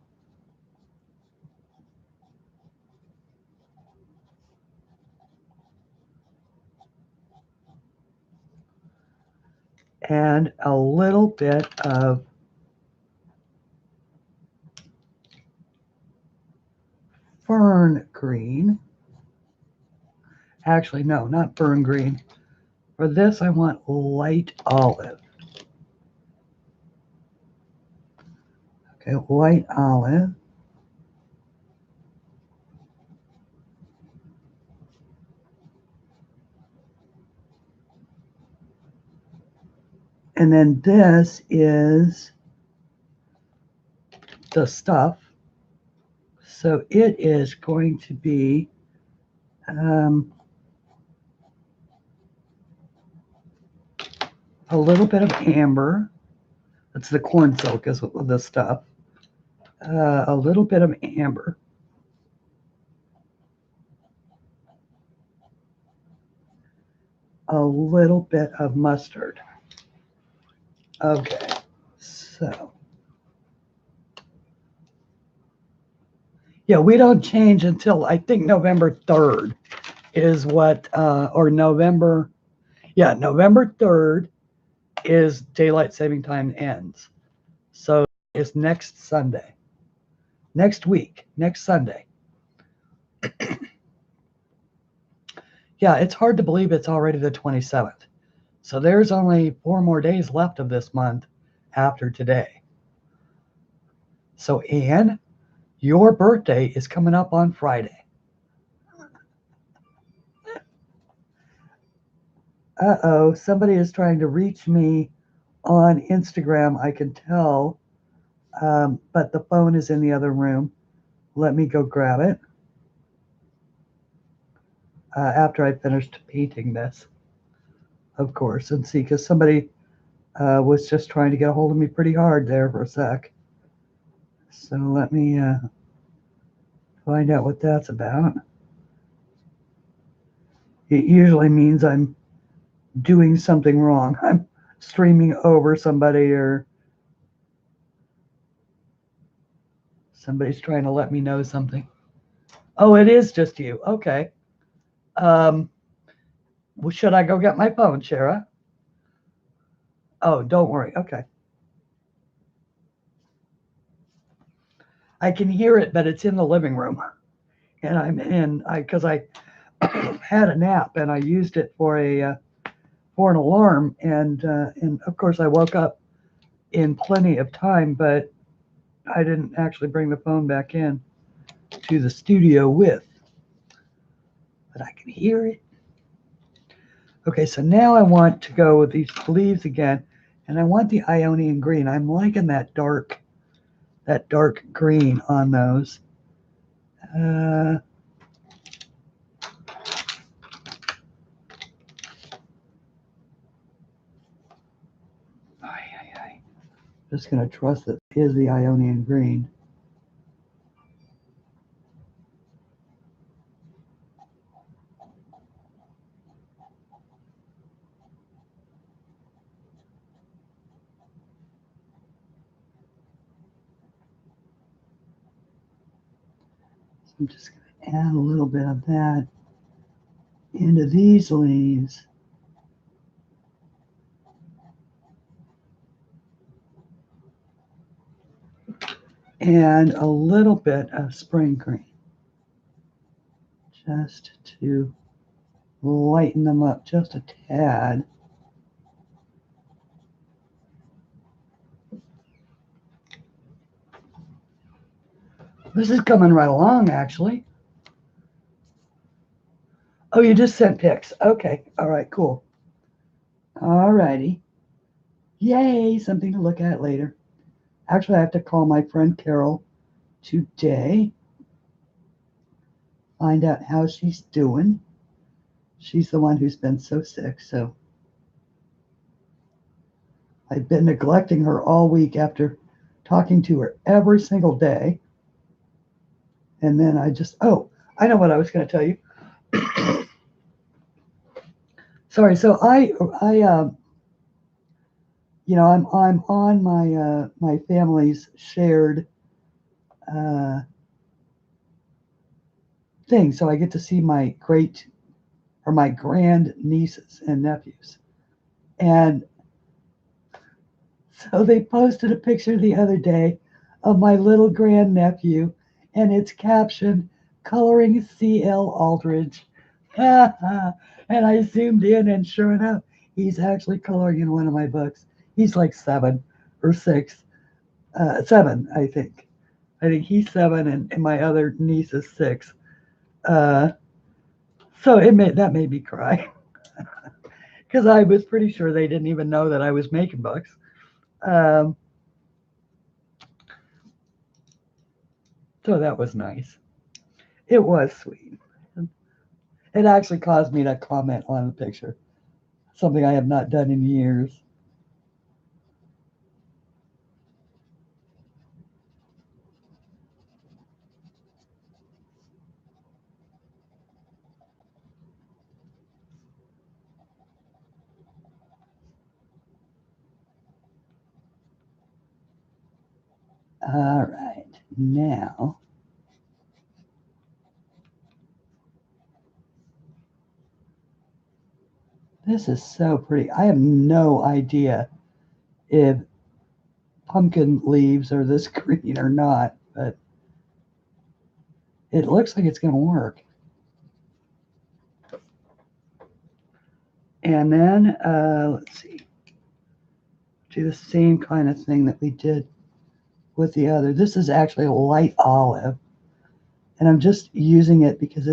And a little bit of fern green. Actually, no, not fern green. For this, I want light olive. Okay, light olive. And then this is the stuff. So it is going to be a little bit of amber. That's the corn silk is the stuff. A little bit of amber. A little bit of mustard. Okay, so. Yeah, we don't change until I think November 3rd is what, or November 3rd is daylight saving time ends. So it's next Sunday, next week, next Sunday. Yeah, it's hard to believe it's already the 27th. So there's only 4 more days left of this month after today. So Anne, your birthday is coming up on Friday. Uh-oh, somebody is trying to reach me on Instagram, I can tell, but the phone is in the other room. Let me go grab it after I finished painting this, of course, and see, because somebody was just trying to get a hold of me pretty hard there for a sec. So let me find out what that's about. It usually means I'm doing something wrong. I'm streaming over somebody or somebody's trying to let me know something. Oh, it is just you. Okay. Well, should I go get my phone, Shara? Oh, don't worry. Okay. I can hear it, but it's in the living room. And I'm in, because I had a nap and I used it for an alarm. And of course I woke up in plenty of time, but I didn't actually bring the phone back in to the studio with. But I can hear it. Okay, so now I want to go with these leaves again, and I want the Ionian green. I'm liking that dark green on those. Just going to trust that it is the Ionian green. So I'm just going to add a little bit of that into these leaves. And a little bit of spring green, just to lighten them up just a tad. This is coming right along, actually. Oh, you just sent pics. Okay. All right, cool. All righty. Yay, something to look at later. Actually, I have to call my friend Carol today, find out how she's doing. She's the one who's been so sick, so I've been neglecting her all week after talking to her every single day. And then oh, I know what I was going to tell you. Sorry. So I'm on my family's shared uh, thing, so I get to see my my grand nieces and nephews, and so they posted a picture the other day of my little grand nephew, and it's captioned "Coloring C.L. Aldridge." And I zoomed in, and sure enough, he's actually coloring in one of my books. He's like 7 or 6, 7, I think. I think he's 7, and my other niece is 6. Uh, so that made me cry because I was pretty sure they didn't even know that I was making books. Um, so that was nice. It was sweet. It actually caused me to comment on the picture, something I have not done in years. All right, now this is so pretty. I have no idea if pumpkin leaves are this green or not, but it looks like it's going to work. And then let's see, do the same kind of thing that we did with the other. This is actually a light olive, and I'm just using it because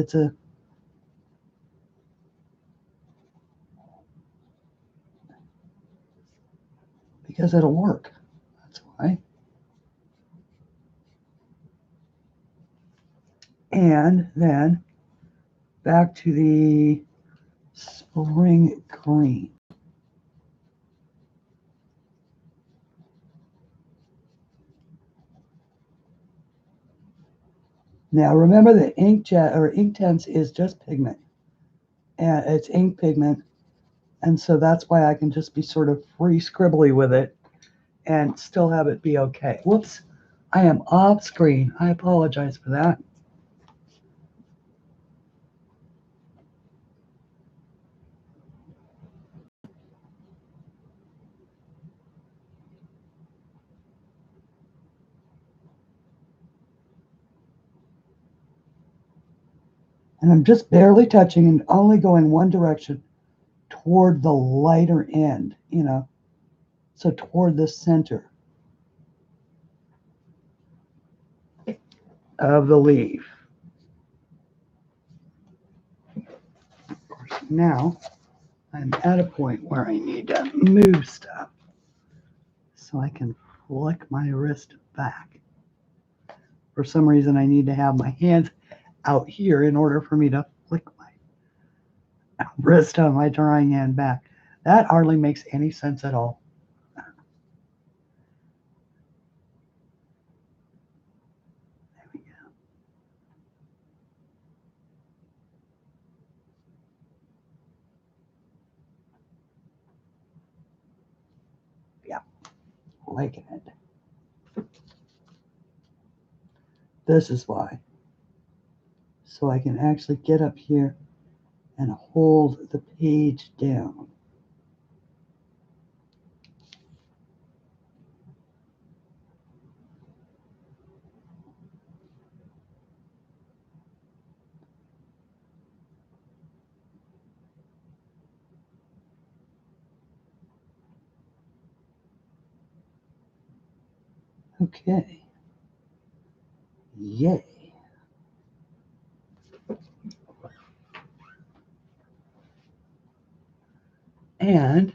because it'll work. That's why. And then back to the spring green. Now remember the inkjet or Inktense is just pigment, and it's ink pigment, and so that's why I can just be sort of free scribbly with it and still have it be okay. Whoops, I am off screen. I apologize for that. And I'm just barely touching and only going one direction toward the lighter end, so toward the center of the leaf. Of course, now I'm at a point where I need to move stuff so I can flick my wrist back. For some reason, I need to have my hands out here in order for me to flick my wrist on my drawing hand back. That hardly makes any sense at all. There we go. Yeah, liking it. This is why. So I can actually get up here and hold the page down. Okay. Yay. And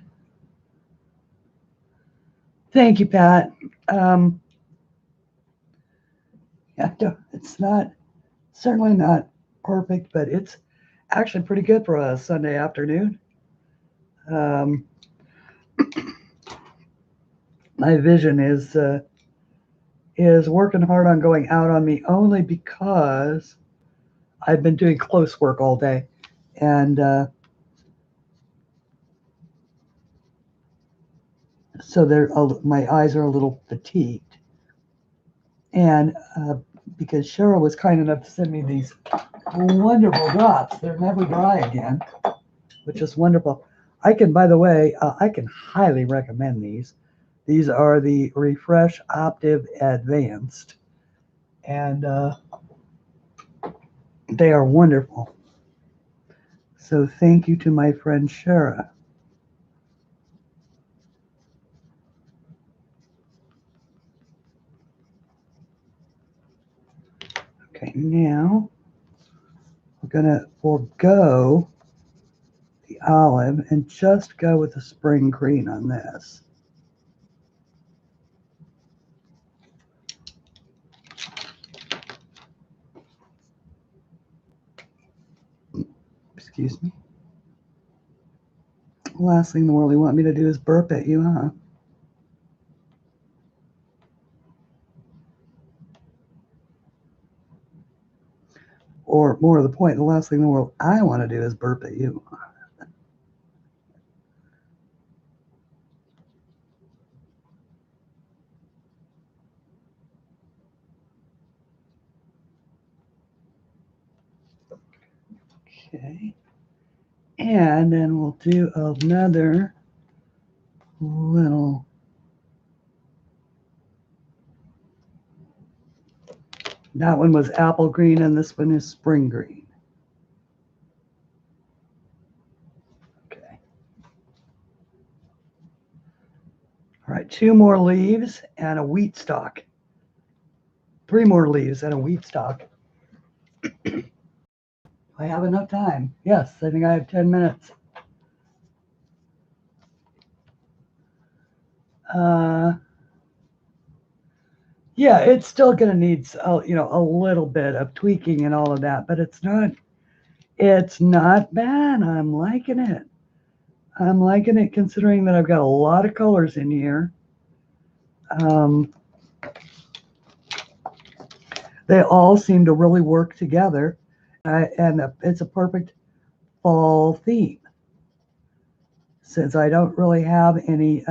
thank you, Pat. It's not, certainly not perfect, but it's actually pretty good for a Sunday afternoon. My vision is working hard on going out on me only because I've been doing close work all day, and so my eyes are a little fatigued. And because Cheryl was kind enough to send me these wonderful drops, they're never dry again, which is wonderful. I can, by the way, I can highly recommend these. These are the Refresh Optive Advanced, and they are wonderful. So thank you to my friend Shara. Okay, now we're going to forego the olive and just go with the spring green on this. Excuse me. Last thing in the world you want me to do is burp at you, huh? Or more to the point, the last thing in the world I want to do is burp at you. Okay. And then we'll do another little, that one was apple green and this one is spring green. Okay. All right, 2 more leaves and a wheat stalk. 3 more leaves and a wheat stalk. I have enough time. Yes, I think I have 10 minutes. Yeah, it's still going to need, a little bit of tweaking and all of that, but it's not bad. I'm liking it. I'm liking it considering that I've got a lot of colors in here. They all seem to really work together, and it's a perfect fall theme. Since I don't really have any,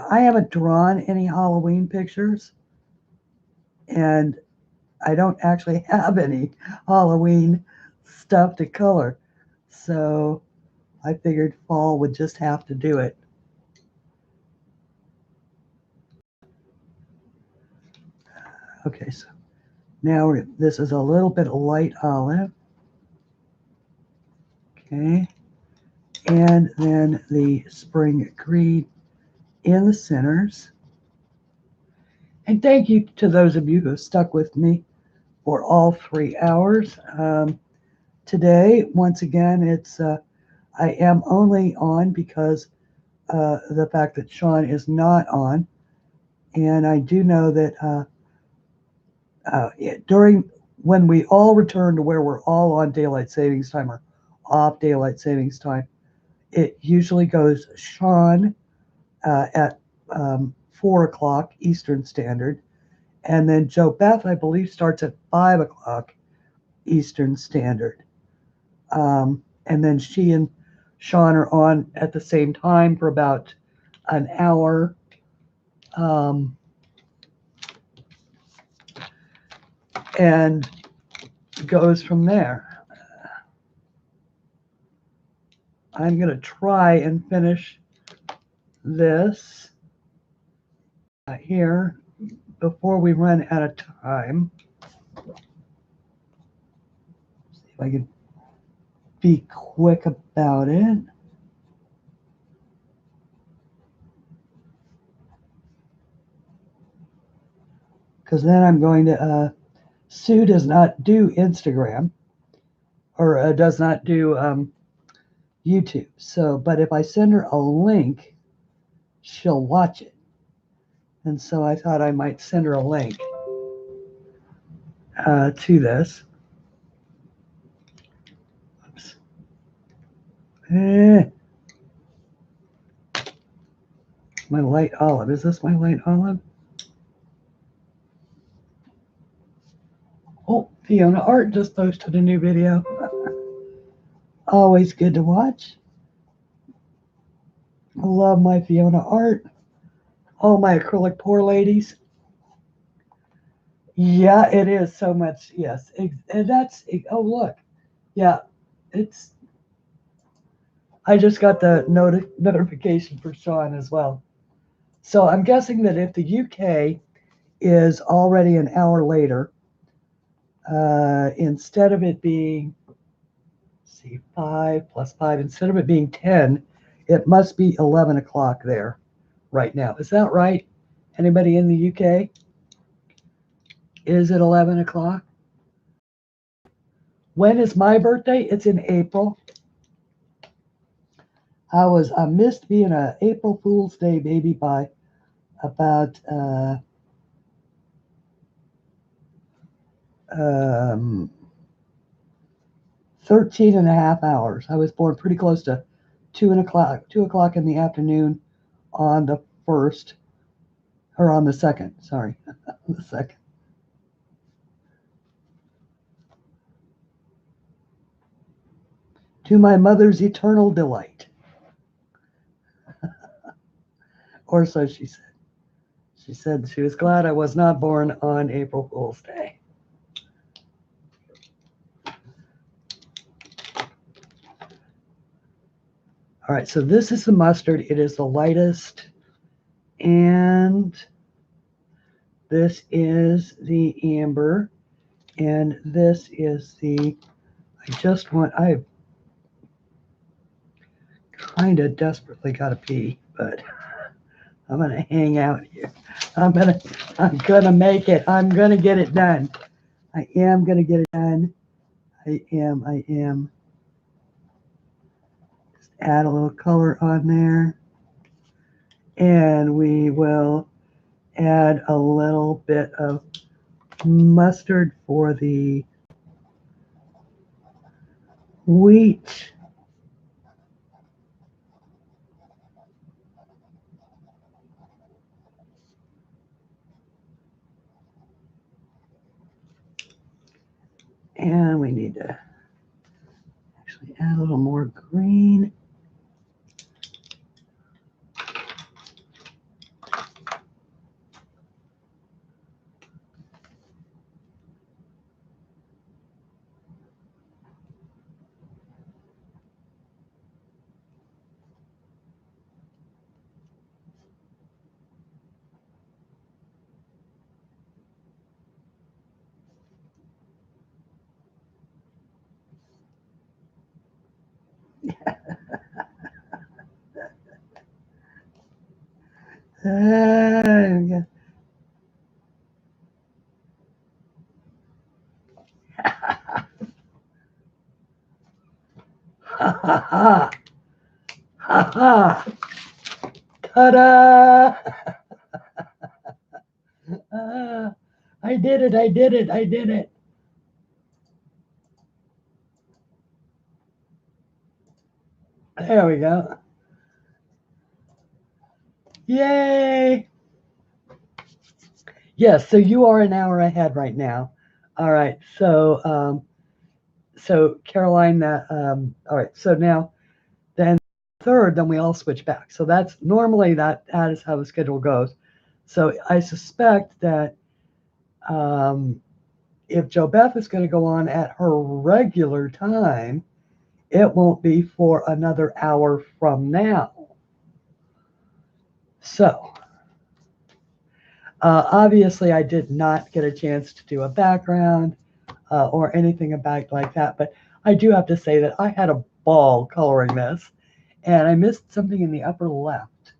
I haven't drawn any Halloween pictures, and I don't actually have any Halloween stuff to color. So I figured fall would just have to do it. Okay, so now this is a little bit of light olive. Okay, and then the spring green in the centers. And thank you to those of you who have stuck with me for all 3 hours. Today, once again, I am only on because the fact that Sean is not on. And I do know that when we all return to where we're all on daylight savings time or off daylight savings time, it usually goes Sean at 4 o'clock Eastern Standard, and then Joe Beth, I believe, starts at 5 o'clock Eastern Standard. And then she and Sean are on at the same time for about an hour. And goes from there. I'm going to try and finish this here before we run out of time. See if I can be quick about it. Because then I'm going to, Sue does not do Instagram, or does not do YouTube. So, but if I send her a link, she'll watch it. And so I thought I might send her a link to this. Oops. My light olive. Is this my light olive? Oh, Fiona Art just posted a new video. Always good to watch. I love my Fiona Art. All my acrylic pour ladies. Yeah, it is so much. Yes. And that's, oh, look. Yeah, it's, I just got the notification for Sean as well. So I'm guessing that if the UK is already an hour later, instead of it being, see, 5 plus 5, instead of it being 10, it must be 11 o'clock there right now. Is that right? Anybody in the UK? Is it 11 o'clock? When is my birthday? It's in April. I missed being a April Fool's Day baby by about 13 and a half hours. I was born pretty close to 2 o'clock in the afternoon on the 1st, or on the 2nd, sorry, the 2nd. To my mother's eternal delight. Or so she said. She said she was glad I was not born on April Fool's Day. All right, so this is the mustard. It is the lightest. And this is the amber. And this is the, I kind of desperately got to pee, but I'm going to hang out here. I'm going to make it. I'm going to get it done. I am going to get it done. I am. Just add a little color on there. And we will add a little bit of mustard for the wheat. And we need to actually add a little more green. Yeah. Ha ha ha. Ha ha. Ta-da! I did it, I did it, I did it. There we go. Yay! Yes, so you are an hour ahead right now. All right, so Caroline, all right, so now then third, then we all switch back. So that's normally that is how the schedule goes. So I suspect that if JoBeth is going to go on at her regular time, it won't be for another hour from now. So obviously I did not get a chance to do a background or anything about like that, but I do have to say that I had a ball coloring this, and I missed something in the upper left.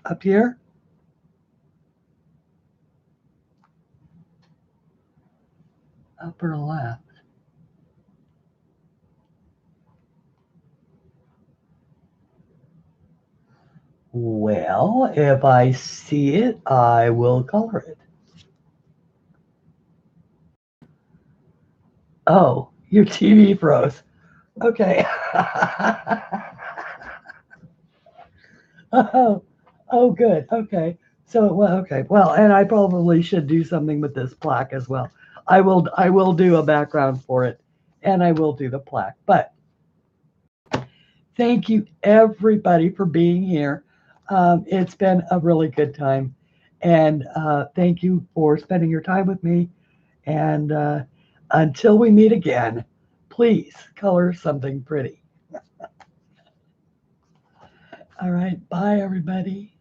Up here. upper left. Well, if I see it, I will color it. Oh, your TV froze. Okay. Oh, good. Okay. So, well, okay. Well, and I probably should do something with this plaque as well. I will do a background for it, and I will do the plaque. But thank you everybody for being here. It's been a really good time, and thank you for spending your time with me. And until we meet again, please color something pretty. All right. Bye, everybody.